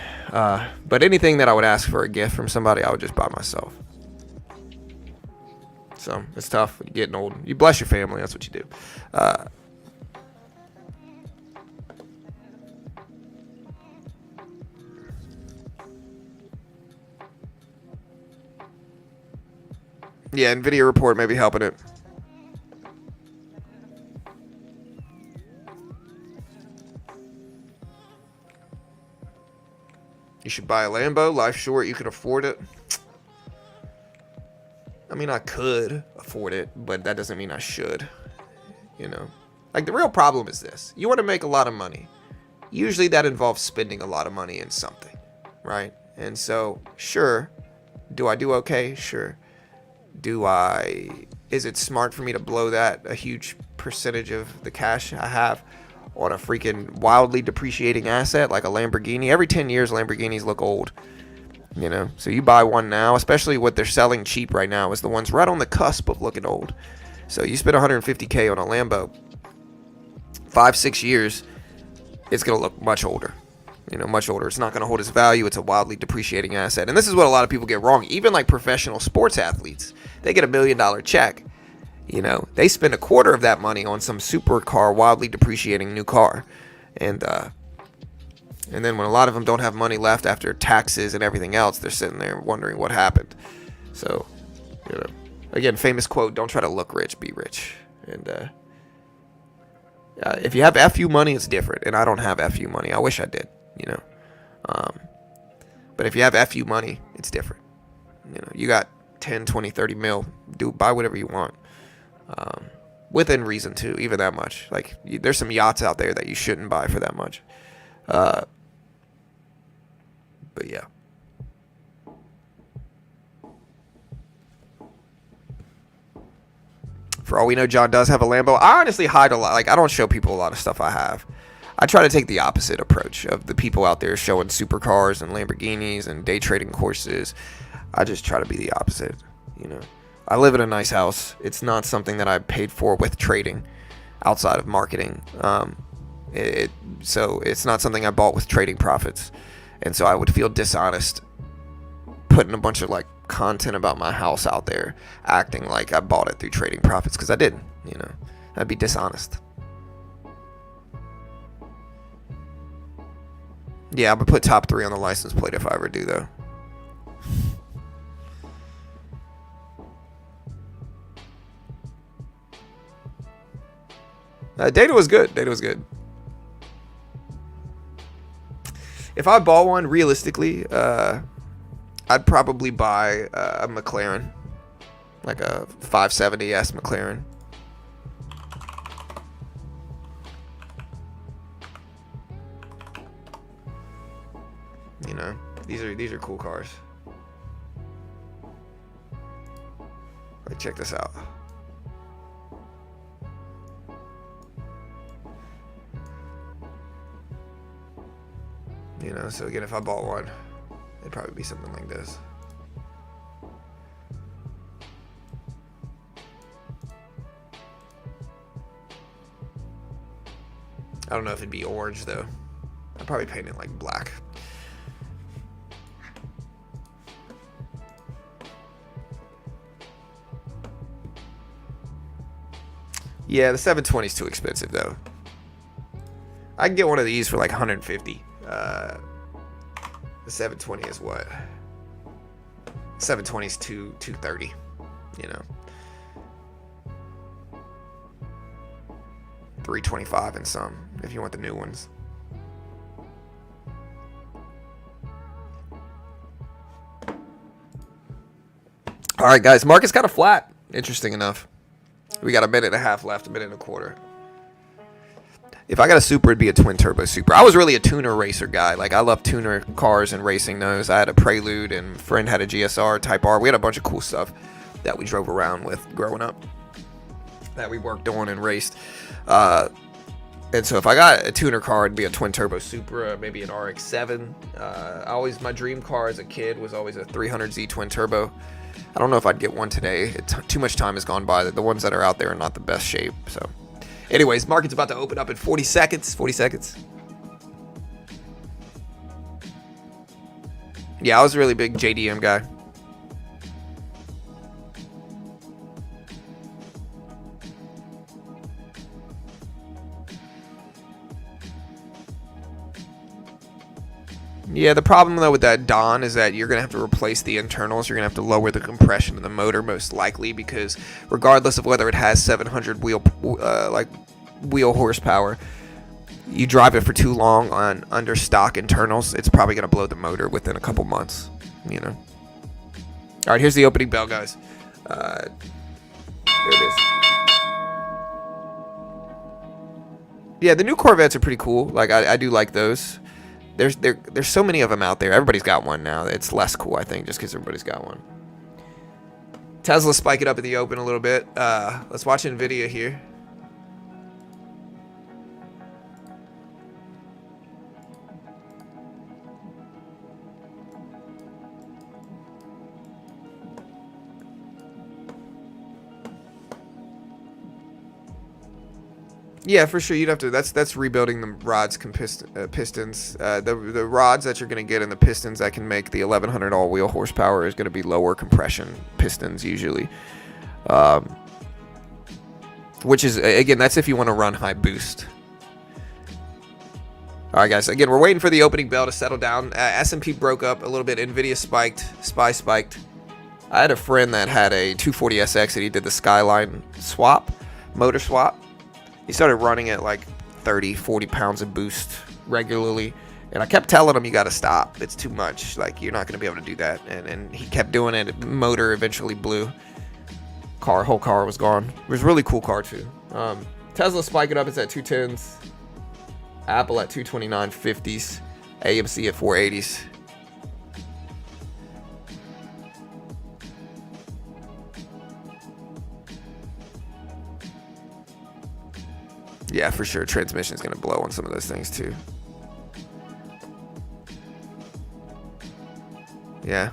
But anything that I would ask for a gift from somebody, I would just buy myself. So it's tough when you're getting old. You bless your family. That's what you do. Yeah, NVIDIA report may be helping it. You should buy a Lambo. Life's short. You can afford it. I mean, I could afford it, but that doesn't mean I should. You know? Like, the real problem is this. You want to make a lot of money. Usually that involves spending a lot of money in something, right? And so, sure. Do I do okay? Sure. Is it smart for me to blow that a huge percentage of the cash I have on a freaking wildly depreciating asset like a Lamborghini? Every 10 years, Lamborghinis look old, you know? So you buy one now, especially what they're selling cheap right now is the ones right on the cusp of looking old. So you spend $150K on a Lambo, 5-6 years, it's going to look much older. You know, much older. It's not going to hold its value. It's a wildly depreciating asset. And this is what a lot of people get wrong. Even like professional sports athletes, they get $1 million check. You know, they spend a quarter of that money on some supercar, wildly depreciating new car. And then when a lot of them don't have money left after taxes and everything else, they're sitting there wondering what happened. So, you know, again, famous quote, don't try to look rich, be rich. And if you have FU money, it's different. And I don't have FU money. I wish I did, you know. But if you have FU money, it's different. You know, you got 10, 20, 30 mil. Buy whatever you want. Within reason too, even that much. Like there's some yachts out there that you shouldn't buy for that much. But yeah. For all we know, John does have a Lambo. I honestly hide a lot. Like I don't show people a lot of stuff I have. I try to take the opposite approach of the people out there showing supercars and Lamborghinis and day trading courses. I just try to be the opposite, you know. I live in a nice house. It's not something that I paid for with trading outside of marketing. So it's not something I bought with trading profits. And so I would feel dishonest putting a bunch of like content about my house out there, acting like I bought it through trading profits, because I didn't, you know. That'd be dishonest. Yeah, I'm going to put top 3 on the license plate if I ever do, though. Data was good. Data was good. If I bought one, realistically, I'd probably buy a McLaren, like a 570S McLaren. You know, these are cool cars. Like, check this out. You know, so again, if I bought one, it'd probably be something like this. I don't know if it'd be orange though. I'd probably paint it like black. Yeah, the 720 is too expensive though. I can get one of these for like 150. The 720 is what? 720 is 230. You know, 325 and some if you want the new ones. All right, guys, market's kind of flat. Interesting enough. We got a minute and a half left, a minute and a quarter. If I got a super, it'd be a twin turbo super. I was really a tuner racer guy. Like, I love tuner cars and racing those. I had a Prelude, and a friend had a GSR Type R. We had a bunch of cool stuff that we drove around with growing up that we worked on and raced. And so if I got a tuner car, it'd be a twin turbo Supra, maybe an RX-7. My dream car as a kid was always a 300Z twin turbo. I don't know if I'd get one today. Too much time has gone by. The ones that are out there are not the best shape. So, anyways, market's about to open up in 40 seconds. 40 seconds. Yeah, I was a really big JDM guy. Yeah, the problem though with that Dawn is that you're going to have to replace the internals. You're going to have to lower the compression of the motor most likely, because regardless of whether it has 700 wheel horsepower, you drive it for too long on under stock internals, it's probably going to blow the motor within a couple months, you know. All right, here's the opening bell, guys. There it is. Yeah, the new Corvettes are pretty cool. Like, I do like those. There's so many of them out there. Everybody's got one now. It's less cool, I think, just because everybody's got one. Tesla spike it up in the open a little bit. Let's watch NVIDIA here. Yeah, for sure. You'd have to. That's rebuilding the rods, pistons. The rods that you're going to get in the pistons that can make the 1100 all-wheel horsepower is going to be lower compression pistons usually. Which is, again, that's if you want to run high boost. All right, guys. Again, we're waiting for the opening bell to settle down. S&P broke up a little bit. NVIDIA spiked. SPY spiked. I had a friend that had a 240SX and he did the Skyline swap, motor swap. He started running at like 30, 40 pounds of boost regularly. And I kept telling him, you got to stop. It's too much. Like, you're not going to be able to do that. And he kept doing it. Motor eventually blew. Whole car was gone. It was a really cool car too. Tesla spiking up. It's at 210s. Apple at 229.50s. AMC at 480s. Yeah, for sure. Transmission is going to blow on some of those things too. Yeah.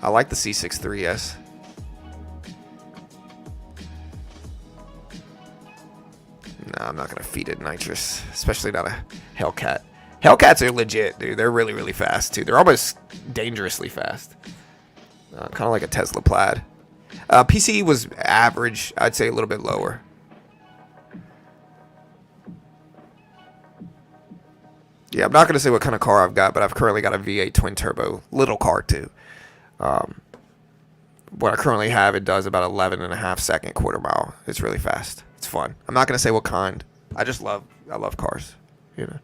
I like the C63S. No, I'm not going to feed it nitrous, especially not a Hellcat. Hellcats are legit, dude. They're really, really fast too. They're almost dangerously fast. Kind of like a Tesla Plaid. PCE was average. I'd say a little bit lower. Yeah, I'm not going to say what kind of car I've got, but I've currently got a V8 twin turbo little car too. What I currently have, it does about 11.5 second quarter mile. It's really fast. It's fun. I'm not going to say what kind. I love cars, you know.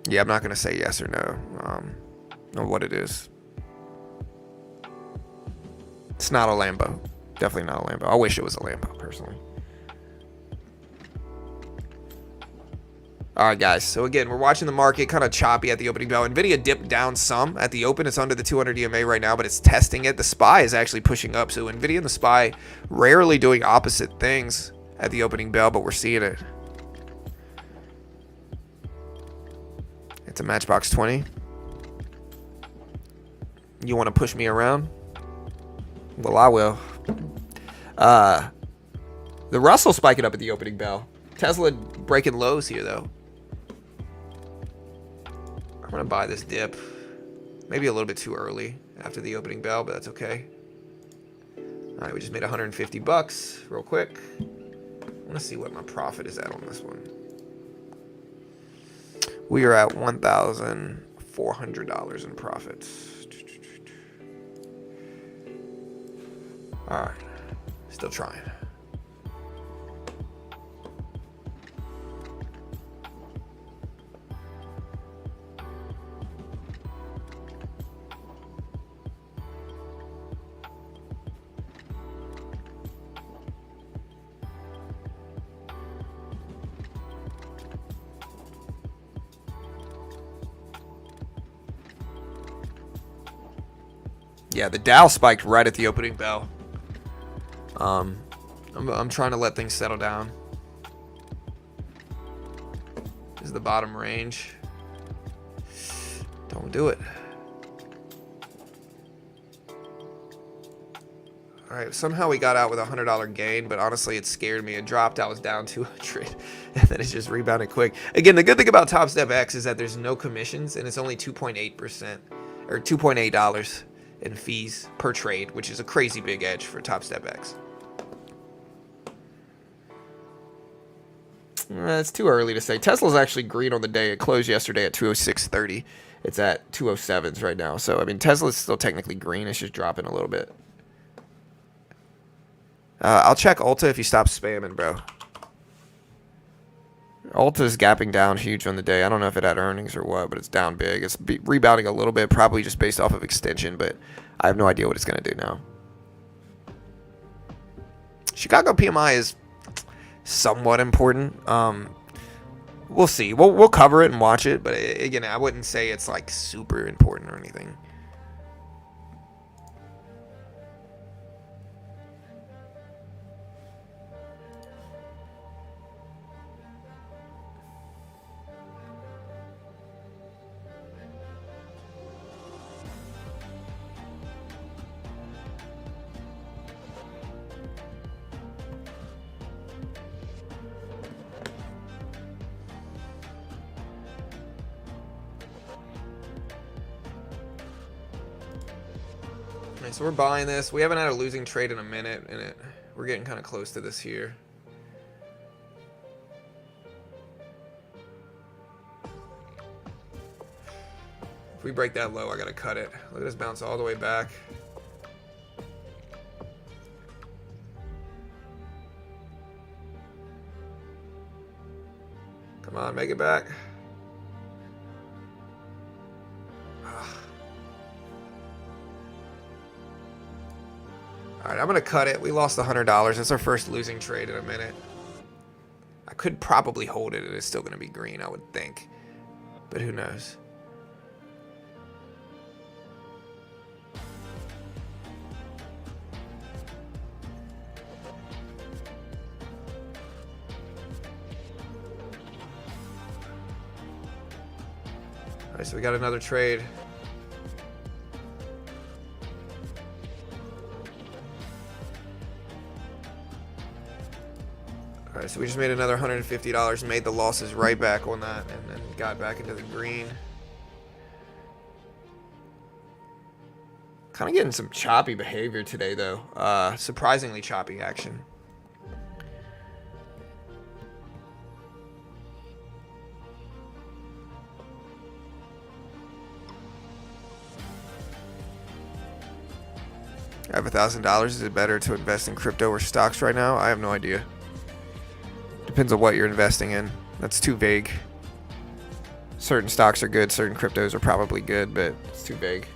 Yeah, I'm not going to say yes or no on what it is. It's not a Lambo. Definitely not a Lambo. I wish it was a Lambo, personally. All right, guys. So, again, we're watching the market kind of choppy at the opening bell. NVIDIA dipped down some at the open. It's under the 200 EMA right now, but it's testing it. The SPY is actually pushing up. So, NVIDIA and the SPY rarely doing opposite things at the opening bell, but we're seeing it. It's a Matchbox 20. You want to push me around? Well, I will. The Russell spiking up at the opening bell. Tesla breaking lows here, though. gonna buy this dip. Maybe a little bit too early after the opening bell, but that's okay. All right, we just made 150 bucks real quick. I want to see what my profit is at on this one. We are at $1,400 in profits. All right, still trying. Yeah, the Dow spiked right at the opening bell. I'm trying to let things settle down. This is the bottom range. Don't do it. All right, somehow we got out with a $100 gain, but honestly, it scared me. It dropped, I was down 200, and then it just rebounded quick. Again, the good thing about Top Step X is that there's no commissions, and it's only 2.8% or $2.8 in fees per trade, which is a crazy big edge for Top Step X. It's too early to say. Tesla's actually green on the day. It closed yesterday at 206.30. It's at 207s right now. So, I mean, Tesla's still technically green. It's just dropping a little bit. I'll check Ulta if you stop spamming, bro. Ulta's gapping down huge on the day. I don't know if it had earnings or what, but it's down big. It's rebounding a little bit, probably just based off of extension, but I have no idea what it's going to do now. Chicago PMI is somewhat important. We'll see. We'll cover it and watch it, but again, I wouldn't say it's like super important or anything. So we're buying this. We haven't had a losing trade in a minute, and we're getting kind of close to this here. If we break that low, I gotta cut it. Look at this bounce all the way back. Come on, make it back. All right, I'm going to cut it. We lost $100. That's our first losing trade in a minute. I could probably hold it, and it's still going to be green, I would think. But who knows? All right, so we got another trade. Alright, so we just made another $150 and made the losses right back on that, and then got back into the green. Kind of getting some choppy behavior today, though. Surprisingly choppy action. I have $1,000. Is it better to invest in crypto or stocks right now? I have no idea. Depends on what you're investing in. That's too vague. Certain stocks are good, certain cryptos are probably good, but it's too vague.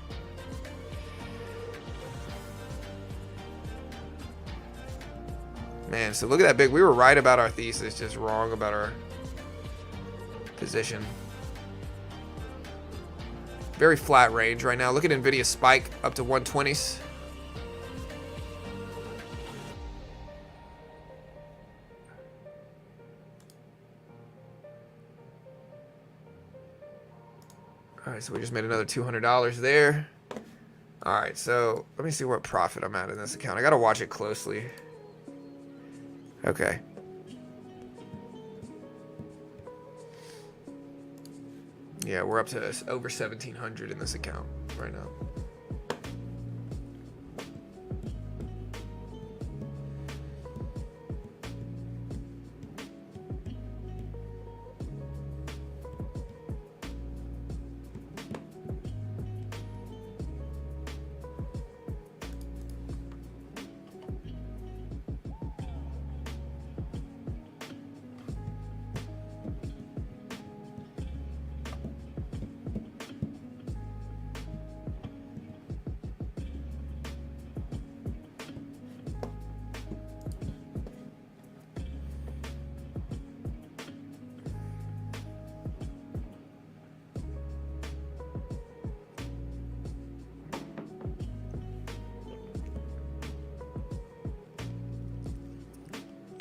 Man, so look at that big. We were right about our thesis, just wrong about our position. Very flat range right now. Look at Nvidia spike up to 120s. All right, so we just made another $200 there. All right, so let me see what profit I'm at in this account. I got to watch it closely. Okay. Yeah, we're up to over 1,700 in this account right now.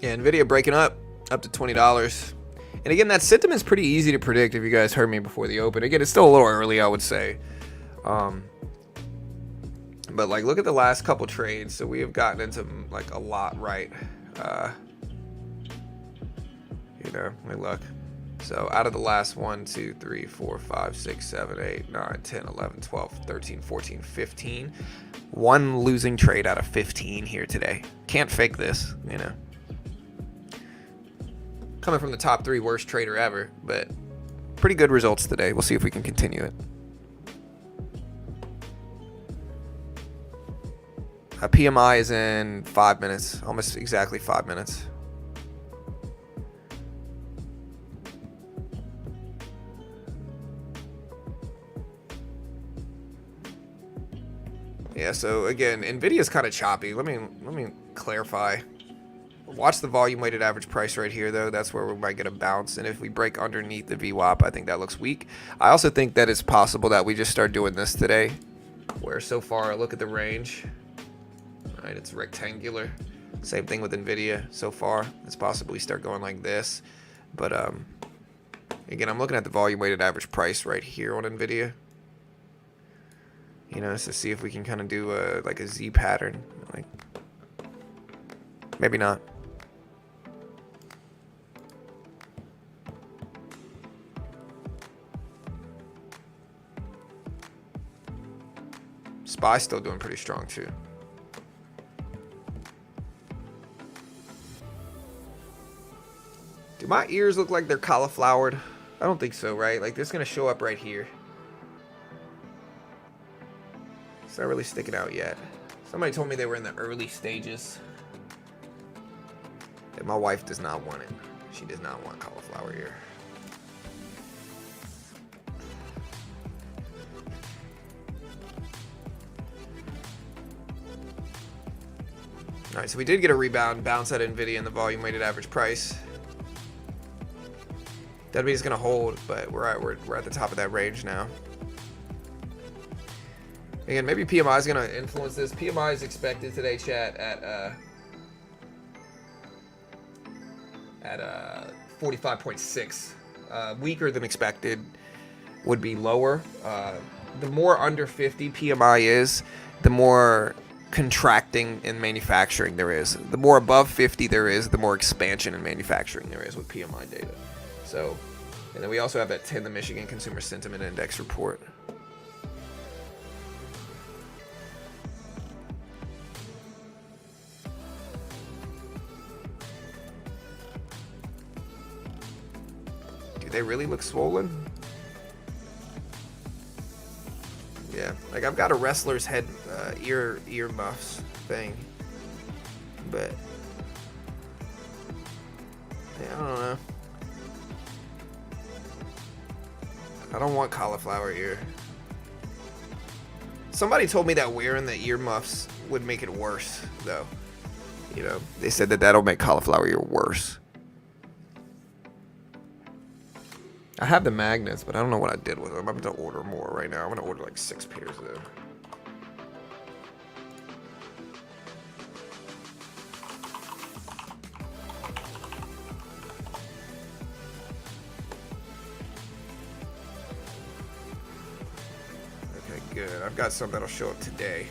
Yeah, Nvidia breaking up to $20. And again, that sentiment's pretty easy to predict if you guys heard me before the open. Again, it's still a little early, I would say. But like, look at the last couple trades. So we have gotten into like a lot right. You know, my luck. So out of the last 1, 2, 3, 4, 5, 6, 7, 8, 9, 10, 11, 12, 13, 14, 15. One losing trade out of 15 here today. Can't fake this, you know. Coming from the top 3 worst trader ever, but pretty good results today. We'll see if we can continue it. PMI is in 5 minutes, almost exactly 5 minutes. Yeah, so again, Nvidia's kind of choppy. Let me clarify. Watch the volume weighted average price right here, though. That's where we might get a bounce. And if we break underneath the VWAP, I think that looks weak. I also think that it's possible that we just start doing this today, where so far, look at the range. All right, it's rectangular. Same thing with Nvidia so far. It's possible we start going like this. But again, I'm looking at the volume weighted average price right here on Nvidia. You know, just to see if we can kind of do like a Z pattern. Like, maybe not. SPY's still doing pretty strong too. Do my ears look like they're cauliflowered? I don't think so, right? Like, this is gonna show up right here. It's not really sticking out yet. Somebody told me they were in the early stages. And my wife does not want it. She does not want cauliflower ear. All right, so we did get a rebound, bounce at Nvidia in the volume weighted average price. WB is going to hold, but we're at the top of that range now. Again, maybe PMI is going to influence this. PMI is expected today, chat, at 45.6. Weaker than expected would be lower. The more under 50 PMI is, the more contracting in manufacturing there is. The more above 50 there is, the more expansion in manufacturing there is with PMI data. So, and then we also have that 10, the Michigan Consumer Sentiment Index report. Do they really look swollen? Yeah, like I've got a wrestler's head ear muffs thing, but yeah, I don't know. I don't want cauliflower ear. Somebody told me that wearing the ear muffs would make it worse, though. You know, they said that that'll make cauliflower ear worse. I have the magnets, but I don't know what I did with them. I'm going to order more right now. I'm going to order like 6 pairs of them. Okay, good. I've got some that'll show up today.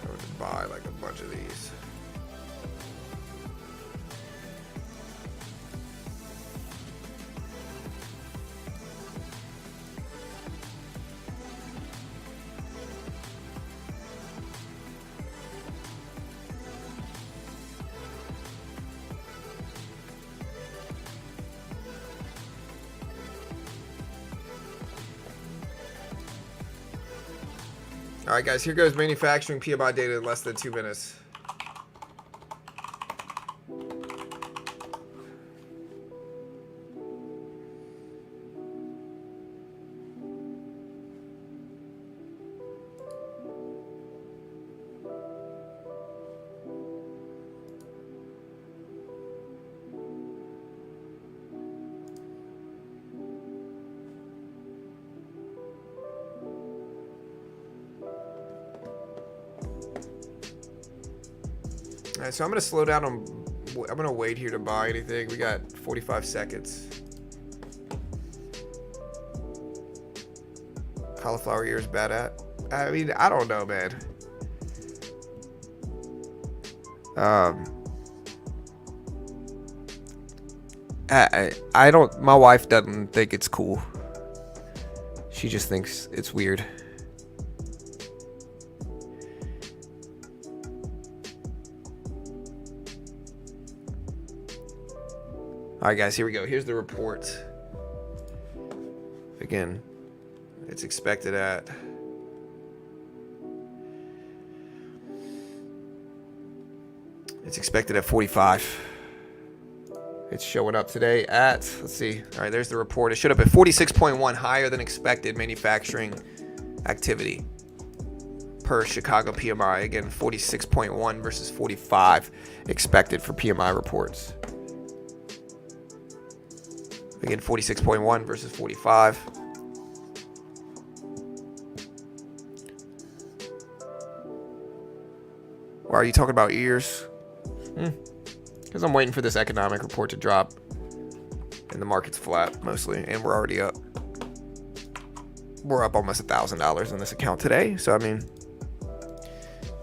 I'm going to buy like a bunch of these. All right, guys, here goes manufacturing PMI data in less than 2 minutes. All right, so I'm going to slow down on, I'm going to wait here to buy anything. We got 45 seconds. Cauliflower ears bad at. I mean, I don't know, man. I don't, my wife doesn't think it's cool. She just thinks it's weird. All right, guys, here we go. Here's the report. Again, it's expected at It's expected at 45. It's showing up today at, let's see. All right, there's the report. It showed up at 46.1, higher than expected manufacturing activity per Chicago PMI. Again, 46.1 versus 45 expected for PMI reports. Again, 46.1 versus 45. Why are you talking about ears? Because I'm waiting for this economic report to drop. And the market's flat, mostly. And we're already up. We're up almost $1,000 on this account today. So, I mean,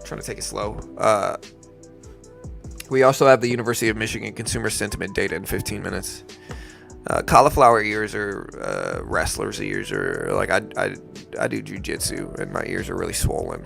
trying to take it slow. We also have the University of Michigan consumer sentiment data in 15 minutes. Cauliflower ears are wrestlers' ears, or like I do jujitsu, and my ears are really swollen.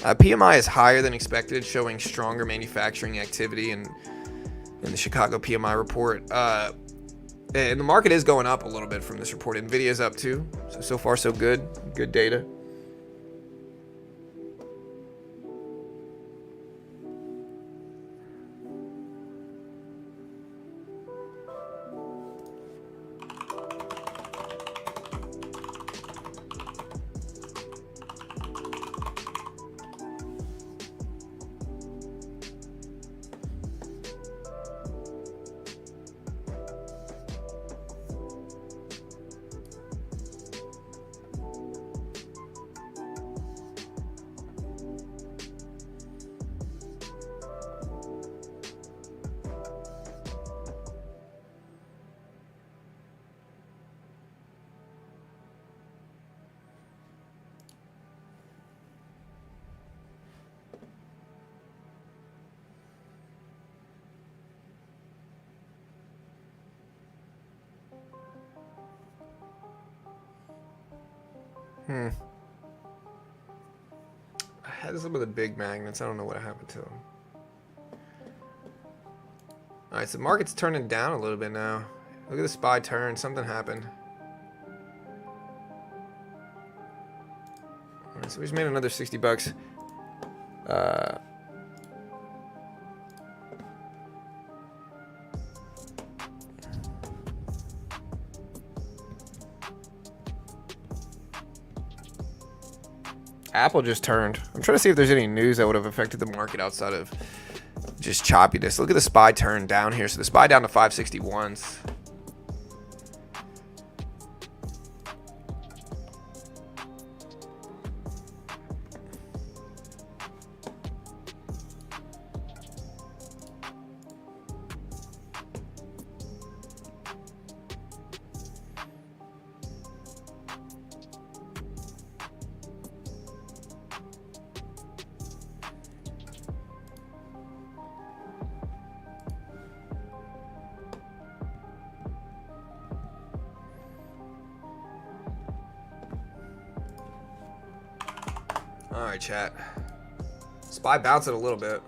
PMI is higher than expected, showing stronger manufacturing activity in the Chicago PMI report. And the market is going up a little bit from this report. Nvidia's up too. So far, so good. Good data. I had some of the big magnets. I don't know what happened to them. All right, so the market's turning down a little bit now. Look at the SPY turn. Something happened. All right, so we just made another 60 bucks. Apple just turned. I'm trying to see if there's any news that would have affected the market outside of just choppiness. Look at the SPY turn down here. So the SPY down to 561s. right, chat. SPY bouncing a little bit.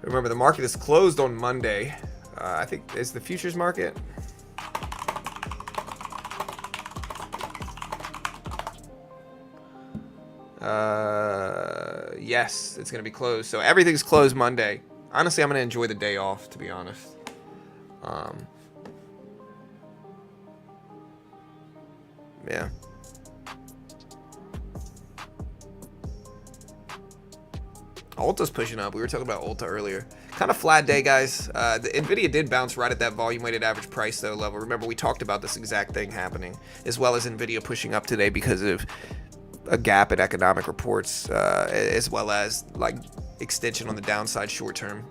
Remember, the market is closed on Monday. I think is the futures market. Yes, it's gonna be closed. So everything's closed Monday. Honestly, I'm gonna enjoy the day off, to be honest. Yeah. Ulta's pushing up. We were talking about Ulta earlier. Kind of flat day, guys. The Nvidia did bounce right at that volume weighted average price though level. Remember, we talked about this exact thing happening, as well as Nvidia pushing up today because of a gap in economic reports, as well as like extension on the downside short term.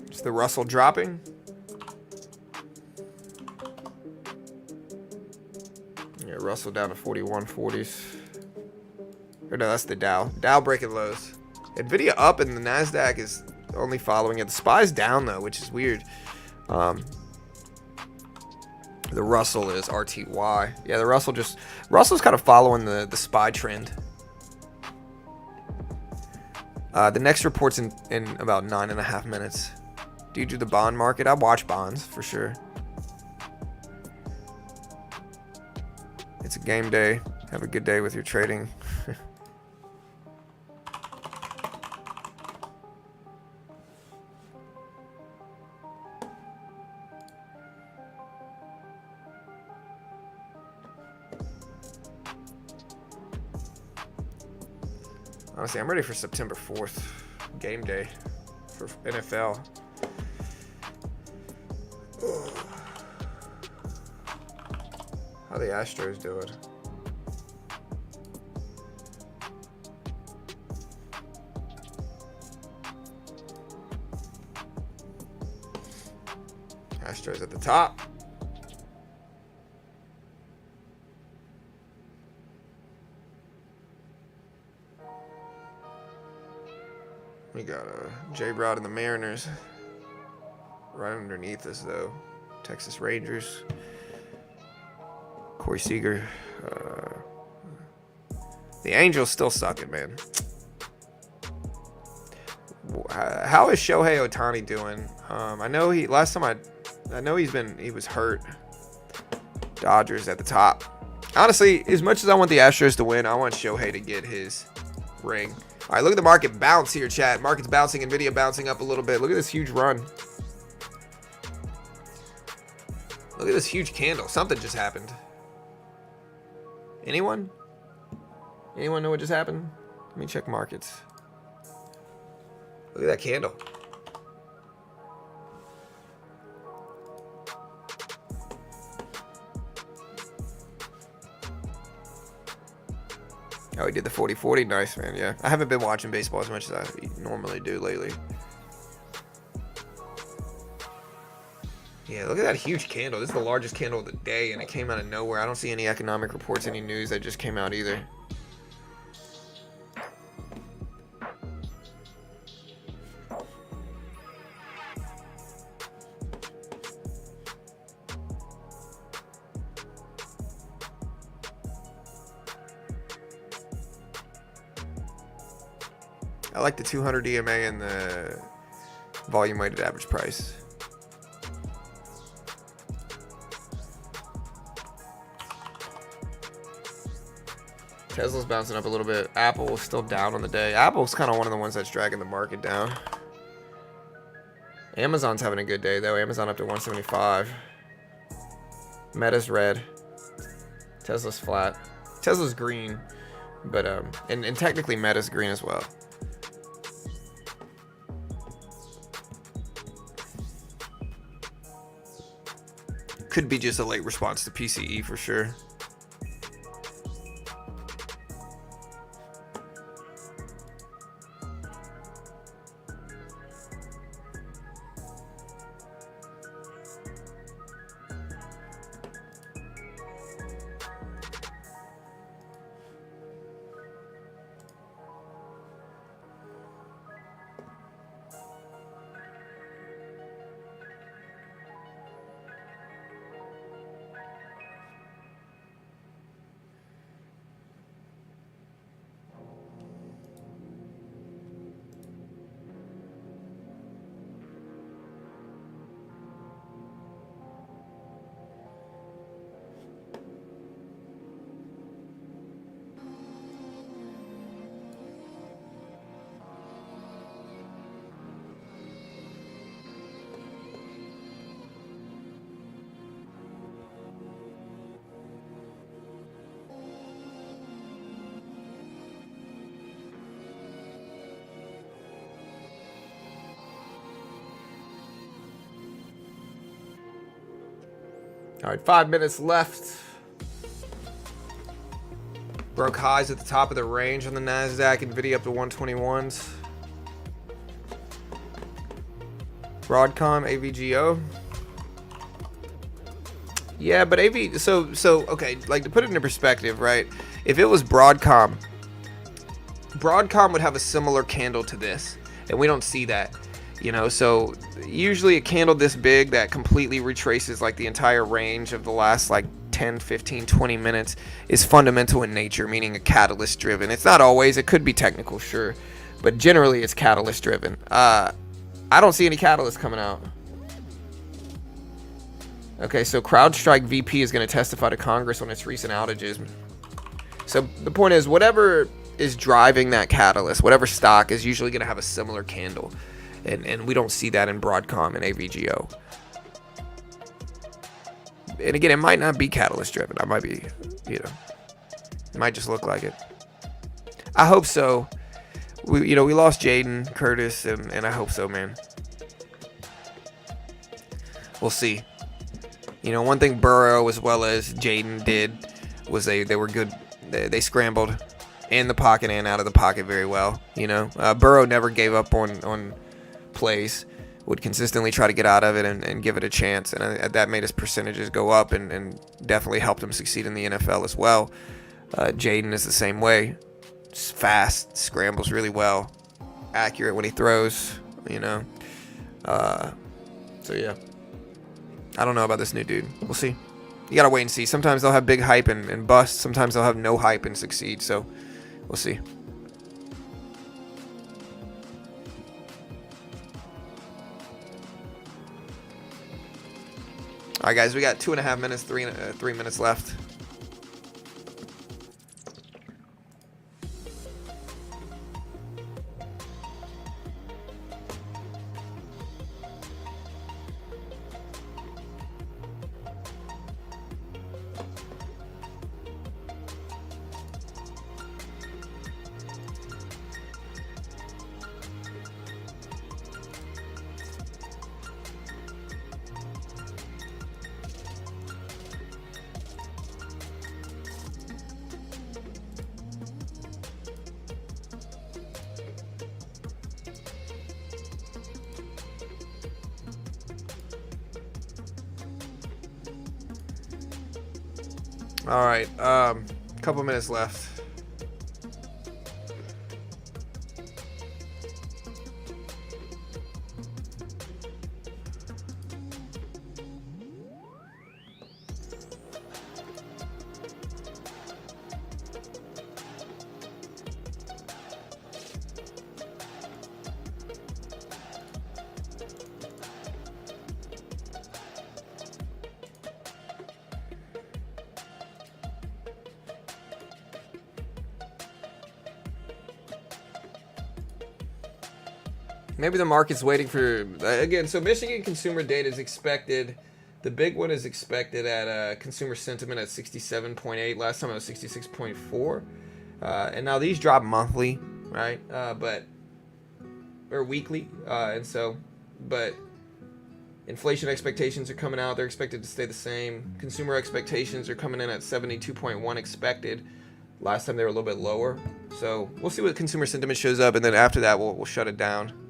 Is the Russell dropping? Yeah, Russell down to 4140s. Or no, that's the Dow. Dow breaking lows. Nvidia up and the NASDAQ is only following it. The SPY's down though, which is weird. The Russell is RTY. Yeah, the Russell's kind of following the SPY trend. The next report's in about 9.5 minutes. Do you do the bond market? I watch bonds for sure. It's a game day. Have a good day with your trading. Honestly, I'm ready for September 4th. Game day for NFL. How the Astros doing? Astros at the top. We got J-Rod and the Mariners. Right underneath us, though. Texas Rangers. Corey Seager. The Angels still sucking, man. How is Shohei Ohtani doing? I know he was hurt. Dodgers at the top. Honestly, as much as I want the Astros to win, I want Shohei to get his ring. All right, look at the market bounce here, chat. Market's bouncing, Nvidia bouncing up a little bit. Look at this huge run. Look at this huge candle. Something just happened. Anyone? Anyone know what just happened? Let me check markets. Look at that candle. Oh, he did the 40-40. Nice, man. Yeah. I haven't been watching baseball as much as I normally do lately. Yeah, look at that huge candle. This is the largest candle of the day, and it came out of nowhere. I don't see any economic reports, any news that just came out either. I like the 200 EMA and the volume weighted average price. Tesla's bouncing up a little bit. Apple is still down on the day. Apple's kind of one of the ones that's dragging the market down. Amazon's having a good day though. Amazon up to 175. Meta's red. Tesla's flat. Tesla's green, but and technically Meta's green as well. Could be just a late response to PCE for sure. All right, 5 minutes left. Broke highs at the top of the range on the NASDAQ, NVIDIA up to 121s. Broadcom, AVGO. Yeah, but so okay, like to put it into perspective, right? If it was Broadcom would have a similar candle to this, and we don't see that, you know. So usually a candle this big that completely retraces like the entire range of the last like 10, 15, 20 minutes is fundamental in nature, meaning a catalyst driven. It's not always, it could be technical, sure, but generally it's catalyst driven. I don't see any catalyst coming out. Okay, so CrowdStrike VP is going to testify to Congress on its recent outages. So the point is, whatever is driving that catalyst, whatever stock is usually going to have a similar candle. And we don't see that in Broadcom and AVGO. And again, it might not be catalyst driven. I might be, you know, it might just look like it. I hope so. We lost Jaden Curtis, and I hope so, man. We'll see. You know, one thing Burrow as well as Jaden did was they were good. They scrambled in the pocket and out of the pocket very well. You know, Burrow never gave up on plays, would consistently try to get out of it and give it a chance. And that made his percentages go up and definitely helped him succeed in the NFL as well. Jaden is the same way. Just fast, scrambles really well, accurate when he throws, you know. So, yeah. I don't know about this new dude. We'll see. You got to wait and see. Sometimes they'll have big hype and bust. Sometimes they'll have no hype and succeed. So, we'll see. All right, guys. We got 2.5 minutes, 3 minutes left. All right, couple minutes left. Maybe the market's waiting for, again, so Michigan consumer data is expected. The big one is expected at consumer sentiment at 67.8. Last time it was 66.4. And now these drop monthly, right? Or weekly. But inflation expectations are coming out. They're expected to stay the same. Consumer expectations are coming in at 72.1 expected. Last time they were a little bit lower. So we'll see what consumer sentiment shows up. And then after that, we'll shut it down.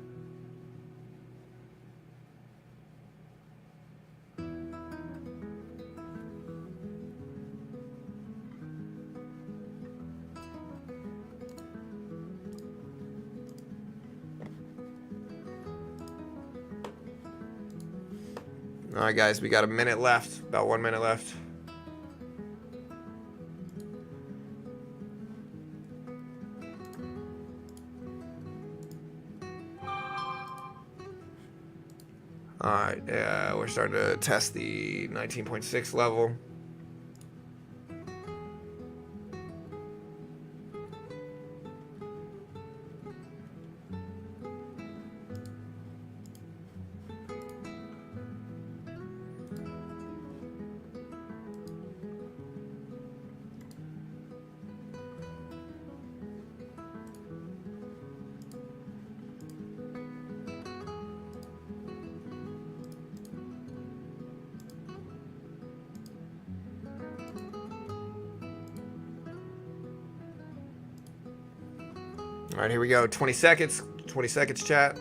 All right, guys, we got a minute left, about 1 minute left. All right, we're starting to test the 19.6 level. All right, here we go. 20 seconds. 20 seconds, chat.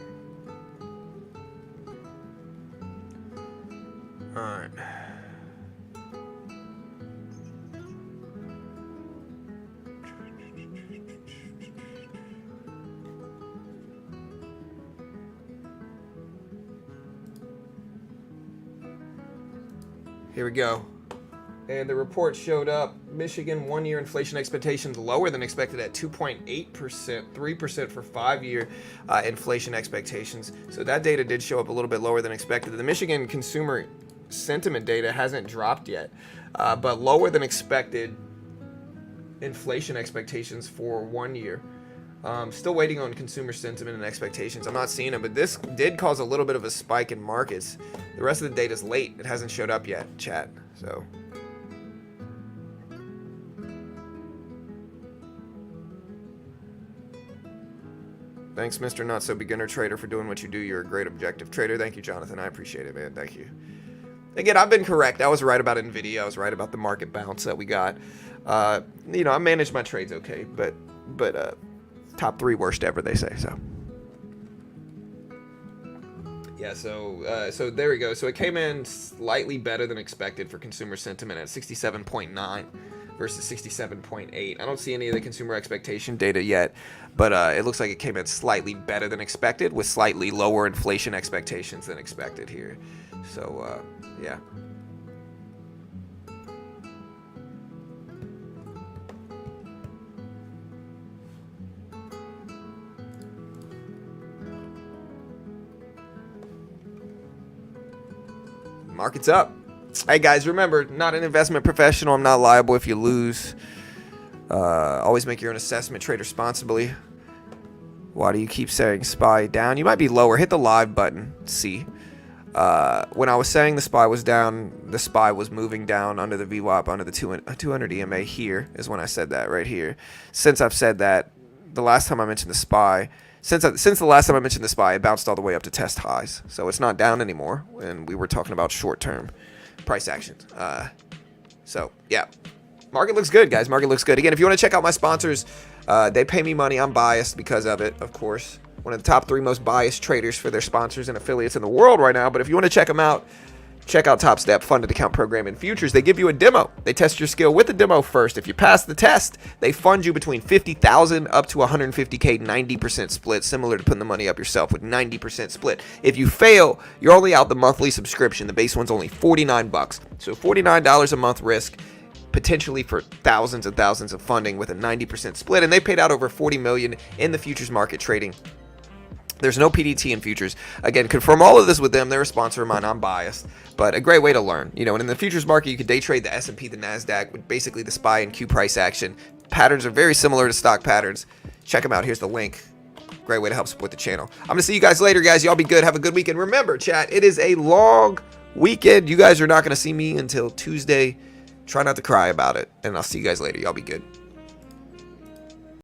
All right. Here we go. And the report showed up Michigan 1-year inflation expectations lower than expected at 2.8%, 3% for 5-year inflation expectations. So that data did show up a little bit lower than expected. The Michigan consumer sentiment data hasn't dropped yet, but lower than expected inflation expectations for 1 year. Still waiting on consumer sentiment and expectations. I'm not seeing it, but this did cause a little bit of a spike in markets. The rest of the data's late. It hasn't showed up yet, chat. So thanks, Mr. Not So Beginner Trader, for doing what you do. You're a great objective trader. Thank you, Jonathan. I appreciate it, man. Thank you. Again, I've been correct. I was right about NVIDIA. I was right about the market bounce that we got. I managed my trades okay, but top 3 worst ever, they say. So yeah, so there we go. So it came in slightly better than expected for consumer sentiment at 67.9 versus 67.8. I don't see any of the consumer expectation data yet, but it looks like it came in slightly better than expected with slightly lower inflation expectations than expected here. So yeah. Market's up. Hey guys, remember, not an investment professional. I'm not liable if you lose. Always make your own assessment. Trade responsibly. Why do you keep saying SPY down? You might be lower. Hit the live button. See. When I was saying the SPY was down, the SPY was moving down under the VWAP, under the 200 EMA. Here is when I said that, right here. Since I've said that, the last time I mentioned the SPY, since the last time I mentioned the SPY, it bounced all the way up to test highs. So it's not down anymore, and we were talking about short-term price actions. So, yeah. Market looks good, guys. Market looks good. Again, if you want to check out my sponsors, they pay me money. I'm biased because of it, of course. One of the top 3 most biased traders for their sponsors and affiliates in the world right now. But if you want to check them out, check out Top Step Funded Account Program and Futures. They give you a demo. They test your skill with the demo first. If you pass the test, they fund you between $50,000 up to $150K, 90% split, similar to putting the money up yourself with 90% split. If you fail, you're only out the monthly subscription. The base one's only $49. So $49 a month risk, potentially for thousands and thousands of funding with a 90% split. And they paid out over $40 million in the futures market trading. There's no PDT in futures. Again, confirm all of this with them. They're a sponsor of mine. I'm biased, but a great way to learn. And in the futures market, you could day trade the S&P, the NASDAQ, with basically the SPY and Q price action. Patterns are very similar to stock patterns. Check them out. Here's the link. Great way to help support the channel. I'm going to see you guys later, guys. Y'all be good. Have a good weekend. Remember, chat, it is a long weekend. You guys are not going to see me until Tuesday. Try not to cry about it, and I'll see you guys later. Y'all be good.